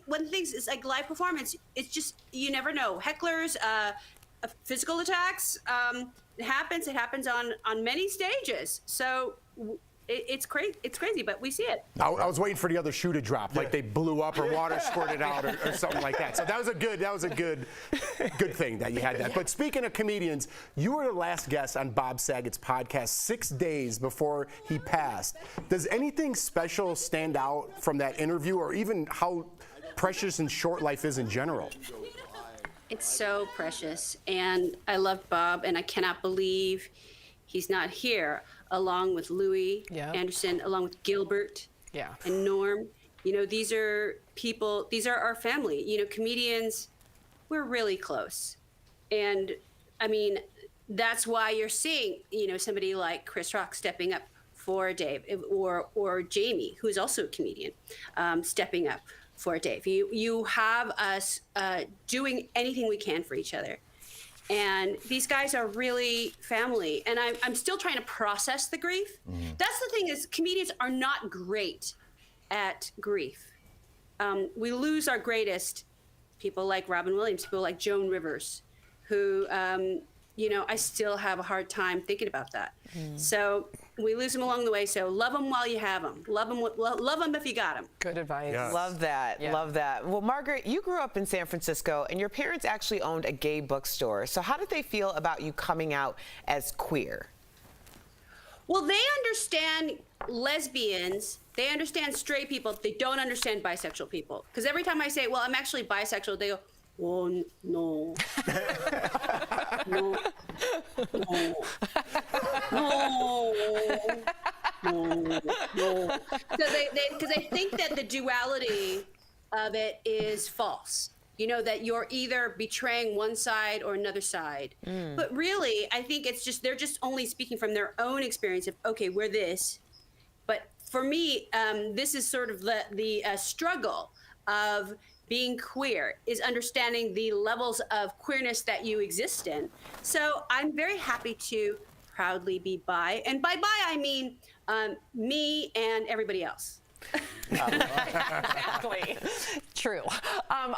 one things is like live performance. It's just you never know. Hecklers, physical attacks. It happens on many stages. So it's crazy, but we see it. I was waiting for the other shoe to drop, like they blew up or water squirted out or something like that. So that was a good thing that you had that. But speaking of comedians, you were the last guest on Bob Saget's podcast 6 days before he passed. Does anything special stand out from that interview, or even how precious and short life is in general? It's so precious, and I love Bob, and I cannot believe he's not here, along with Louis Anderson, along with Gilbert and Norm. These are people, these are our family. Comedians, we're really close. And I mean, that's why you're seeing, somebody like Chris Rock stepping up for Dave, or Jamie, who is also a comedian, stepping up for Dave. You have us doing anything we can for each other. And these guys are really family. And I'm still trying to process the grief. That's the thing, is comedians are not great at grief. We lose our greatest, people like Robin Williams, people like Joan Rivers, who, I still have a hard time thinking about that. So we lose them along the way. So love them while you have them. Love them if you got them. Good advice. Yes. Love that. Yeah. Love that. Well, Margaret, you grew up in San Francisco, and your parents actually owned a gay bookstore. So how did they feel about you coming out as queer? Well, they understand lesbians. They understand straight people. They don't understand bisexual people. Because every time I say, well, I'm actually bisexual, they go, oh, no. No. So because they think that the duality of it is false. That you're either betraying one side or another side. But really, I think it's just, they're just only speaking from their own experience of, okay, we're this. But for me, this is sort of the struggle of being queer, is understanding the levels of queerness that you exist in. So I'm very happy to proudly be bi. And by bi, I mean me and everybody else. Exactly. True.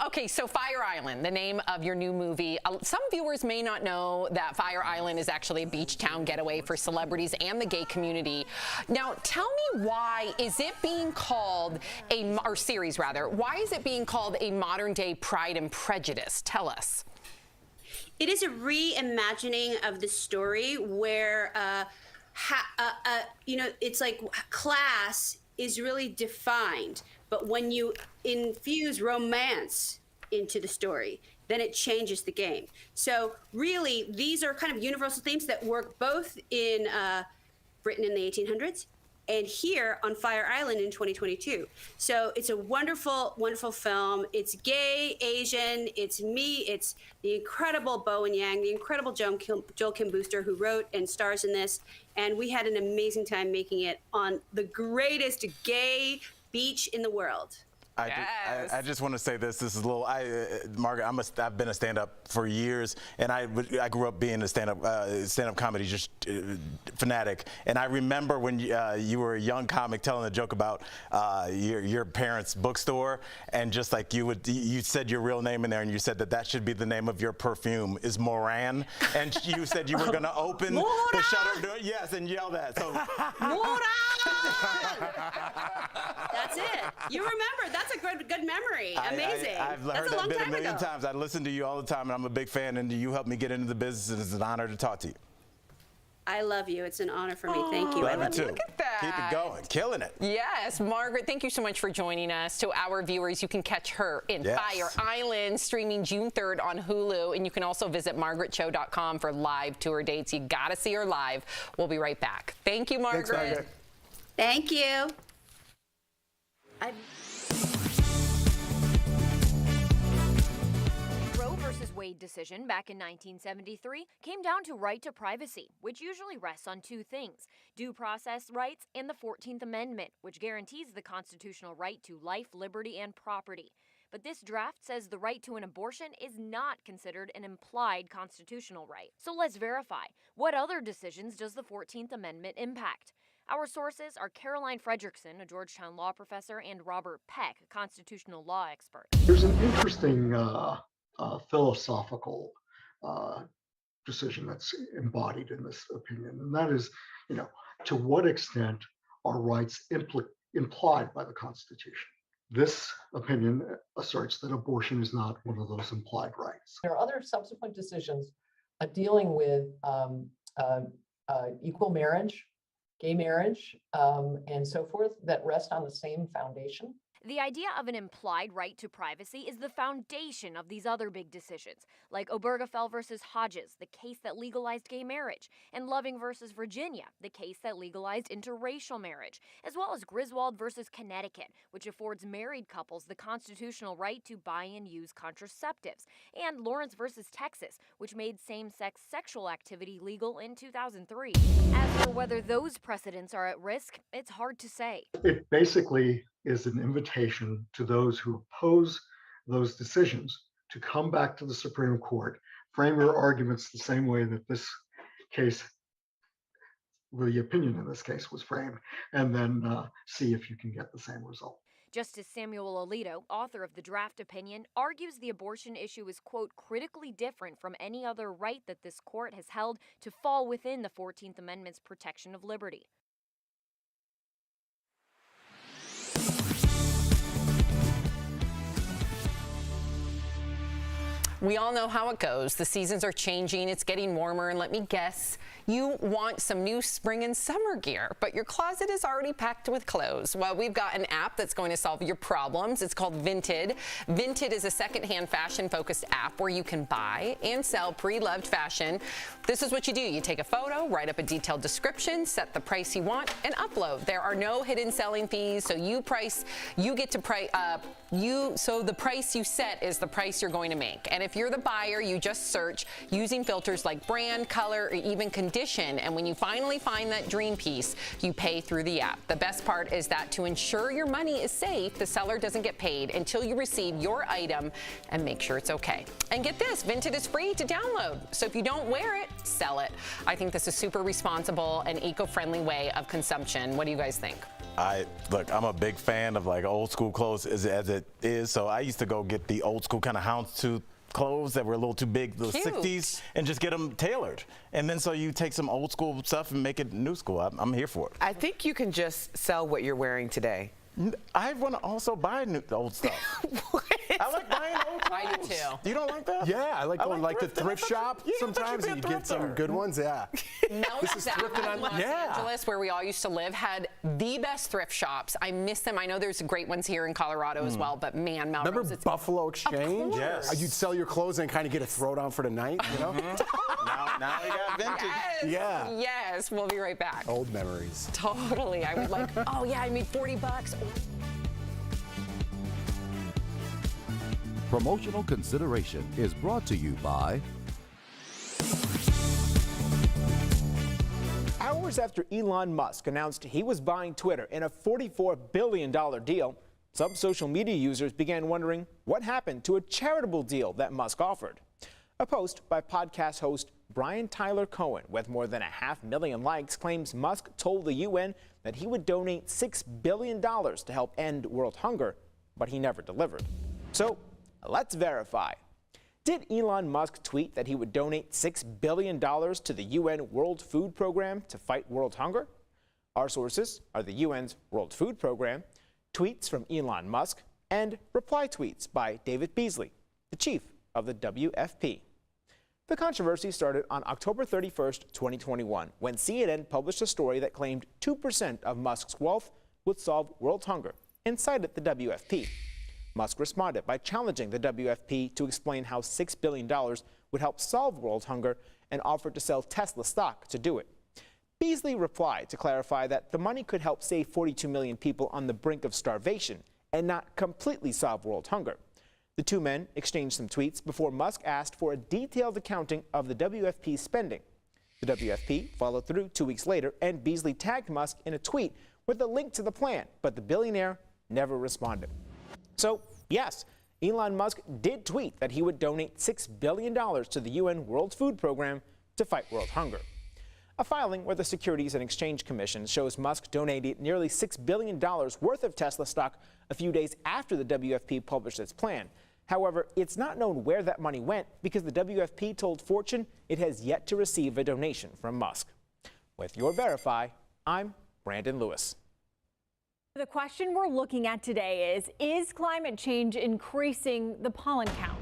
Okay, so Fire Island, the name of your new movie. Some viewers may not know that Fire Island is actually a beach town getaway for celebrities and the gay community. Now, tell me, why is it being called or series rather, why is it being called a modern day Pride and Prejudice? Tell us. It is a reimagining of the story where, it's like class is really defined, but when you infuse romance into the story, then it changes the game. So really, these are kind of universal themes that work both in Britain in the 1800s and here on Fire Island in 2022. So it's a wonderful, wonderful film. It's gay, Asian, it's me, it's the incredible Bowen Yang, the incredible Joel Kim Booster, who wrote and stars in this. And we had an amazing time making it on the greatest gay beach in the world. I just want to say this. This is a little. Margaret, I've been a stand-up for years, and I grew up being a stand-up comedy just fanatic. And I remember when you were a young comic telling a joke about your parents' bookstore, and just like you said your real name in there, and you said that should be the name of your perfume is Moran, and you said you were going to open the shutter door. Yes, and yell that. So. Moran! That's it. You remember. That's a good memory. Amazing. I've heard that bit a million times. I listen to you all the time, and I'm a big fan, and you helped me get into the business, and it's an honor to talk to you. I love you. It's an honor for me. Thank you. I love you. Look at that. Keep it going. Killing it. Yes. Margaret, thank you so much for joining us. To our viewers, you can catch her in Fire Island, streaming June 3rd on Hulu. And you can also visit margaretcho.com for live tour dates. You got to see her live. We'll be right back. Thank you, Margaret. Thanks, Margaret. Thank you. Roe versus Wade decision back in 1973 came down to right to privacy, which usually rests on two things: due process rights and the 14th Amendment, which guarantees the constitutional right to life, liberty, and property. But this draft says the right to an abortion is not considered an implied constitutional right. So let's verify. What other decisions does the 14th Amendment impact? Our sources are Caroline Fredrickson, a Georgetown law professor, and Robert Peck, a constitutional law expert. There's an interesting philosophical decision that's embodied in this opinion, and that is, to what extent are rights implied by the Constitution? This opinion asserts that abortion is not one of those implied rights. There are other subsequent decisions dealing with equal marriage, gay marriage, and so forth that rest on the same foundation. The idea of an implied right to privacy is the foundation of these other big decisions, like Obergefell versus Hodges, the case that legalized gay marriage, and Loving versus Virginia, the case that legalized interracial marriage, as well as Griswold versus Connecticut, which affords married couples the constitutional right to buy and use contraceptives, and Lawrence versus Texas, which made same-sex sexual activity legal in 2003. As for whether those precedents are at risk, it's hard to say. It basically is an invitation to those who oppose those decisions to come back to the Supreme Court, frame your arguments the same way that this case, the opinion in this case was framed, and then see if you can get the same result. Justice Samuel Alito, author of the draft opinion, argues the abortion issue is, quote, critically different from any other right that this court has held to fall within the 14th Amendment's protection of liberty. We all know how it goes. The seasons are changing, it's getting warmer, and let me guess, you want some new spring and summer gear, but your closet is already packed with clothes. Well, we've got an app that's going to solve your problems. It's called Vinted. Vinted is a secondhand fashion-focused app where you can buy and sell pre-loved fashion. This is what you do. You take a photo, write up a detailed description, set the price you want, and upload. There are no hidden selling fees, so the price you set is the price you're going to make. And if you're the buyer, you just search using filters like brand, color, or even condition. And when you finally find that dream piece, you pay through the app. The best part is that to ensure your money is safe, the seller doesn't get paid until you receive your item and make sure it's okay. And get this, Vinted is free to download. So if you don't wear it, sell it. I think this is super responsible and eco-friendly way of consumption. What do you guys think? Look, I'm a big fan of like old school clothes as it is. So I used to go get the old school kind of houndstooth clothes that were a little too big, the 60s, and just get them tailored. And then so you take some old school stuff and make it new school. I'm here for it. I think you can just sell what you're wearing today. I want to also buy old stuff. I like buying old clothes. I do too. You don't like that? Yeah, I like going like the thrift shop Yeah, sometimes, and you get some good ones. Yeah. This is thrifting on Los Angeles, where we all used to live, had the best thrift shops. I miss them. I know there's great ones here in Colorado as well, but man, Melrose. Remember Buffalo Exchange? Yes. You'd sell your clothes and kind of get a throwdown for the night, you know? Now we got vintage. Yes. Yeah. Yes, we'll be right back. Old memories. Totally. I would like, oh yeah, I made $40. Promotional consideration is brought to you by Hours after Elon Musk announced he was buying Twitter in a $44 billion deal, some social media users began wondering what happened to a charitable deal that Musk offered. A post by podcast host Brian Tyler Cohen with more than 500,000 likes claims Musk told the UN that he would donate $6 billion to help end world hunger, but he never delivered. So let's verify. Did Elon Musk tweet that he would donate $6 billion to the UN World Food Program to fight world hunger? Our sources are the UN's World Food Program, tweets from Elon Musk, and reply tweets by David Beasley, the chief of the WFP. The controversy started on October 31st, 2021, when CNN published a story that claimed 2% of Musk's wealth would solve world hunger and cited the WFP. Musk responded by challenging the WFP to explain how $6 billion would help solve world hunger and offered to sell Tesla stock to do it. Beasley replied to clarify that the money could help save 42 million people on the brink of starvation and not completely solve world hunger. The two men exchanged some tweets before Musk asked for a detailed accounting of the WFP's spending. The WFP followed through 2 weeks later, and Beasley tagged Musk in a tweet with a link to the plan, but the billionaire never responded. So, yes, Elon Musk did tweet that he would donate $6 billion to the UN World Food Program to fight world hunger. A filing with the Securities and Exchange Commission shows Musk donated nearly $6 billion worth of Tesla stock a few days after the WFP published its plan. However, it's not known where that money went because the WFP told Fortune it has yet to receive a donation from Musk. With your Verify, I'm Brandon Lewis. The question we're looking at today is climate change increasing the pollen count?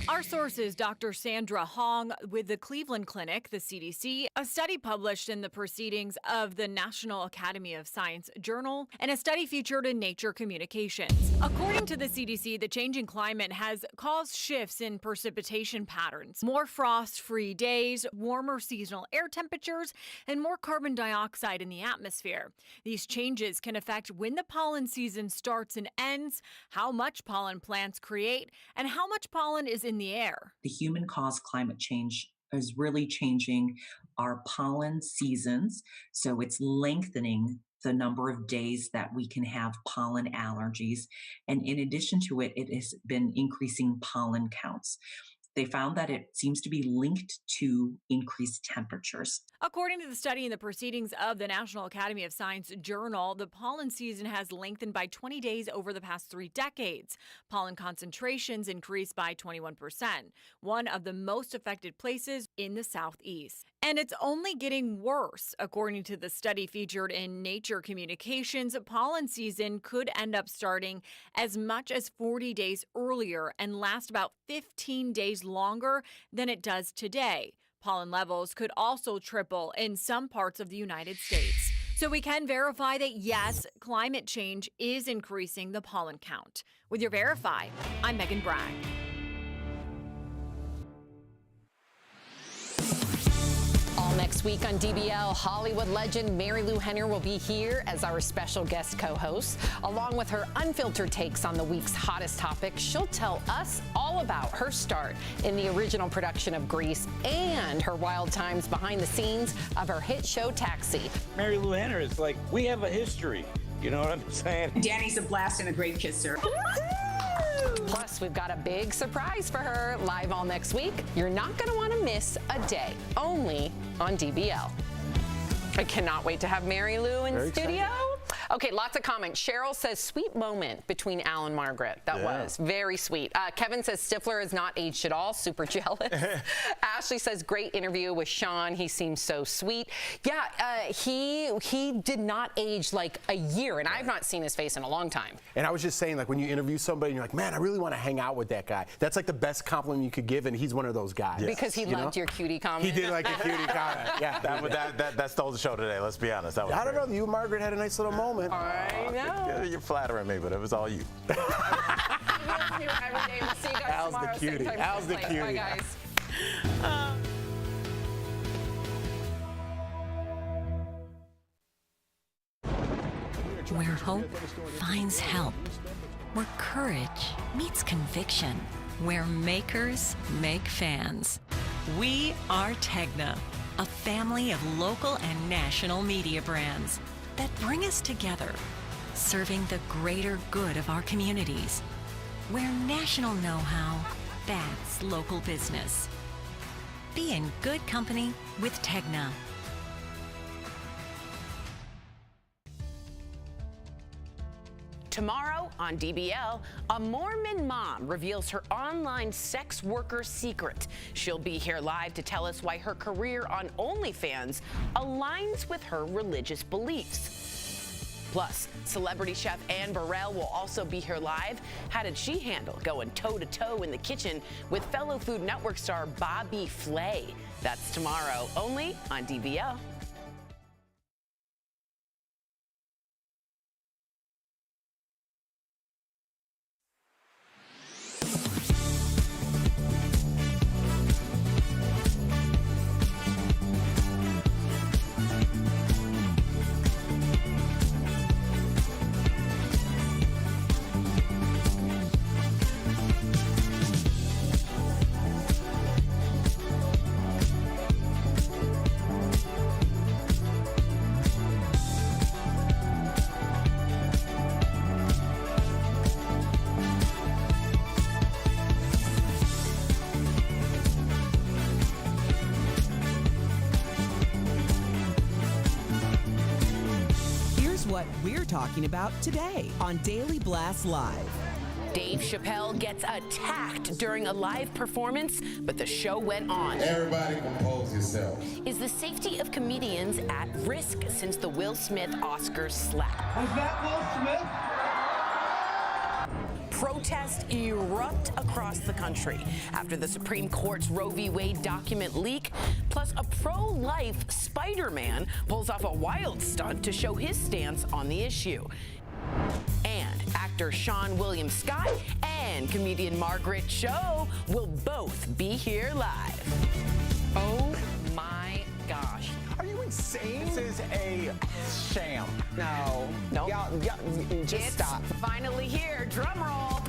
Our sources, Dr. Sandra Hong with the Cleveland Clinic, the CDC, a study published in the Proceedings of the National Academy of Science Journal, and a study featured in Nature Communications. According to the CDC, the changing climate has caused shifts in precipitation patterns, more frost-free days, warmer seasonal air temperatures, and more carbon dioxide in the atmosphere. These changes can affect when the pollen season starts and ends, how much pollen plants create, and how much pollen is in the air. The human-caused climate change is really changing our pollen seasons, so it's lengthening the number of days that we can have pollen allergies. And in addition to it, it has been increasing pollen counts. They found that it seems to be linked to increased temperatures. According to the study in the Proceedings of the National Academy of Science Journal, the pollen season has lengthened by 20 days over the past 3 decades. Pollen concentrations increased by 21%, one of the most affected places in the Southeast. And it's only getting worse. According to the study featured in Nature Communications, pollen season could end up starting as much as 40 days earlier and last about 15 days longer than it does today. Pollen levels could also triple in some parts of the United States. So we can verify that, yes, climate change is increasing the pollen count. With your Verify, I'm Megan Bragg. All next week on DBL, Hollywood legend Mary Lou Henner will be here as our special guest co-host. Along with her unfiltered takes on the week's hottest topics, she'll tell us all about her start in the original production of Grease and her wild times behind the scenes of her hit show Taxi. Mary Lou Henner is like, we have a history. You know what I'm saying? Danny's a blast and a great kisser. Plus, we've got a big surprise for her live all next week. You're not going to want to miss a day, only on DBL. I cannot wait to have Mary Lou in studio. Okay, lots of comments. Cheryl says, sweet moment between Al and Margaret. That was very sweet. Kevin says, Stifler has not aged at all. Super jealous. Ashley says, great interview with Seann. He seems so sweet. Yeah, he did not age like a year, and I've not seen his face in a long time. And I was just saying, like, when you interview somebody, and you're like, man, I really want to hang out with that guy. That's like the best compliment you could give, and he's one of those guys. Because he loved your cutie comment. He did like a cutie comment. Yeah. That stole the show today, let's be honest. That was I don't know, you and Margaret had a nice little moment. I know. You're flattering me, but it was all you. Every day. We'll see you guys Al's tomorrow. the cutie. Same time, Al's same the place. cutie. Bye, guys. Where hope finds help. Where courage meets conviction. Where makers make fans. We are Tegna, a family of local and national media brands that bring us together, serving the greater good of our communities. Where national know-how backs local business. Be in good company with Tegna. Tomorrow on DBL, a Mormon mom reveals her online sex worker secret. She'll be here live to tell us why her career on OnlyFans aligns with her religious beliefs. Plus, celebrity chef Anne Burrell will also be here live. How did she handle going toe-to-toe in the kitchen with fellow Food Network star Bobby Flay? That's tomorrow, only on DBL. talking about today on Daily Blast Live. Dave Chappelle gets attacked during a live performance, but the show went on. Everybody compose yourselves. Is the safety of comedians at risk since the Will Smith Oscars slap? Was that Will Smith? Protests erupt across the country after the Supreme Court's Roe v. Wade document leak, plus a pro-life Spider-Man pulls off a wild stunt to show his stance on the issue. And actor Seann William Scott and comedian Margaret Cho will both be here live. Oh my gosh. Are you insane? This is a sham. No. Nope. Y'all, just It's stop. finally here. Drum roll.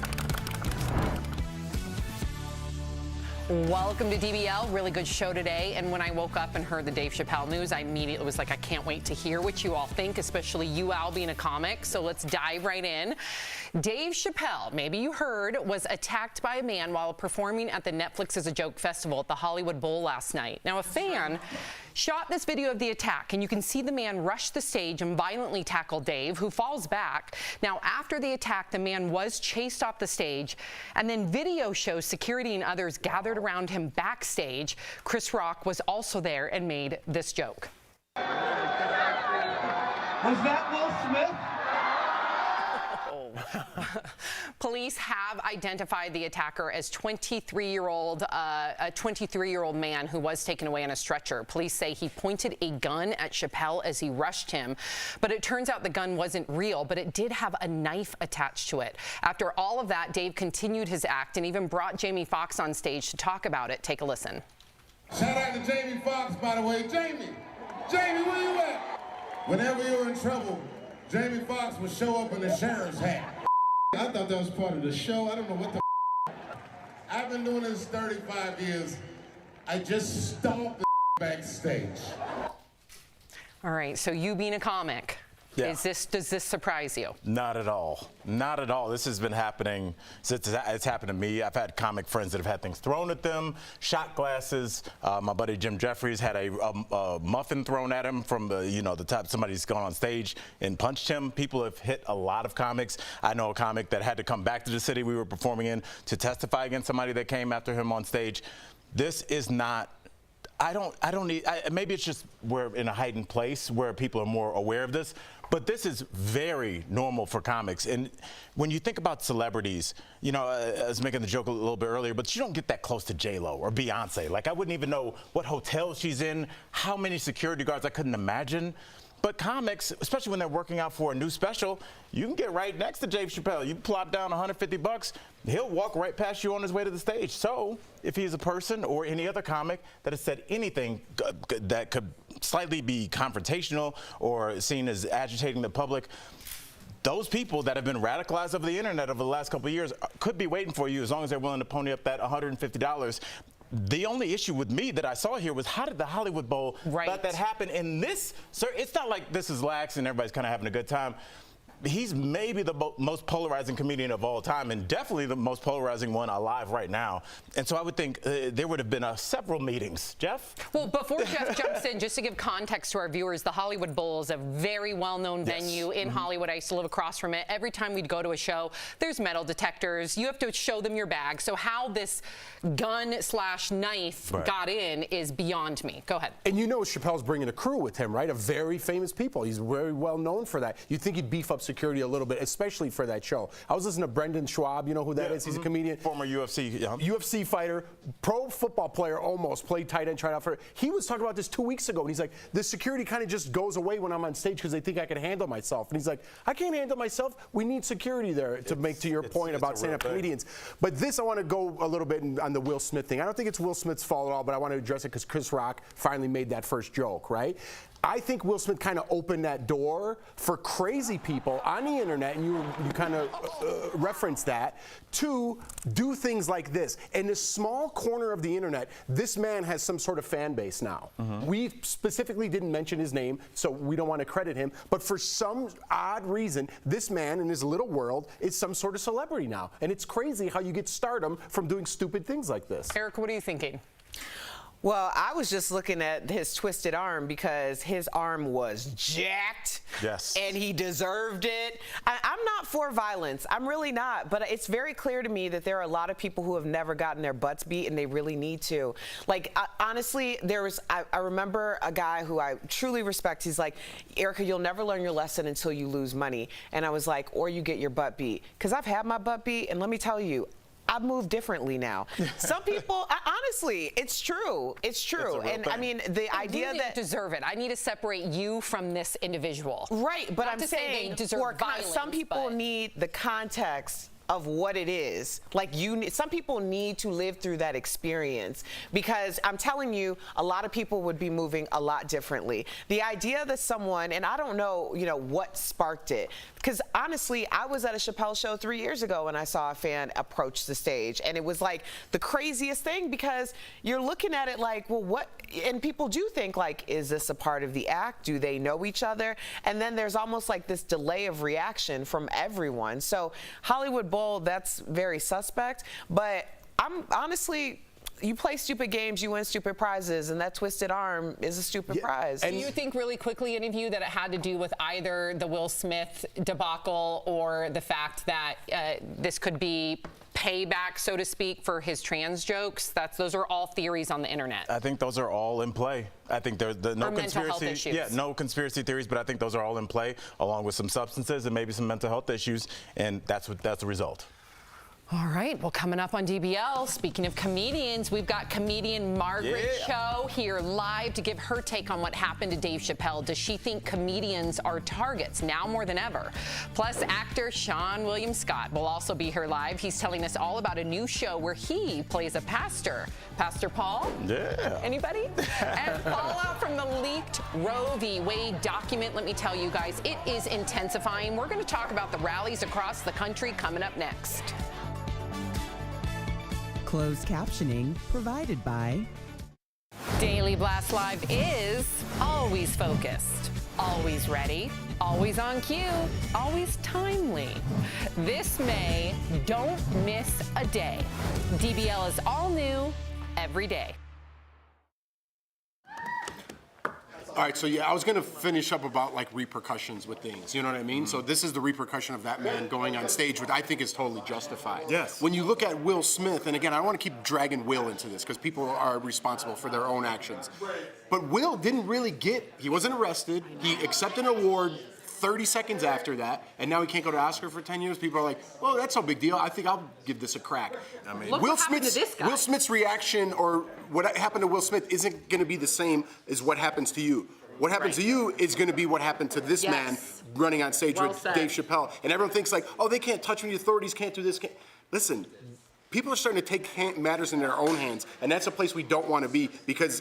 Welcome to DBL. Really good show today. And when I woke up and heard the Dave Chappelle news, I immediately was like, I can't wait to hear what you all think, especially you, Al, being a comic. So let's dive right in. Dave Chappelle, maybe you heard, was attacked by a man while performing at the Netflix as a Joke festival at the Hollywood Bowl last night. Now, a fan shot this video of the attack, and you can see the man rush the stage and violently tackle Dave, who falls back. Now, after the attack, the man was chased off the stage, and then video shows security and others gathered around him backstage. Chris Rock was also there and made this joke. Was that Will Smith? Police have identified the attacker as a 23-year-old man who was taken away on a stretcher. Police say he pointed a gun at Chappelle as he rushed him, but it turns out the gun wasn't real, but it did have a knife attached to it. After all of that, Dave continued his act and even brought Jamie Foxx on stage to talk about it. Take a listen. Shout out to Jamie Foxx, by the way. Jamie, where you at? Whenever you're in trouble, Jamie Foxx would show up in a sheriff's hat. I thought that was part of the show. I don't know what the I've been doing this 35 years. I just stomped the backstage. All right, so you being a comic, Yeah. does this surprise you? Not at all. Not at all. This has been happening since it's happened to me. I've had comic friends that have had things thrown at them, shot glasses. My buddy Jim Jeffries had a muffin thrown at him from the top. Somebody's gone on stage and punched him. People have hit a lot of comics. I know a comic that had to come back to the city we were performing in to testify against somebody that came after him on stage. This is not. Maybe it's just we're in a heightened place where people are more aware of this, but this is very normal for comics. And when you think about celebrities, I was making the joke a little bit earlier, but you don't get that close to J-Lo or Beyonce. Like, I wouldn't even know what hotel she's in, how many security guards, I couldn't imagine. But comics, especially when they're working out for a new special, you can get right next to Dave Chappelle. You plop down $150, he'll walk right past you on his way to the stage. So if he's a person or any other comic that has said anything that could slightly be confrontational or seen as agitating the public, those people that have been radicalized over the internet over the last couple of years could be waiting for you as long as they're willing to pony up that $150. The only issue with me that I saw here was how did the Hollywood Bowl let that happen in this? Sir, it's not like this is lax and everybody's kind of having a good time. He's maybe the most polarizing comedian of all time and definitely the most polarizing one alive right now. And so I would think there would have been several meetings. Jeff? Well, before Jeff jumps in, just to give context to our viewers, the Hollywood Bowl is a very well-known venue in Hollywood. I used to live across from it. Every time we'd go to a show, there's metal detectors. You have to show them your bag. So how this gun/knife got in is beyond me. Go ahead. And Chappelle's bringing a crew with him, right? Of very famous people. He's very well known for that. You'd think he'd beef up security a little bit, especially for that show. I was listening to Brendan Schwab. You know who that is? He's a comedian. Former UFC fighter, pro football player almost, played tight end, tried out for it. He was talking about this 2 weeks ago, and he's like, the security kind of just goes away when I'm on stage because they think I can handle myself. And he's like, I can't handle myself. We need security there to make to your point about stand-up comedians. But this, I want to go a little bit on the Will Smith thing. I don't think it's Will Smith's fault at all, but I want to address it because Chris Rock finally made that first joke, right? I think Will Smith kind of opened that door for crazy people on the internet, and you kind of referenced that, to do things like this. In a small corner of the internet, this man has some sort of fan base now. We specifically didn't mention his name, so we don't want to credit him, but for some odd reason, this man in his little world is some sort of celebrity now. And it's crazy how you get stardom from doing stupid things like this. Eric, what are you thinking? Well, I was just looking at his twisted arm because his arm was jacked. Yes. And he deserved it. I'm not for violence. I'm really not. But it's very clear to me that there are a lot of people who have never gotten their butts beat and they really need to. Like, honestly, I remember a guy who I truly respect. He's like, Erica, you'll never learn your lesson until you lose money. And I was like, or you get your butt beat. Because I've had my butt beat, and let me tell you, I've moved differently now. Some people, honestly, it's true. It's true. And I mean, the idea that deserve it. I need to separate you from this individual. Right, but Not I'm to say saying they deserve violence, some people need the context of what it is. Like some people need to live through that experience, because I'm telling you, a lot of people would be moving a lot differently. The idea that someone, and I don't know, what sparked it, because honestly, I was at a Chappelle show 3 years ago and I saw a fan approach the stage, and it was like the craziest thing, because you're looking at it like, well, what? And people do think like, is this a part of the act? Do they know each other? And then there's almost like this delay of reaction from everyone. So Hollywood Bowl, that's very suspect. But I'm honestly, you play stupid games, you win stupid prizes, and that twisted arm is a stupid prize. And do you think really quickly, any of you, that it had to do with either the Will Smith debacle or the fact that this could be payback, so to speak, for his trans jokes? Those are all theories on the internet. I think those are all in play. I think there's no mental health conspiracy. issues. Yeah, no conspiracy theories, but I think those are all in play, along with some substances and maybe some mental health issues, and that's the result. All right, well, coming up on DBL, speaking of comedians, we've got comedian Margaret Cho here live to give her take on what happened to Dave Chappelle. Does she think comedians are targets now more than ever? Plus, actor Seann William Scott will also be here live. He's telling us all about a new show where he plays a pastor. Pastor Paul? Yeah. Anybody? And fallout from the leaked Roe v. Wade document. Let me tell you guys, it is intensifying. We're going to talk about the rallies across the country coming up next. Closed captioning provided by Daily Blast Live is always focused, always ready, always on cue, always timely. This May, don't miss a day. DBL is all new every day. All right, so yeah, I was gonna finish up about like repercussions with things, you know what I mean? So this is the repercussion of that man going on stage, which I think is totally justified. Yes. When you look at Will Smith, and again, I want to keep dragging Will into this because people are responsible for their own actions. But Will didn't really he wasn't arrested, he accepted an award 30 seconds after that, and now he can't go to Oscar for 10 years. People are like, well, that's no big deal. I think I'll give this a crack. I mean, Look what happened to this guy. Will Smith's reaction or what happened to Will Smith isn't going to be the same as what happens to you. What happens to you is going to be what happened to this man running on stage with Dave Chappelle. And everyone thinks like, oh, they can't touch me, the authorities can't do this. Listen, people are starting to take matters in their own hands, and that's a place we don't want to be, because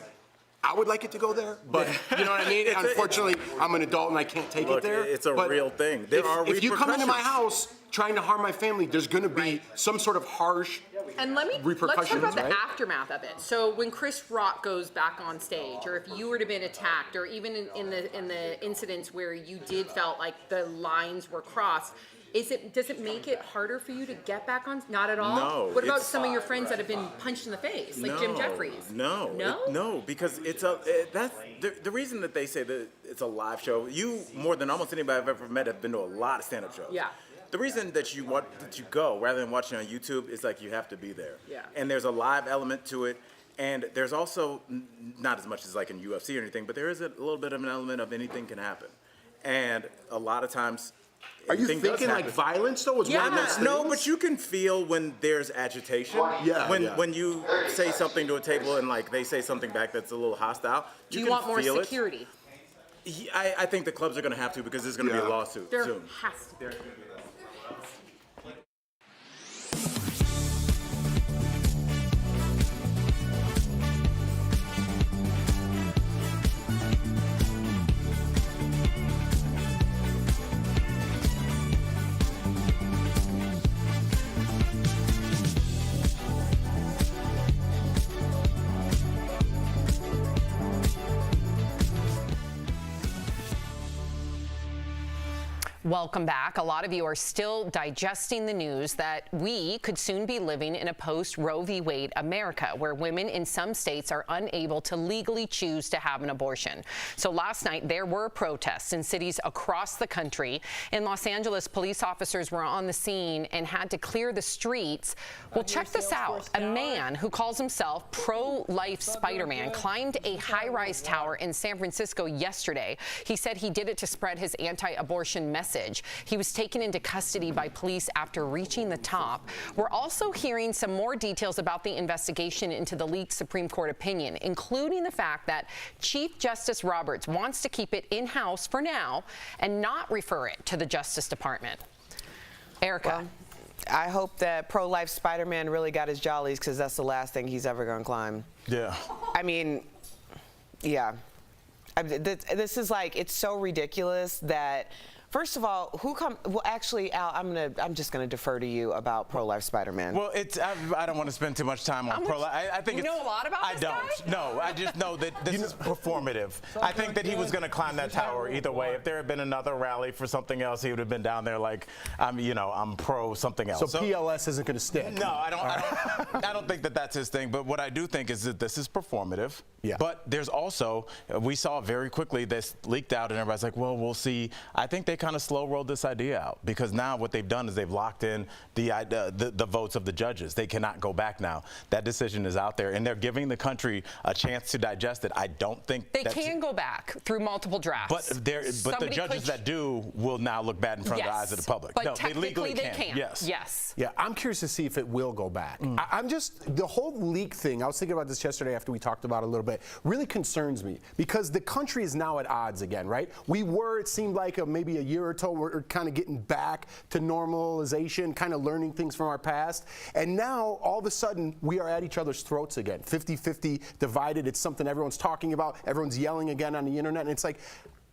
I would like it to go there, but you know what I mean? Unfortunately, I'm an adult and I can't take it there. It's a real thing. If you come into my house trying to harm my family, there's going to be some sort of harsh And let's talk about the aftermath of it. So when Chris Rock goes back on stage, or if you were to have been attacked, or even in the incidents where you did felt like the lines were crossed, does it make it harder for you to get back on? Not at all? No. What about some of your friends that have been punched in the face, like Jim Jeffries? No. No, because that's the reason that they say that it's a live show. You, more than almost anybody I've ever met, have been to a lot of stand-up shows. Yeah. The reason that you go rather than watching on YouTube is like you have to be there. Yeah. And there's a live element to it. And there's also, not as much as like in UFC or anything, but there is a little bit of an element of anything can happen. And a lot of times, are you thinking like violence though? Is one of those things? No, but you can feel when there's agitation. When you say something to a table and like they say something back that's a little hostile. Do you want more security? I think the clubs are going to have to, because there's going to be a lawsuit there soon. Has to be. Welcome back. A lot of you are still digesting the news that we could soon be living in a post-Roe v. Wade America, where women in some states are unable to legally choose to have an abortion. So last night, there were protests in cities across the country. In Los Angeles, police officers were on the scene and had to clear the streets. Well, check this out. A man who calls himself pro-life Spider-Man climbed a high-rise tower in San Francisco yesterday. He said he did it to spread his anti-abortion message. He was taken into custody by police after reaching the top. We're also hearing some more details about the investigation into the leaked Supreme Court opinion, including the fact that Chief Justice Roberts wants to keep it in-house for now and not refer it to the Justice Department. Erica. Well, I hope that pro-life Spider-Man really got his jollies, because that's the last thing he's ever going to climb. Yeah. I mean, yeah. This is like, it's so ridiculous that, first of all, well, actually, Al, I'm just gonna defer to you about pro-life Spider-Man. Well, I don't want to spend too much time on pro-life. I think you know a lot about this guy? No, I just know that this is performative. I think that he was going to climb that tower either way. If there had been another rally for something else, he would have been down there like, I'm pro something else. So PLS isn't going to stick. No, I don't think that that's his thing. But what I do think is that this is performative. Yeah. But there's also, we saw very quickly this leaked out, and everybody's like, well, we'll see. I think they kind of slow rolled this idea out, because now what they've done is they've locked in the votes of the judges. They cannot go back now. That decision is out there, and they're giving the country a chance to digest it. I don't think they can go back through multiple drafts. But the judges that do will now look bad in front of the eyes of the public. But no, technically they legally can. Yes. Yeah, I'm curious to see if it will go back. The whole leak thing, I was thinking about this yesterday after we talked about it a little bit, really concerns me, because the country is now at odds again, right? It seemed like maybe a year or two, we're kind of getting back to normalization, kind of learning things from our past. And now, all of a sudden, we are at each other's throats again. 50-50 divided. It's something everyone's talking about. Everyone's yelling again on the internet. And it's like,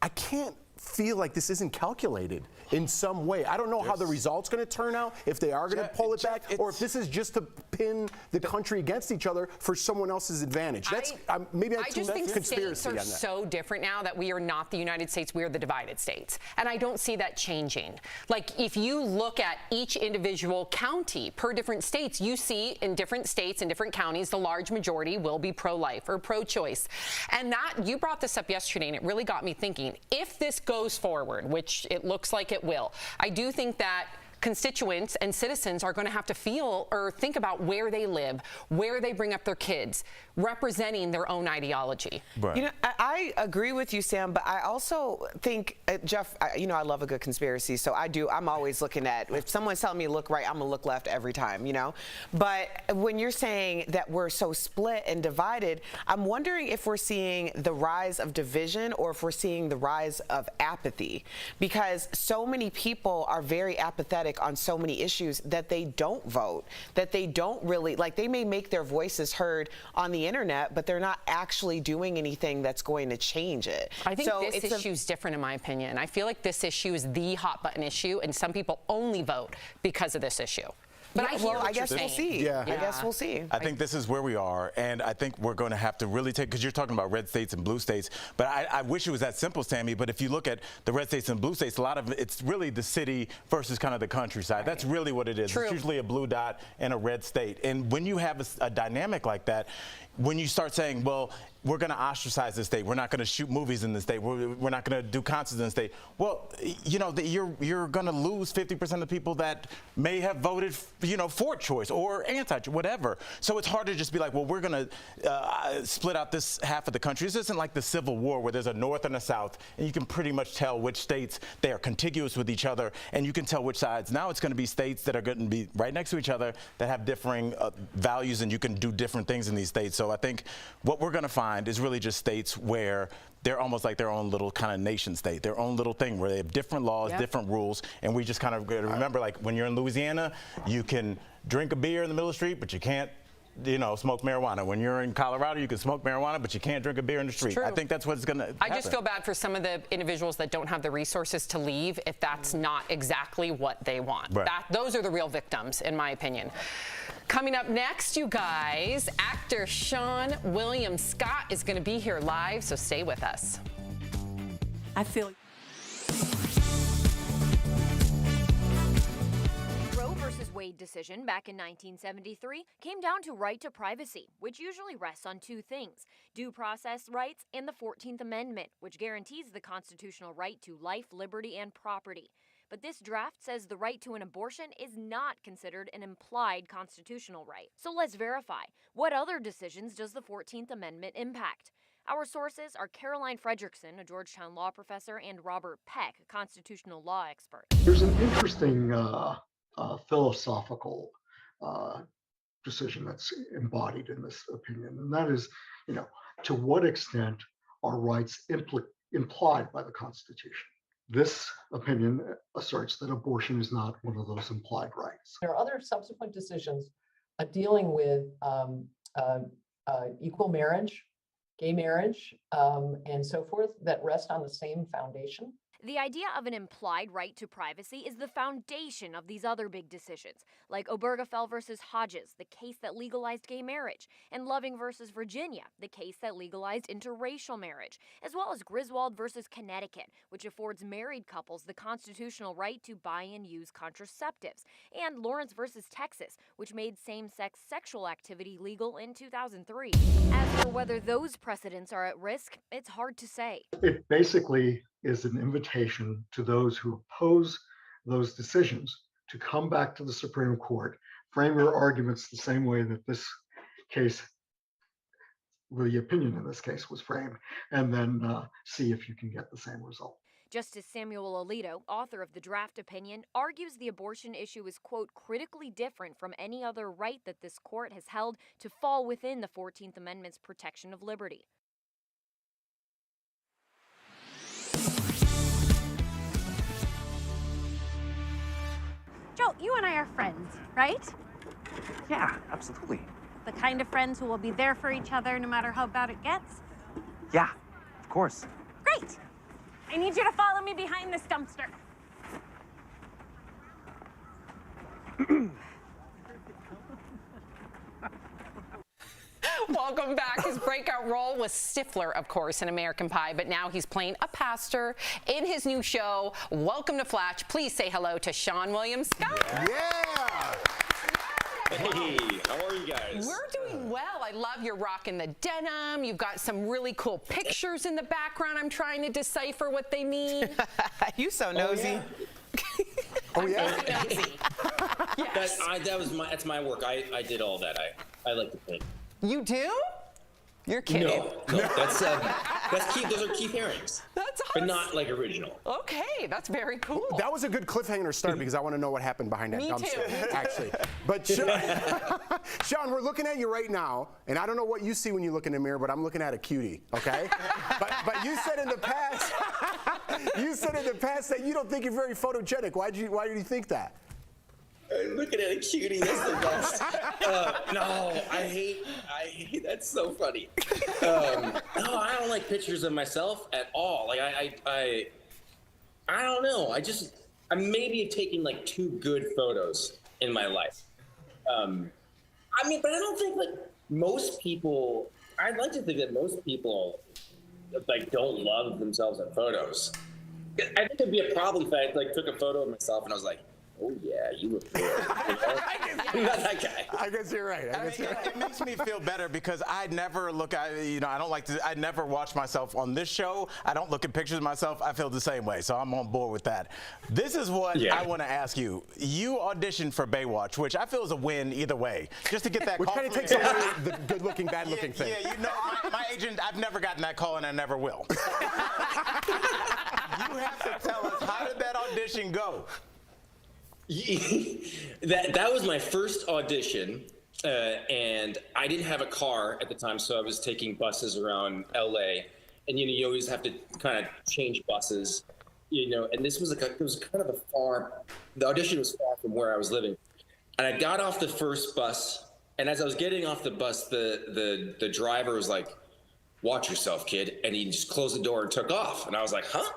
I can't feel like this isn't calculated in some way. I don't know how the result's going to turn out, if they are going to pull it back, or if this is just to pin the country against each other for someone else's advantage. That's maybe I just think states are so different now that we are not the United States, we are the divided states. And I don't see that changing. Like, if you look at each individual county per different states, you see in different states and different counties, the large majority will be pro-life or pro-choice. And you brought this up yesterday, and it really got me thinking, if this goes forward, which it looks like it will, I do think that constituents and citizens are going to have to feel or think about where they live, where they bring up their kids, representing their own ideology. Right. You know, I agree with you, Sam, but I also think, Jeff, I love a good conspiracy, so I'm always looking at, if someone's telling me to look right, I'm gonna look left every time, But when you're saying that we're so split and divided, I'm wondering if we're seeing the rise of division or if we're seeing the rise of apathy, because so many people are very apathetic on so many issues that they don't vote, that they don't really, like, they may make their voices heard on the internet, but they're not actually doing anything that's going to change it. I think this issue is different, in my opinion. I feel like this issue is the hot button issue, and some people only vote because of this issue. But I guess we'll see. Yeah. I guess we'll see. I think this is where we are, and I think we're going to have to really take, because you're talking about red states and blue states, but I wish it was that simple, Sammy, but if you look at the red states and blue states, a lot of it's really the city versus kind of the countryside. Right. That's really what it is. True. It's usually a blue dot and a red state. And when you have a dynamic like that, when you start saying, well, we're going to ostracize this state, we're not going to shoot movies in the state, we're not going to do concerts in the state, well, you're going to lose 50% of the people that may have voted, for choice or anti-choice, whatever. So it's hard to just be like, well, we're going to split out this half of the country. This isn't like the Civil War where there's a North and a South, and you can pretty much tell which states they are contiguous with each other, and you can tell which sides. Now it's going to be states that are going to be right next to each other that have differing values, and you can do different things in these states. So I think what we're going to find is really just states where they're almost like their own little kind of nation state, their own little thing where they have different laws, different rules, and we just kind of remember, like, when you're in Louisiana, you can drink a beer in the middle of the street, but you can't smoke marijuana. When you're in Colorado, you can smoke marijuana, but you can't drink a beer in the street. I think that's what's going to happen. I just feel bad for some of the individuals that don't have the resources to leave if that's not exactly what they want. Right. Those are the real victims, in my opinion. Coming up next, you guys, actor Seann William Scott is going to be here live, so stay with us. I feel versus Wade decision back in 1973 came down to right to privacy, which usually rests on two things: due process rights and the 14th Amendment, which guarantees the constitutional right to life, liberty, and property. But this draft says the right to an abortion is not considered an implied constitutional right. So let's verify. What other decisions does the 14th Amendment impact? Our sources are Caroline Fredrickson, a Georgetown law professor, and Robert Peck, a constitutional law expert. There's an interesting philosophical decision that's embodied in this opinion, and that is, to what extent are rights implied by the Constitution? This opinion asserts that abortion is not one of those implied rights. There are other subsequent decisions dealing with equal marriage, gay marriage, and so forth that rest on the same foundation. The idea of an implied right to privacy is the foundation of these other big decisions, like Obergefell versus Hodges, the case that legalized gay marriage, and Loving versus Virginia, the case that legalized interracial marriage, as well as Griswold versus Connecticut, which affords married couples the constitutional right to buy and use contraceptives, and Lawrence versus Texas, which made same-sex sexual activity legal in 2003. As for whether those precedents are at risk, it's hard to say. It basically is an invitation to those who oppose those decisions to come back to the Supreme Court, frame your arguments the same way that this case, the opinion in this case was framed, and then see if you can get the same result. Justice Samuel Alito, author of the draft opinion, argues the abortion issue is, quote, critically different from any other right that this court has held to fall within the 14th Amendment's protection of liberty. Joe, you and I are friends, right? Yeah, absolutely. The kind of friends who will be there for each other no matter how bad it gets? Yeah, of course. Great! I need you to follow me behind this dumpster. Welcome back. His breakout role was Stifler, of course, in American Pie, but now he's playing a pastor in his new show. Welcome to Flash. Please say hello to Seann William Scott. Yeah! Hey, how are you guys? We're doing well. I love you're rocking the denim. You've got some really cool pictures in the background. I'm trying to decipher what they mean. You so nosy. Oh, yeah? Yes. That's my work. I did all that. I like to paint. You do? You're kidding. No, that's Keith. Those are Keith Haring's. That's awesome. But not like original. Okay, that's very cool. That was a good cliffhanger to start because I want to know what happened behind that Me dumpster, too. actually. But Seann, we're looking at you right now, and I don't know what you see when you look in the mirror, but I'm looking at a cutie, okay? but you said in the past, that you don't think you're very photogenic. Why did you think that? Looking at a cutie, that's the best. No, I hate. That's so funny. No, I don't like pictures of myself at all. Like I don't know. I maybe have taken like 2 good photos in my life. But I don't think like most people. I'd like to think that most people like don't love themselves in photos. I think it'd be a problem if I like took a photo of myself and I was like, oh yeah, you look good. I'm not that guy. I guess you're right. It makes me feel better because I never look at, I don't like to, I never watch myself on this show. I don't look at pictures of myself. I feel the same way, so I'm on board with that. This is what I want to ask you. You auditioned for Baywatch, which I feel is a win either way. Just to get that which call. Which kind of takes away the good-looking, bad-looking thing. Yeah, my agent, I've never gotten that call and I never will. You have to tell us, how did that audition go? That was my first audition, and I didn't have a car at the time, so I was taking buses around LA, and you always have to kind of change buses, and this was it was kind of the audition was far from where I was living, and I got off the first bus, and as I was getting off the bus, the driver was like, "Watch yourself, kid," and he just closed the door and took off, and I was like, "Huh?"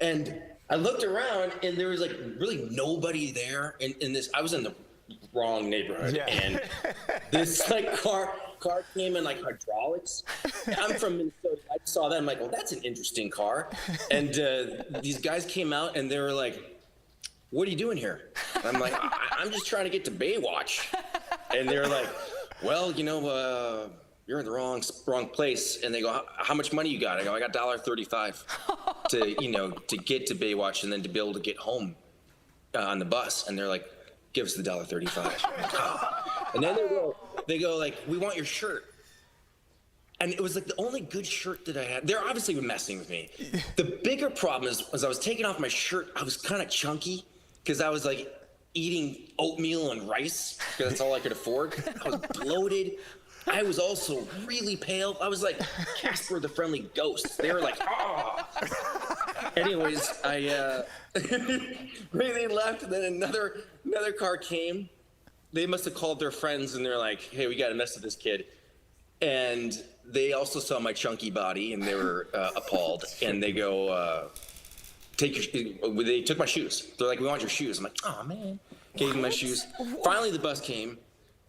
And I looked around and there was like really nobody there in this. I was in the wrong neighborhood, and this like car came in like hydraulics. I'm from Minnesota. I saw that. I'm like, well, that's an interesting car. And these guys came out and they were like, what are you doing here? And I'm like, I'm just trying to get to Baywatch. And they're like, well, you know, you're in the wrong place. And they go, how much money you got? I go, I got $1.35 to, you know, to get to Baywatch and then to be able to get home on the bus. And they're like, give us the $1.35. And then they go like, we want your shirt. And it was like the only good shirt that I had. They're obviously messing with me. The bigger problem is, as I was taking off my shirt, I was kind of chunky because I was like eating oatmeal and rice because that's all I could afford. I was bloated. I was also really pale. I was like Casper the Friendly Ghost. They were like, oh. Anyways, I really left, and then another car came. They must have called their friends, and they're like, hey, we got to mess with this kid. And they also saw my chunky body, and they were appalled. And they go, they took my shoes. They're like, we want your shoes. I'm like, oh, man. Gave them my shoes. Finally, the bus came.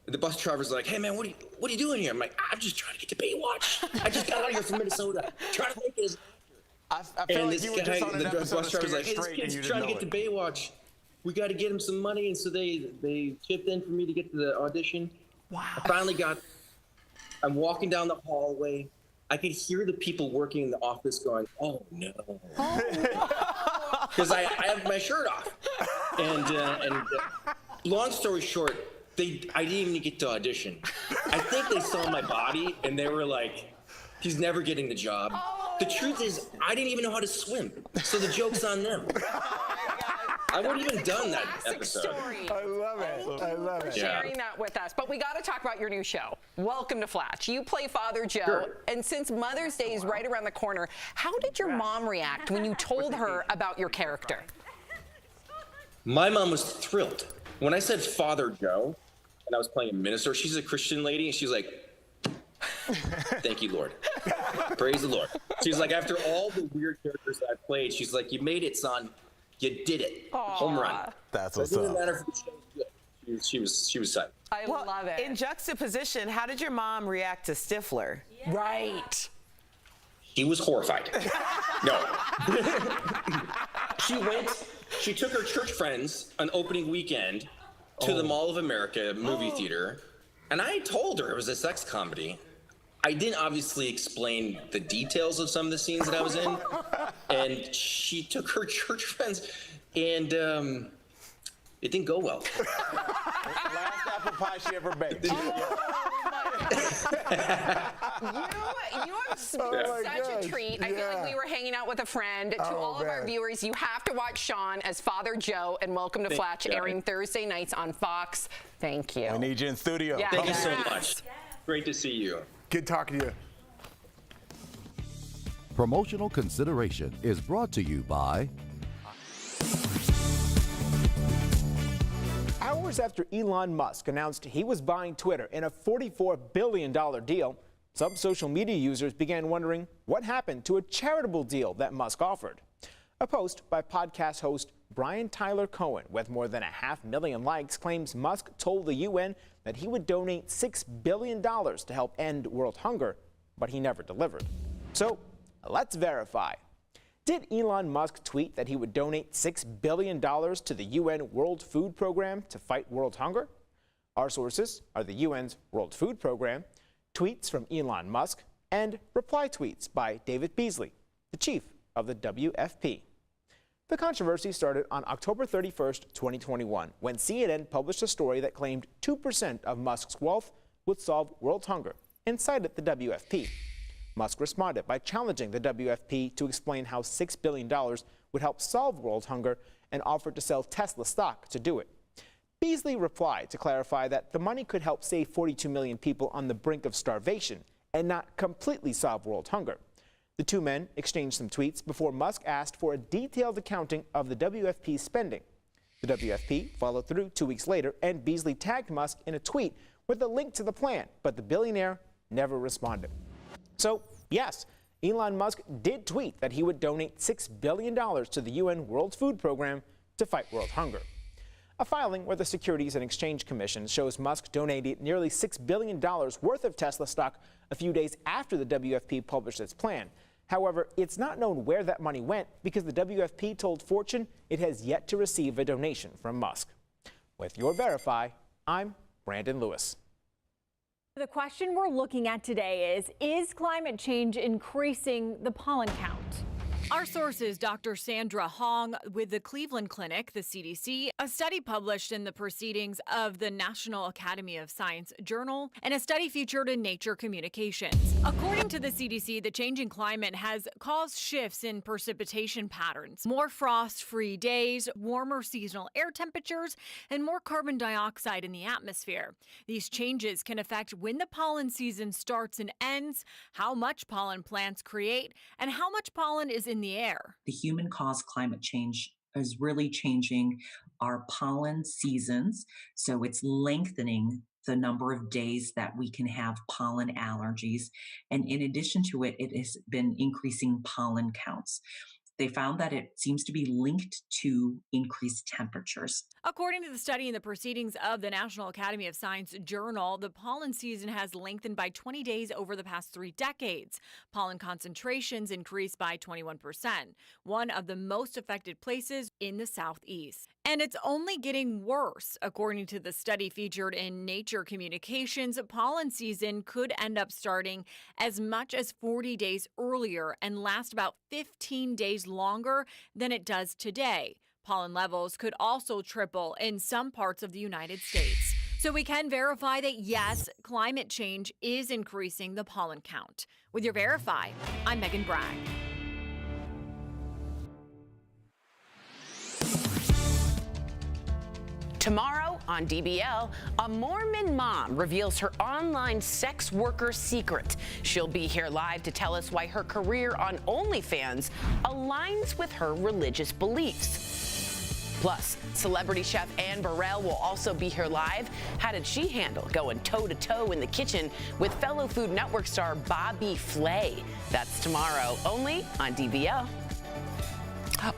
The bus driver's like, hey, man, what are you doing here? I'm like, I'm just trying to get to Baywatch. I just got out here from Minnesota. Trying to make it as I feel like you were just on an episode bus driver's like, hey, this kid's trying to get to Baywatch. We got to get him some money. And so they chipped in for me to get to the audition. Wow. I finally I'm walking down the hallway. I could hear the people working in the office going, oh, no. Because I have my shirt off. And long story short, I didn't even get to audition. I think they saw my body, and they were like, he's never getting the job. The truth is, I didn't even know how to swim. So the joke's on them. I wouldn't even done that episode. Story. I love it. I love it. Sharing that with us. But we got to talk about your new show, Welcome to Flatch. You play Father Joe, Sure. and since Mother's Day is right around the corner, how did your mom react when you told her about your character? My mom was thrilled. When I said Father Joe, and I was playing a minister, she's a Christian lady, and she's like, thank you, Lord. Praise the Lord. She's like, after all the weird characters that I played, she's like, you made it, son. You did it. Aww. Home run. That's So what's it didn't up. matter if the show was good. She was psyched. I love it. In juxtaposition, how did your mom react to Stifler? Right. She was horrified. No. She took her church friends on opening weekend to the Mall of America movie theater, and I told her it was a sex comedy. I didn't obviously explain the details of some of the scenes that I was in, and she took her church friends, and it didn't go well. Last apple pie she ever baked. You have such a treat. I feel like we were hanging out with a friend. To all of our viewers, you have to watch Seann as Father Joe and Welcome to Flatch, airing Thursday nights on Fox. Thank you. We need you in studio. Yeah. Thank you so much. Great to see you. Good talking to you. Promotional consideration is brought to you by Hours after Elon Musk announced he was buying Twitter in a $44 billion deal, some social media users began wondering what happened to a charitable deal that Musk offered. A post by podcast host Brian Tyler Cohen with more than 500,000 likes claims Musk told the UN that he would donate $6 billion to help end world hunger, but he never delivered. So let's verify. Did Elon Musk tweet that he would donate $6 billion to the UN World Food Program to fight world hunger? Our sources are the UN's World Food Program, tweets from Elon Musk, and reply tweets by David Beasley, the chief of the WFP. The controversy started on October 31st, 2021, when CNN published a story that claimed 2% of Musk's wealth would solve world hunger and cited the WFP. Musk responded by challenging the WFP to explain how $6 billion would help solve world hunger and offered to sell Tesla stock to do it. Beasley replied to clarify that the money could help save 42 million people on the brink of starvation and not completely solve world hunger. The two men exchanged some tweets before Musk asked for a detailed accounting of the WFP's spending. The WFP followed through 2 weeks later, and Beasley tagged Musk in a tweet with a link to the plan, but the billionaire never responded. So, yes, Elon Musk did tweet that he would donate $6 billion to the UN World Food Program to fight world hunger. A filing where the Securities and Exchange Commission shows Musk donated nearly $6 billion worth of Tesla stock a few days after the WFP published its plan. However, it's not known where that money went because the WFP told Fortune it has yet to receive a donation from Musk. With your Verify, I'm Brandon Lewis. The question we're looking at today is climate change increasing the pollen count? Our sources, Dr. Sandra Hong with the Cleveland Clinic, the CDC, a study published in the Proceedings of the National Academy of Science Journal, and a study featured in Nature Communications. According to the CDC, the changing climate has caused shifts in precipitation patterns, more frost-free days, warmer seasonal air temperatures, and more carbon dioxide in the atmosphere. These changes can affect when the pollen season starts and ends, how much pollen plants create, and how much pollen is in the air. The human-caused climate change is really changing our pollen seasons, so it's lengthening the number of days that we can have pollen allergies. And in addition to it, it has been increasing pollen counts. They found that it seems to be linked to increased temperatures. According to the study in the Proceedings of the National Academy of Science Journal, the pollen season has lengthened by 20 days over the past 3 decades. Pollen concentrations increased by 21%, one of the most affected places in the Southeast. And it's only getting worse. According to the study featured in Nature Communications, pollen season could end up starting as much as 40 days earlier and last about 15 days longer than it does today. Pollen levels could also triple in some parts of the United States. So we can verify that, yes, climate change is increasing the pollen count. With your Verify, I'm Megan Bragg. Tomorrow on DBL, a Mormon mom reveals her online sex worker secret. She'll be here live to tell us why her career on OnlyFans aligns with her religious beliefs. Plus, celebrity chef Anne Burrell will also be here live. How did she handle going toe-to-toe in the kitchen with fellow Food Network star Bobby Flay? That's tomorrow, only on DBL.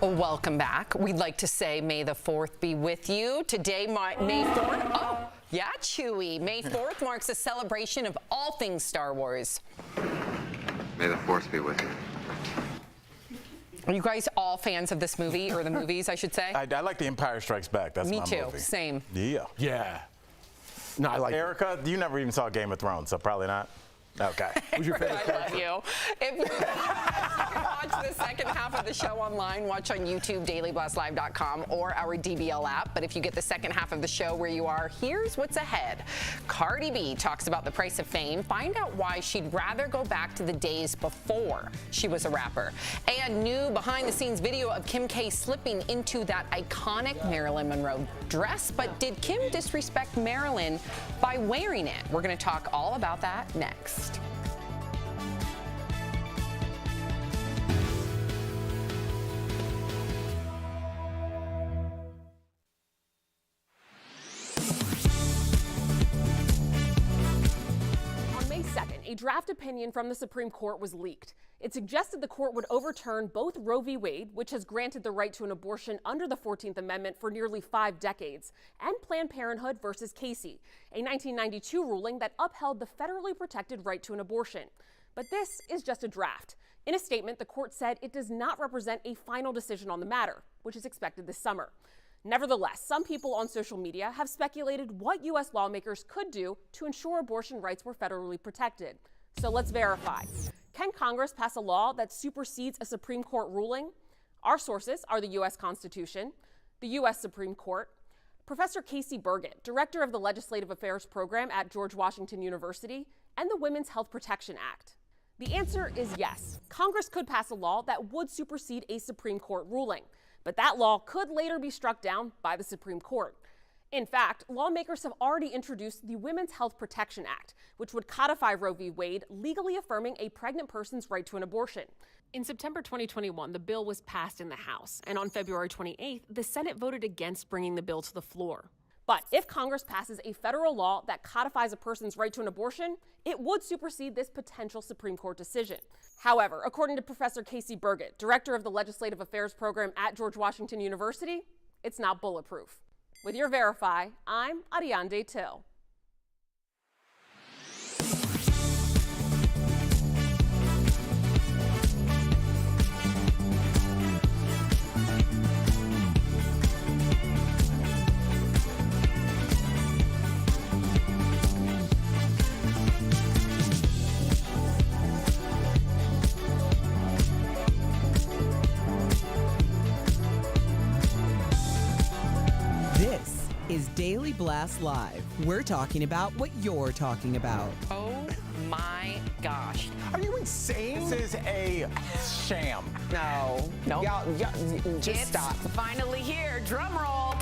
Welcome back. We'd like to say May the 4th be with you. Today, May 4th. Oh, yeah, Chewy. May 4th marks a celebration of all things Star Wars. May the 4th be with you. Are you guys all fans of this movie, or the movies, I should say? I like The Empire Strikes Back. That's Me my too. movie. Same. Yeah. Yeah. No, I like Erica, you never even saw Game of Thrones, so probably not. Okay. Who's your favorite I love you. If you watch the second half of the show online, watch on YouTube, DailyBlastLive.com, or our DBL app. But if you get the second half of the show where you are, here's what's ahead. Cardi B talks about the price of fame. Find out why she'd rather go back to the days before she was a rapper. And new behind-the-scenes video of Kim K slipping into that iconic Marilyn Monroe dress. But did Kim disrespect Marilyn by wearing it? We're going to talk all about that next. On May 2nd, a draft opinion from the Supreme Court was leaked. It suggested the court would overturn both Roe v. Wade, which has granted the right to an abortion under the 14th Amendment for nearly 5 decades, and Planned Parenthood versus Casey, a 1992 ruling that upheld the federally protected right to an abortion. But this is just a draft. In a statement, the court said it does not represent a final decision on the matter, which is expected this summer. Nevertheless, some people on social media have speculated what U.S. lawmakers could do to ensure abortion rights were federally protected. So let's verify. Can Congress pass a law that supersedes a Supreme Court ruling? Our sources are the U.S. Constitution, the U.S. Supreme Court, Professor Casey Burgett, director of the Legislative Affairs Program at George Washington University, and the Women's Health Protection Act. The answer is yes. Congress could pass a law that would supersede a Supreme Court ruling, but that law could later be struck down by the Supreme Court. In fact, lawmakers have already introduced the Women's Health Protection Act, which would codify Roe v. Wade, legally affirming a pregnant person's right to an abortion. In September 2021, the bill was passed in the House, and on February 28th, the Senate voted against bringing the bill to the floor. But if Congress passes a federal law that codifies a person's right to an abortion, it would supersede this potential Supreme Court decision. However, according to Professor Casey Burgett, director of the Legislative Affairs Program at George Washington University, it's not bulletproof. With your Verify, I'm Ariande Till. Blast Live. We're talking about what you're talking about. Oh my gosh. Are you insane? This is a sham. No. Nope. Y'all just It's stop. finally here. Drum roll.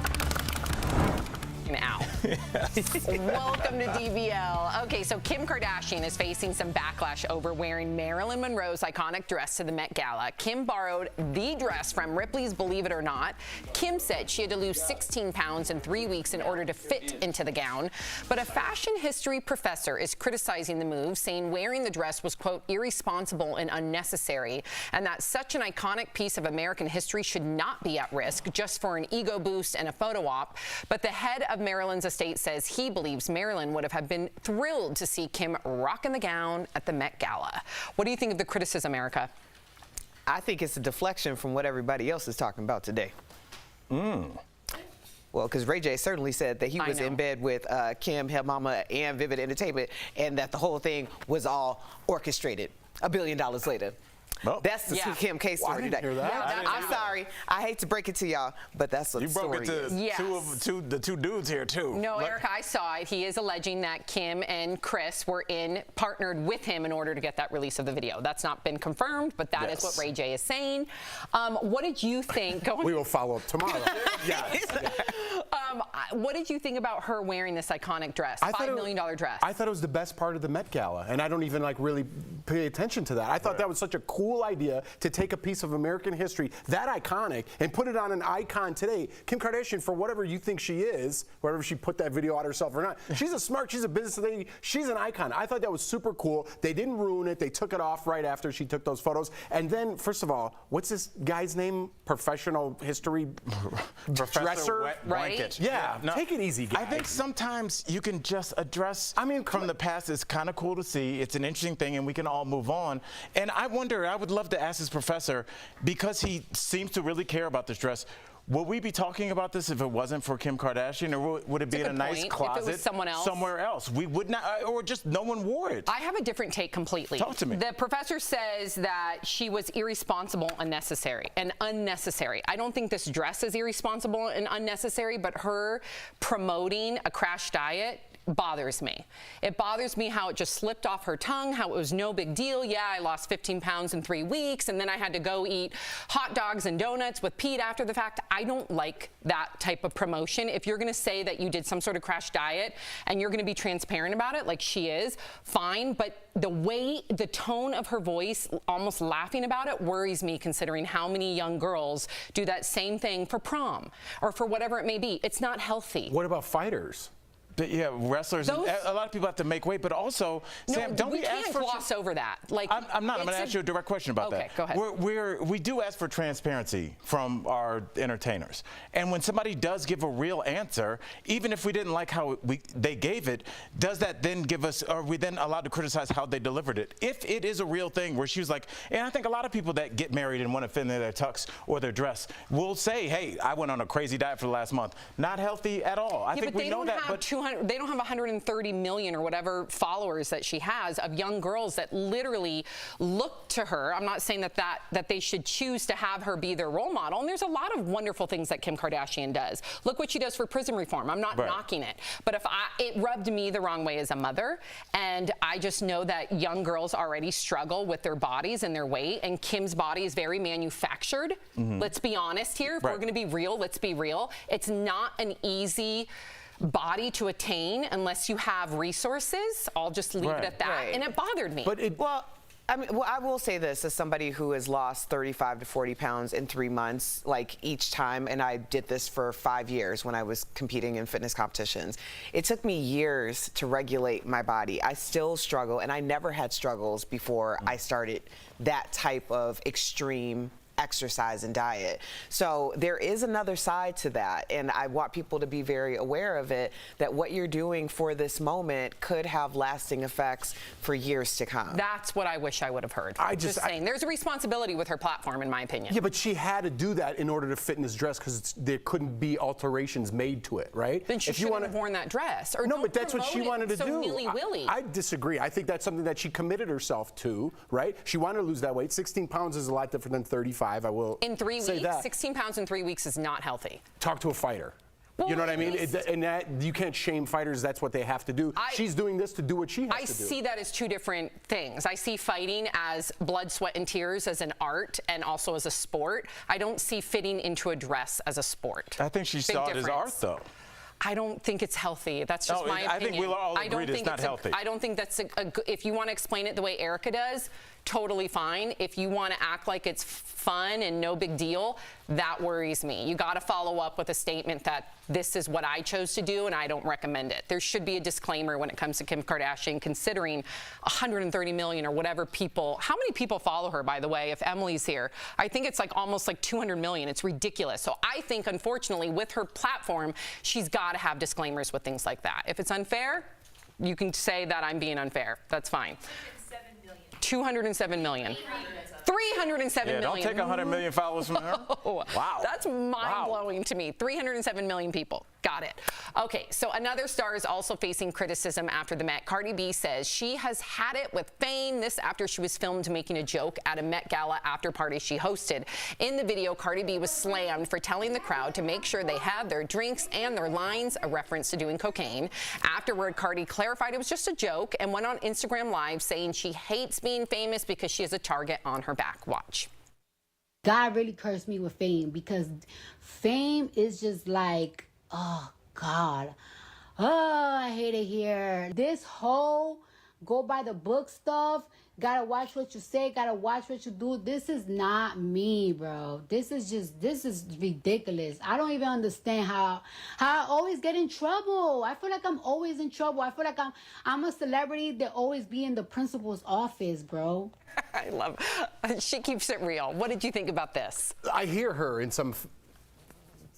Ow. Welcome to DBL. Okay, so Kim Kardashian is facing some backlash over wearing Marilyn Monroe's iconic dress to the Met Gala. Kim borrowed the dress from Ripley's Believe It or Not. Kim said she had to lose 16 pounds in 3 weeks in order to fit into the gown. But a fashion history professor is criticizing the move, saying wearing the dress was, quote, irresponsible and unnecessary, and that such an iconic piece of American history should not be at risk just for an ego boost and a photo op. But the head of Marilyn's estate says he believes Marilyn would have been thrilled to see Kim rocking the gown at the Met Gala. What do you think of the criticism, Erica? I think it's a deflection from what everybody else is talking about today. Well, because Ray J certainly said that he was in bed with Kim, Hell Mama, and Vivid Entertainment, and that the whole thing was all orchestrated $1 billion later. Well, that's the Kim K story today. I'm sorry. I hate to break it to y'all, but that's what you the broke story it to is. the two dudes here, too. No, Erica, I saw it. He is alleging that Kim and Chris were partnered with him in order to get that release of the video. That's not been confirmed, but that is what Ray J is saying. What did you think? We will follow up tomorrow. What did you think about her wearing this iconic dress, $5 million dress? I thought it was the best part of the Met Gala, and I don't even really pay attention to that. I thought that was such a cool idea to take a piece of American history that iconic and put it on an icon today. Kim Kardashian, for whatever you think she is, whatever she put that video out herself or not, she's a business lady. She's an icon. I thought that was super cool. They didn't ruin it. They took it off right after she took those photos. And then, first of all, what's this guy's name? Professional history dresser? Wet Blanket. Yeah. No, take it easy, guys. I think sometimes you can just address from the past. It's kind of cool to see. It's an interesting thing, and we can all move on. And I wonder, I would love to ask this professor, because he seems to really care about this dress, would we be talking about this if it wasn't for Kim Kardashian, or would it be in a nice closet if it was someone else? Somewhere else? We would not, or just no one wore it. I have a different take completely. Talk to me. The professor says that she was irresponsible and unnecessary. I don't think this dress is irresponsible and unnecessary, but her promoting a crash diet bothers me. It bothers me how it just slipped off her tongue, how it was no big deal. Yeah, I lost 15 pounds in 3 weeks, and then I had to go eat hot dogs and donuts with Pete after the fact. I don't like that type of promotion. If you're going to say that you did some sort of crash diet and you're going to be transparent about it like she is, fine, but the tone of her voice, almost laughing about it, worries me, considering how many young girls do that same thing for prom or for whatever it may be. It's not healthy. What about fighters? Yeah, wrestlers. A lot of people have to make weight, but also, Sam, don't we ask for? We can't gloss over that. Like, I'm not. I'm going to ask you a direct question about that. Okay, go ahead. We do ask for transparency from our entertainers, and when somebody does give a real answer, even if we didn't like how they gave it, does that then give us? Are we then allowed to criticize how they delivered it? If it is a real thing where she was like, and I think a lot of people that get married and want to fit in their tux or their dress will say, "Hey, I went on a crazy diet for the last month. Not healthy at all." I think we know that, but they don't have 130 million or whatever followers that she has of young girls that literally look to her. I'm not saying that they should choose to have her be their role model. And there's a lot of wonderful things that Kim Kardashian does. Look what she does for prison reform. I'm not knocking it. But it rubbed me the wrong way as a mother. And I just know that young girls already struggle with their bodies and their weight. And Kim's body is very manufactured. Let's be honest here. If we're going to be real, let's be real. It's not an easy body to attain unless you have resources. I'll just leave it at that. And it bothered me. But I will say this as somebody who has lost 35 to 40 pounds in 3 months, like each time, and I did this for 5 years when I was competing in fitness competitions. It took me years to regulate my body. I still struggle, and I never had struggles before I started that type of extreme exercise and diet. So there is another side to that, and I want people to be very aware of it, that what you're doing for this moment could have lasting effects for years to come. That's what I wish I would have heard. Just saying, there's a responsibility with her platform, in my opinion. Yeah, but she had to do that in order to fit in this dress because there couldn't be alterations made to it, right? Then she shouldn't have worn that dress. Or no, but that's what she wanted to do. Nilly-willy. I disagree. I think that's something that she committed herself to, right? She wanted to lose that weight. 16 pounds is a lot different than 35. I will in 3 say weeks, that. 16 pounds in 3 weeks is not healthy. Talk to a fighter. You know what I mean? And that you can't shame fighters. That's what they have to do. She's doing this to do what she has to do. I see that as two different things. I see fighting as blood, sweat, and tears as an art and also as a sport. I don't see fitting into a dress as a sport. I think she saw it as art, though. I don't think it's healthy. That's just my opinion. I think we'll all agree it's not healthy. I don't think that's if you want to explain it the way Erica does, totally fine. If you want to act like it's fun and no big deal, that worries me. You got to follow up with a statement that this is what I chose to do and I don't recommend it. There should be a disclaimer when it comes to Kim Kardashian, considering 130 million or whatever people. How many people follow her, by the way, if Emily's here? I think it's like almost like 200 million. It's ridiculous. So I think, unfortunately, with her platform, she's got to have disclaimers with things like that. If it's unfair, you can say that I'm being unfair. That's fine. 207 million. 307 million. Don't take 100 million followers from her. Wow. That's mind-blowing to me. 307 million people. Got it. Okay, so another star is also facing criticism after the Met. Cardi B says she has had it with fame. This after she was filmed making a joke at a Met Gala after party she hosted. In the video, Cardi B was slammed for telling the crowd to make sure they had their drinks and their lines, a reference to doing cocaine. Afterward, Cardi clarified it was just a joke and went on Instagram Live saying she hates being famous because she has a target on her back. Watch. God really cursed me with fame because fame is just like, oh God, oh, I hate it here. This whole go by the book stuff, gotta watch what you say, gotta watch what you do. This is not me, bro. This is ridiculous. I don't even understand how I always get in trouble. I feel like I'm always in trouble. I feel like I'm a celebrity that always be in the principal's office, bro. I love she keeps it real. What did you think about this? I hear her in some.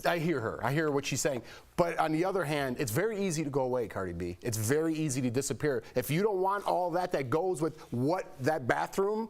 I hear her. I hear what she's saying. But on the other hand, it's very easy to go away, Cardi B. It's very easy to disappear. If you don't want all that goes with that bathroom,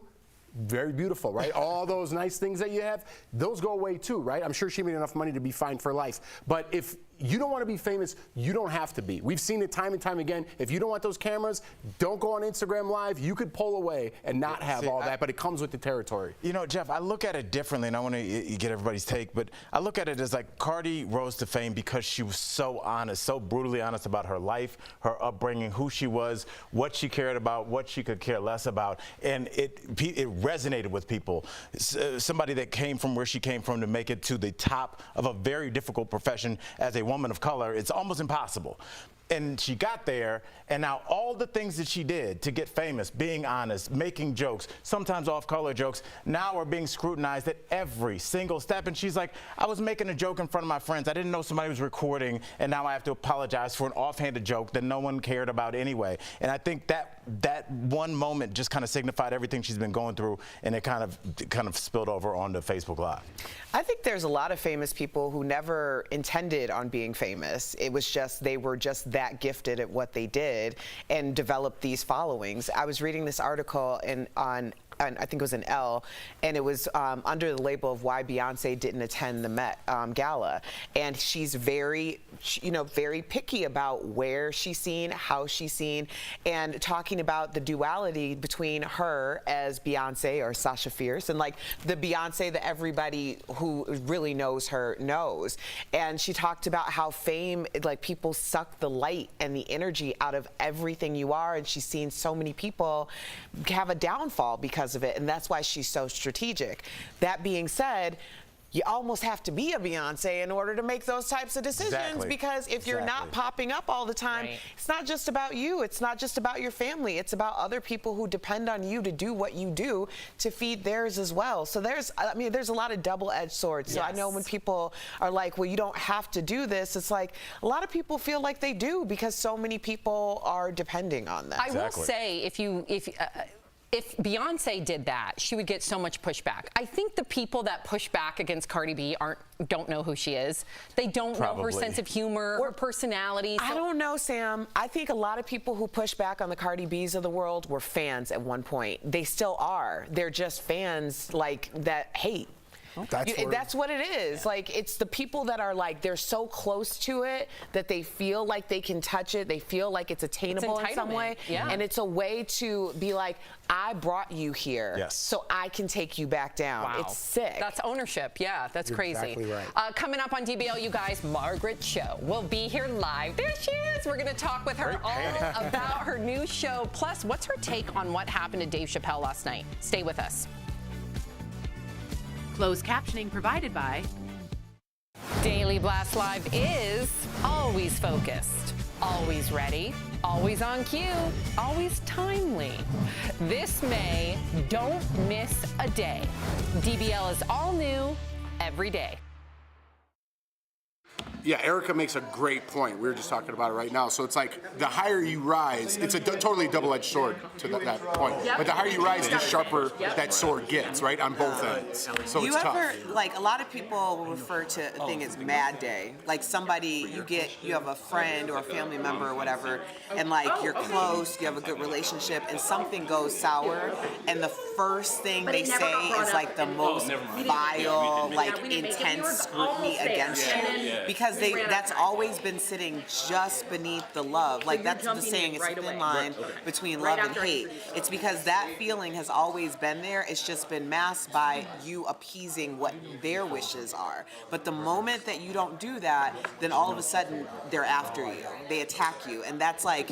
very beautiful, right? All those nice things that you have, those go away too, right? I'm sure she made enough money to be fine for life. But if you don't want to be famous, you don't have to be. We've seen it time and time again. If you don't want those cameras, don't go on Instagram Live. You could pull away and not have all that, but it comes with the territory. You know, Jeff, I look at it differently, and I want to get everybody's take, but I look at it as like Cardi rose to fame because she was so honest, so brutally honest about her life, her upbringing, who she was, what she cared about, what she could care less about, and it resonated with people. Somebody that came from where she came from to make it to the top of a very difficult profession as a woman of color, it's almost impossible. And she got there, and now all the things that she did to get famous, being honest, making jokes, sometimes off-color jokes, now are being scrutinized at every single step. And she's like, I was making a joke in front of my friends. I didn't know somebody was recording, and now I have to apologize for an offhanded joke that no one cared about anyway. And I think that one moment just kind of signified everything she's been going through, and it kind of spilled over onto Facebook Live. I think there's a lot of famous people who never intended on being famous. It was just they were just that gifted at what they did and developed these followings. I was reading this article on I think it was an Elle, and it was under the label of why Beyonce didn't attend the Met Gala. And she's very picky about where she's seen, how she's seen, and talking about the duality between her as Beyonce or Sasha Fierce and like the Beyonce that everybody who really knows her knows. And she talked about how fame, like people suck the light and the energy out of everything you are, and she's seen so many people have a downfall because of it, and that's why she's so strategic. That being said, you almost have to be a Beyonce in order to make those types of decisions, because if you're not popping up all the time, it's not just about you, it's not just about your family, it's about other people who depend on you to do what you do to feed theirs as well. So there's a lot of double-edged swords. So I know when people are like, well, you don't have to do this, it's like a lot of people feel like they do because so many people are depending on that. I will say, if Beyonce did that, she would get so much pushback. I think the people that push back against Cardi B don't know who she is. They don't know her sense of humor, her personality. I don't know, Sam. I think a lot of people who push back on the Cardi B's of the world were fans at one point. They still are. They're just fans like that hate. That's what it is. Like, it's the people that are like, they're so close to it that they feel like they can touch it. They feel like it's attainable in some way. Yeah. And it's a way to be like, I brought you here, so I can take you back down. Wow. It's sick. That's ownership. Yeah, that's You're crazy. exactly right. Coming up on DBL, you guys, Margaret Cho will be here live. There she is. We're going to talk with her all about her new show. Plus, what's her take on what happened to Dave Chappelle last night? Stay with us. Closed captioning provided by Daily Blast Live is always focused, always ready, always on cue, always timely. This May, don't miss a day. DBL is all new every day. Yeah, Erica makes a great point. We were just talking about it right now. So it's like the higher you rise, it's a totally double-edged sword to that point. But the higher you rise, the sharper that sword gets, right, on both ends. So it's tough. Like, a lot of people refer to a thing as mad day. Like, somebody, you have a friend or a family member or whatever, and like, you're close, you have a good relationship, and something goes sour, and the first thing they say is like the most vile, like, intense scrutiny against you. Because that's always been sitting just beneath the love. Like, that's the saying, it's a thin line between love and hate. It's because that feeling has always been there. It's just been masked by you appeasing what their wishes are. But the moment that you don't do that, then all of a sudden they're after you. They attack you. And that's like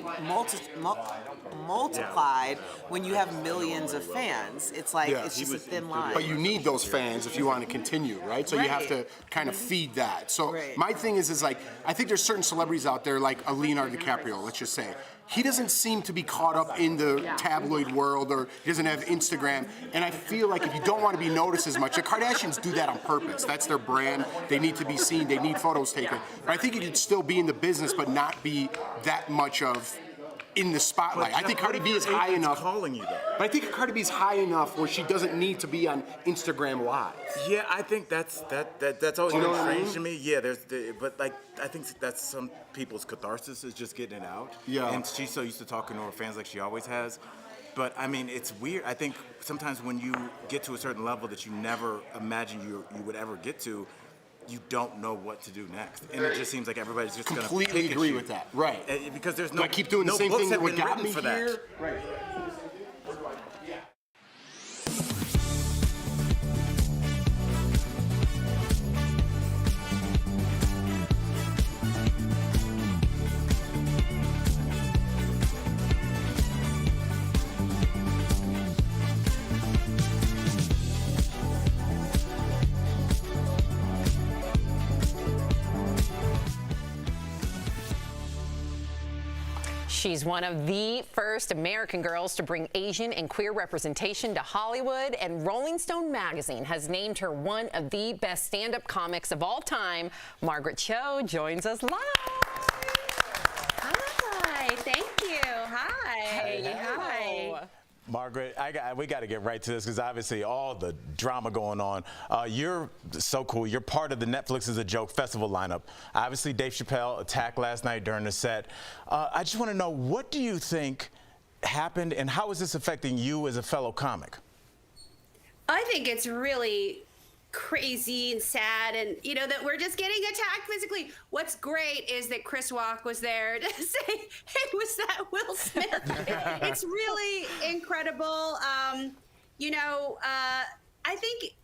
multiplied when you have millions of fans. It's like, it's just a thin line. But you need those fans if you want to continue, right? So you have to kind of feed that. So my thing is like, I think there's certain celebrities out there, like a Leonardo DiCaprio, let's just say. He doesn't seem to be caught up in the tabloid world, or he doesn't have Instagram. And I feel like if you don't want to be noticed as much, the Kardashians do that on purpose. That's their brand. They need to be seen. They need photos taken. But I think you could still be in the business, but not be that much of in the spotlight. I think Cardi B is high enough. Calling you though. But I think Cardi B is high enough where she doesn't need to be on Instagram Live. Yeah, I think that's always You know been what I strange mean? to me. Yeah, but like I think that's some people's catharsis is just getting it out. Yeah. And she's so used to talking to her fans like she always has. But I mean, it's weird. I think sometimes when you get to a certain level that you never imagined you would ever get to, you don't know what to do next, and it just seems like everybody's just completely agree with that, right? Because there's no. I keep doing the same books thing have that been got written me for here. that. Right. She's one of the first American girls to bring Asian and queer representation to Hollywood, and Rolling Stone magazine has named her one of the best stand-up comics of all time. Margaret Cho joins us live. Hi, thank you. Hi. Hi. Margaret, we got to get right to this because obviously all the drama going on. You're so cool. You're part of the Netflix is a Joke festival lineup. Obviously, Dave Chappelle attacked last night during the set. I just want to know, what do you think happened, and how is this affecting you as a fellow comic? I think it's really crazy and sad, and that we're just getting attacked physically. What's great is that Chris Rock was there to say, hey, was that Will Smith? It's really incredible. I think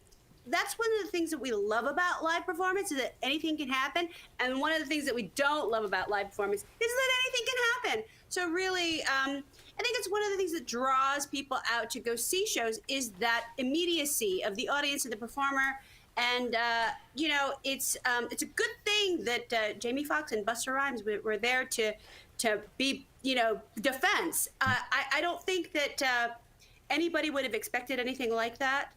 that's one of the things that we love about live performance, is that anything can happen. And one of the things that we don't love about live performance is that anything can happen. So really, I think it's one of the things that draws people out to go see shows, is that immediacy of the audience and the performer. And, it's a good thing that Jamie Foxx and Busta Rhymes were there to be, defense. I don't think that anybody would have expected anything like that.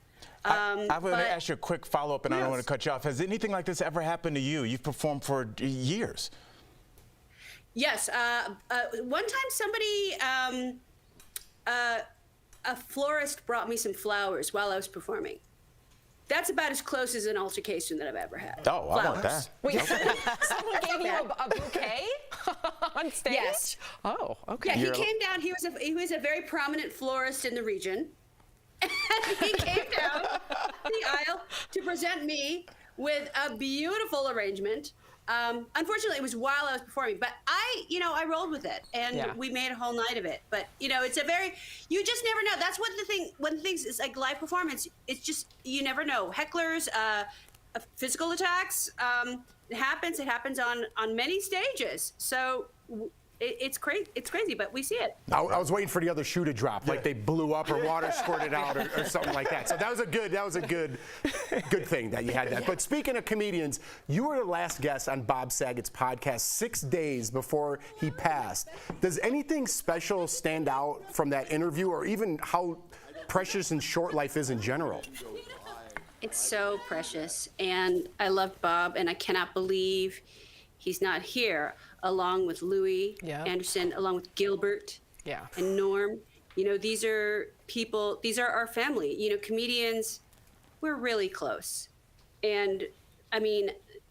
I would ask you a quick follow-up, and I don't want to cut you off. Has anything like this ever happened to you? You've performed for years. Yes. One time somebody, a florist brought me some flowers while I was performing. That's about as close as an altercation that I've ever had. Oh, flowers. I want that. Wait, someone gave you a bouquet on stage? Yes. Oh, okay. Yeah, he came down. He was a very prominent florist in the region. And he came down the aisle to present me with a beautiful arrangement. Unfortunately, it was while I was performing, but I rolled with it, and we made a whole night of it. But it's you just never know. That's one of the things is like live performance. It's just you never know. Hecklers, physical attacks. It happens on many stages. So it's crazy, but we see it. I was waiting for the other shoe to drop, like they blew up or water squirted out or something like that. So that was a good thing that you had that. But speaking of comedians, you were the last guest on Bob Saget's podcast 6 days before he passed. Does anything special stand out from that interview, or even how precious and short life is in general? It's so precious, and I loved Bob, and I cannot believe he's not here, along with Louis Anderson, along with Gilbert and Norm. These are people, these are our family. Comedians, we're really close. And I mean,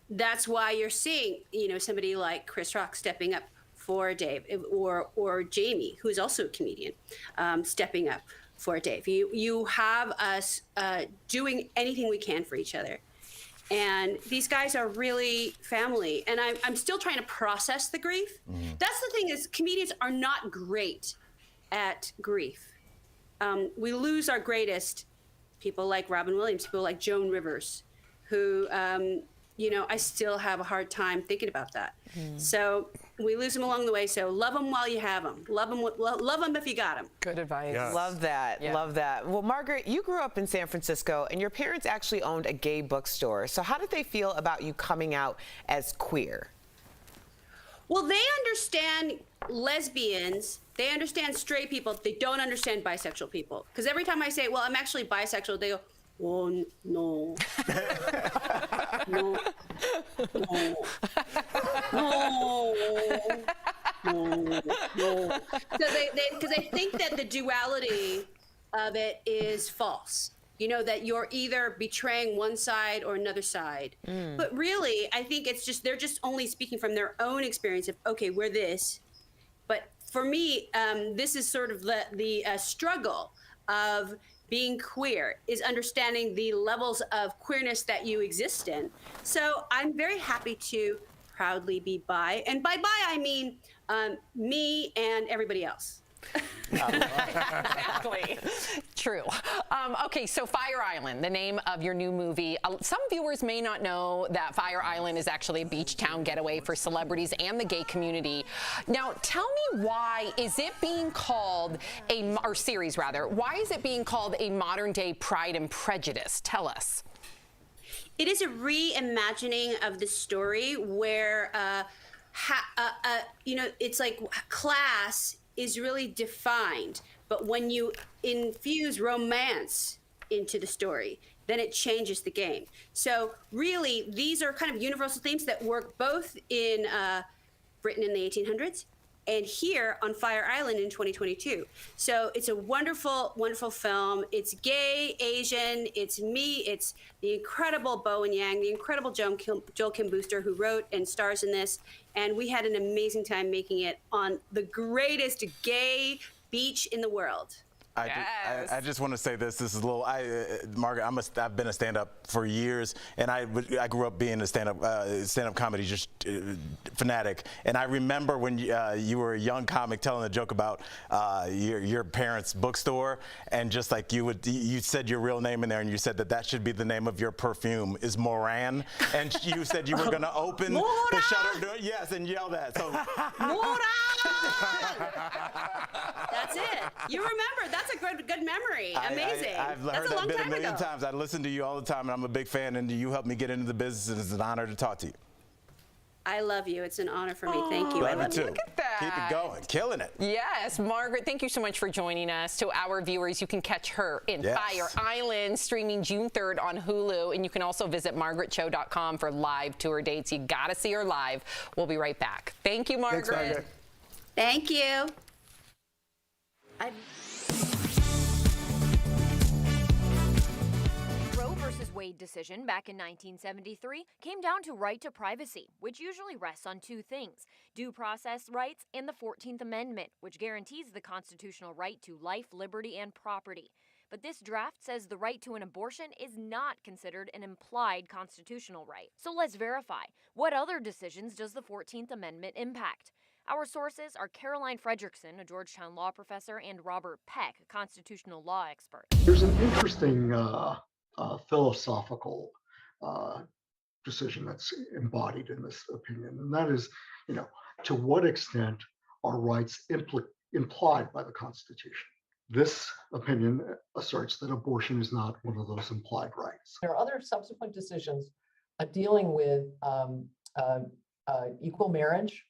that's why you're seeing, somebody like Chris Rock stepping up for Dave, or Jamie, who's also a comedian, stepping up for Dave. You have us doing anything we can for each other. And these guys are really family. And I'm still trying to process the grief. That's the thing, is comedians are not great at grief. We lose our greatest, people like Robin Williams, people like Joan Rivers, who, I still have a hard time thinking about that. So we lose them along the way. So love them while you have them. Love them if you got them. Good advice. Yes. Love that. Yeah. Love that. Well, Margaret, you grew up in San Francisco, and your parents actually owned a gay bookstore. So how did they feel about you coming out as queer? Well, they understand lesbians. They understand straight people. They don't understand bisexual people. Because every time I say, well, I'm actually bisexual, they go, oh, no. No. So because they think that the duality of it is false. That you're either betraying one side or another side. But really, I think it's just, they're just only speaking from their own experience of, okay, we're this. But for me, this is sort of the struggle of being queer, is understanding the levels of queerness that you exist in. So I'm very happy to proudly be bi. And by bi, I mean me and everybody else. Exactly. True. Okay, so Fire Island, the name of your new movie. Some viewers may not know that Fire Island is actually a beach town getaway for celebrities and the gay community. Now, tell me, why is it being called or series rather, why is it being called a modern day Pride and Prejudice? Tell us. It is a reimagining of the story where, it's like class is really defined, but when you infuse romance into the story, then it changes the game. So really, these are kind of universal themes that work both in Britain in the 1800s and here on Fire Island in 2022. So it's a wonderful, wonderful film. It's gay, Asian, it's me, it's the incredible Bowen Yang, the incredible Joel Kim Booster, who wrote and stars in this. And we had an amazing time making it on the greatest gay beach in the world. I just want to say this. This is a little. Margaret, I've been a stand-up for years, and I grew up being a stand-up comedy just fanatic. And I remember when you were a young comic telling a joke about your parents' bookstore, and just like you said your real name in there, and you said that should be the name of your perfume is Moran, and you said you were going to open the shutter door, yes, and yell that. So Moran! That's it. You remember. That's a good memory. Amazing. I've heard that bit a million times. I listen to you all the time, and I'm a big fan, and you helped me get into the business, and it's an honor to talk to you. I love you. It's an honor for me. Thank you. Love you too. Look at that. Keep it going. Killing it. Yes. Margaret, thank you so much for joining us. To our viewers, you can catch her in Fire Island, streaming June 3rd on Hulu. And you can also visit margaretcho.com for live tour dates. You got to see her live. We'll be right back. Thank you, Margaret. Thanks, Margaret. Thank you. Versus Wade decision back in 1973 came down to right to privacy, which usually rests on two things: due process rights and the 14th Amendment, which guarantees the constitutional right to life, liberty, and property. But this draft says the right to an abortion is not considered an implied constitutional right. So let's verify. What other decisions does the 14th Amendment impact? Our sources are Caroline Fredrickson, a Georgetown law professor, and Robert Peck, a constitutional law expert. There's an interesting philosophical decision that's embodied in this opinion, and that is, to what extent are rights implied by the Constitution? This opinion asserts that abortion is not one of those implied rights. There are other subsequent decisions dealing with equal marriage,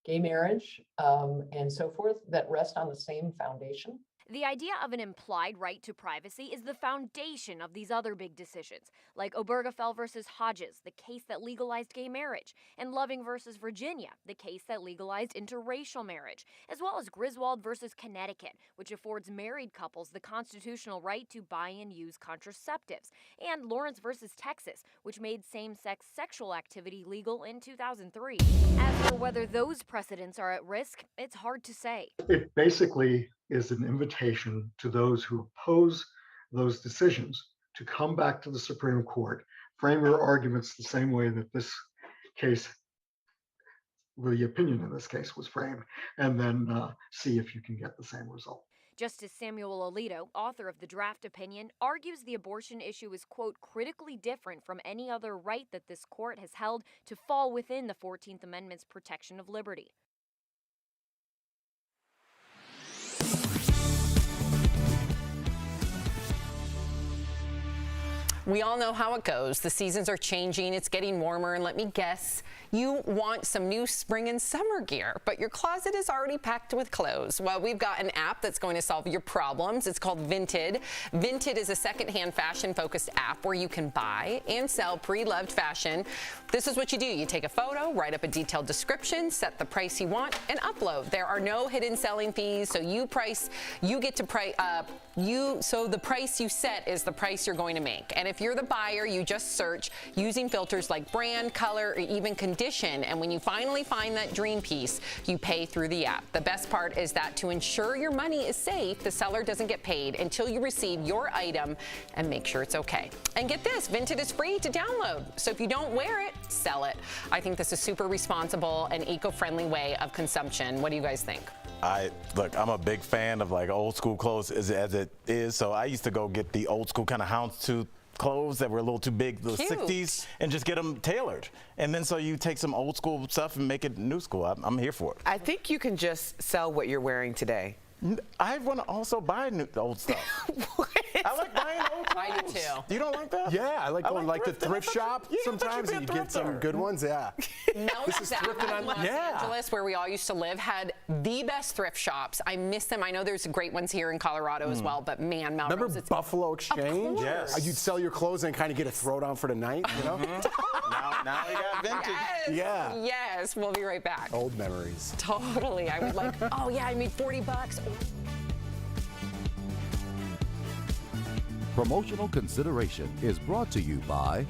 gay marriage, and so forth that rest on the same foundation. The idea of an implied right to privacy is the foundation of these other big decisions, like Obergefell versus Hodges, the case that legalized gay marriage, and Loving versus Virginia, the case that legalized interracial marriage, as well as Griswold versus Connecticut, which affords married couples the constitutional right to buy and use contraceptives, and Lawrence versus Texas, which made same-sex sexual activity legal in 2003. As for whether those precedents are at risk, it's hard to say. It basically is an invitation to those who oppose those decisions to come back to the Supreme Court, frame your arguments the same way that this case, the opinion in this case was framed, and then see if you can get the same result. Justice Samuel Alito, author of the draft opinion, argues the abortion issue is, quote, critically different from any other right that this court has held to fall within the 14th Amendment's protection of liberty. We all know how it goes. The seasons are changing, it's getting warmer, and let me guess, you want some new spring and summer gear, but your closet is already packed with clothes. Well, we've got an app that's going to solve your problems. It's called Vinted. Vinted is a secondhand fashion-focused app where you can buy and sell pre-loved fashion. This is what you do. You take a photo, write up a detailed description, set the price you want, and upload. There are no hidden selling fees, so the price you set is the price you're going to make. And if you're the buyer, you just search using filters like brand, color, or even condition. And when you finally find that dream piece, you pay through the app. The best part is that to ensure your money is safe, the seller doesn't get paid until you receive your item and make sure it's okay. And get this, Vinted is free to download. So if you don't wear it, sell it. I think this is super responsible and eco-friendly way of consumption. What do you guys think? Look, I'm a big fan of like old school clothes as it is. So I used to go get the old school kind of houndstooth clothes that were a little too big, the 60s, and just get them tailored. And then so you take some old school stuff and make it new school. I'm here for it. I think you can just sell what you're wearing today. I want to also buy old stuff. I like buying old clothes. I do too. You don't like that? Yeah, I like going like the thrift shop sometimes, and you get some good ones. Yeah. Los Angeles, where we all used to live, had the best thrift shops. I miss them. I know there's great ones here in Colorado as well, but man, Melrose. Remember Buffalo Exchange? Yes. You'd sell your clothes and kind of get a throwdown for the night, you know? Now we got vintage. Yes. Yeah. Yes, we'll be right back. Old memories. Totally. I would like, oh yeah, I made $40. Promotional consideration is brought to you by...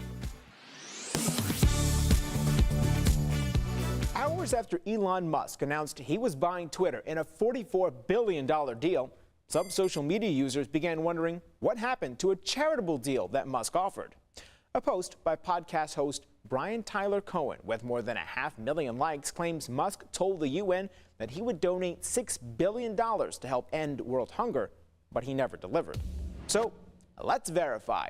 Hours after Elon Musk announced he was buying Twitter in a $44 billion deal, some social media users began wondering what happened to a charitable deal that Musk offered. A post by podcast host Brian Tyler Cohen with more than 500,000 likes claims Musk told the UN that he would donate $6 billion to help end world hunger, but he never delivered. So let's verify.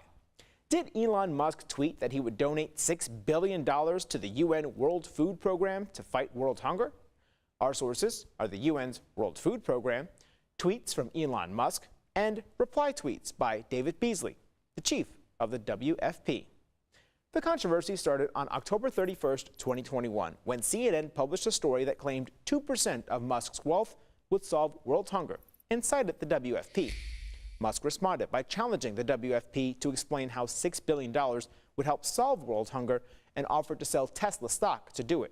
Did Elon Musk tweet that he would donate $6 billion to the UN World Food Program to fight world hunger? Our sources are the UN's World Food Program, tweets from Elon Musk, and reply tweets by David Beasley, the chief of the WFP. The controversy started on October 31st, 2021, when CNN published a story that claimed 2% of Musk's wealth would solve world hunger and cited the WFP. Musk responded by challenging the WFP to explain how $6 billion would help solve world hunger and offered to sell Tesla stock to do it.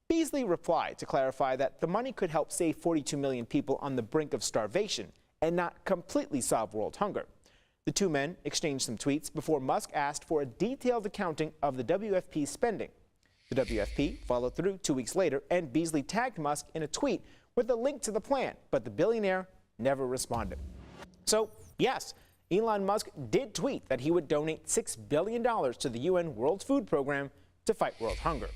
Beasley replied to clarify that the money could help save 42 million people on the brink of starvation and not completely solve world hunger. The two men exchanged some tweets before Musk asked for a detailed accounting of the WFP's spending. The WFP followed through 2 weeks later, and Beasley tagged Musk in a tweet with a link to the plan, but the billionaire never responded. So, yes, Elon Musk did tweet that he would donate $6 billion to the UN World Food Program to fight world hunger.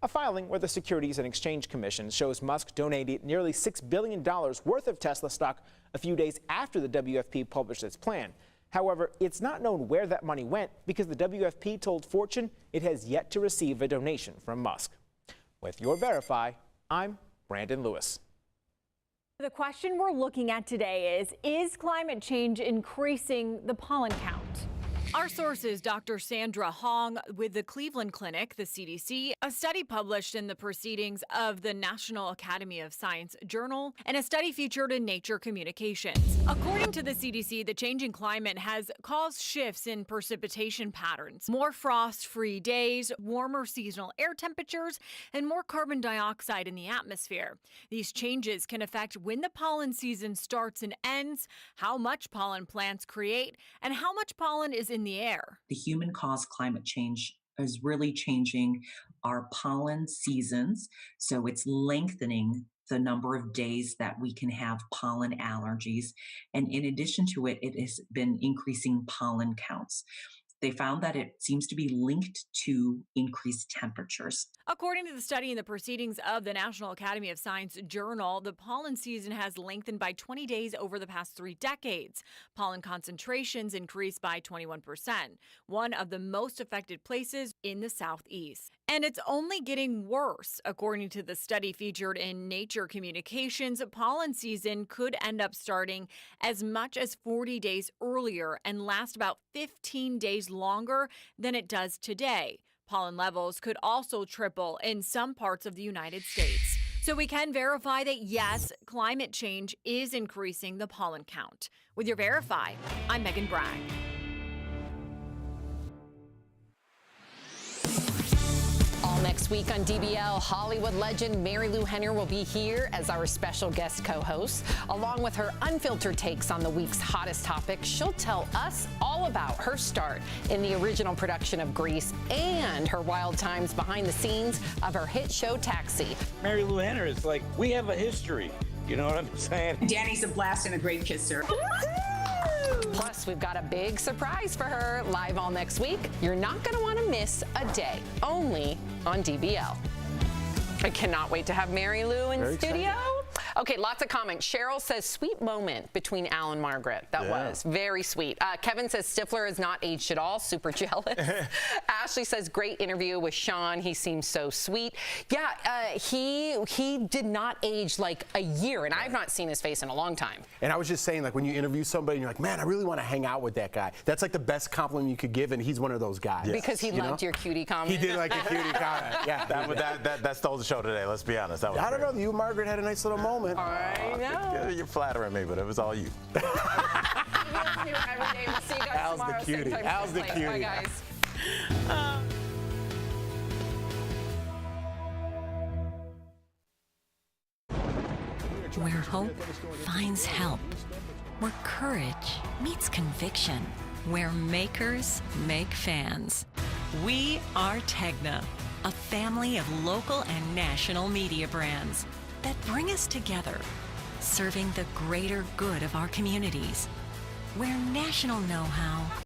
A filing where the Securities and Exchange Commission shows Musk donated nearly $6 billion worth of Tesla stock a few days after the WFP published its plan. However, it's not known where that money went because the WFP told Fortune it has yet to receive a donation from Musk. With your Verify, I'm Brandon Lewis. The question we're looking at today is climate change increasing the pollen count? Our sources, Dr. Sandra Hong with the Cleveland Clinic, the CDC, a study published in the Proceedings of the National Academy of Science Journal, and a study featured in Nature Communications. According to the CDC, the changing climate has caused shifts in precipitation patterns, more frost-free days, warmer seasonal air temperatures, and more carbon dioxide in the atmosphere. These changes can affect when the pollen season starts and ends, how much pollen plants create, and how much pollen is in the air. The human-caused climate change is really changing our pollen seasons, so it's lengthening the number of days that we can have pollen allergies. And in addition to it, it has been increasing pollen counts. They found that it seems to be linked to increased temperatures. According to the study in the Proceedings of the National Academy of Science Journal, the pollen season has lengthened by 20 days over the past 3 decades. Pollen concentrations increased by 21%, one of the most affected places in the Southeast. And it's only getting worse. According to the study featured in Nature Communications, pollen season could end up starting as much as 40 days earlier and last about 15 days longer than it does today. Pollen levels could also triple in some parts of the United States. So we can verify that, yes, climate change is increasing the pollen count. With your Verify, I'm Megan Bragg. Next week on DBL, Hollywood legend Mary Lou Henner will be here as our special guest co-host. Along with her unfiltered takes on the week's hottest topics, she'll tell us all about her start in the original production of Grease and her wild times behind the scenes of her hit show Taxi. Mary Lou Henner is like, we have a history. You know what I'm saying? Danny's a blast and a great kisser. Plus, we've got a big surprise for her live all next week. You're not going to want to miss a day, only on DBL. I cannot wait to have Mary Lou in studio. Okay, lots of comments. Cheryl says, sweet moment between Al and Margaret. That was very sweet. Kevin says, Stifler is not aged at all. Super jealous. Ashley says, great interview with Seann. He seems so sweet. Yeah, he did not age like a year, and I've not seen his face in a long time. And I was just saying, like, when you interview somebody and you're like, man, I really want to hang out with that guy. That's like the best compliment you could give, and he's one of those guys. Because he loved your cutie comment. He did like a cutie comment. Yeah. That stole the show today, let's be honest. That was I don't know, you and Margaret had a nice little moment. I know. You're flattering me, but it was all you. Al's the cutie. Al's the cutie. Bye, guys. Where hope finds help. Where courage meets conviction. Where makers make fans. We are Tegna, a family of local and national media brands that bring us together, serving the greater good of our communities. Where national know-how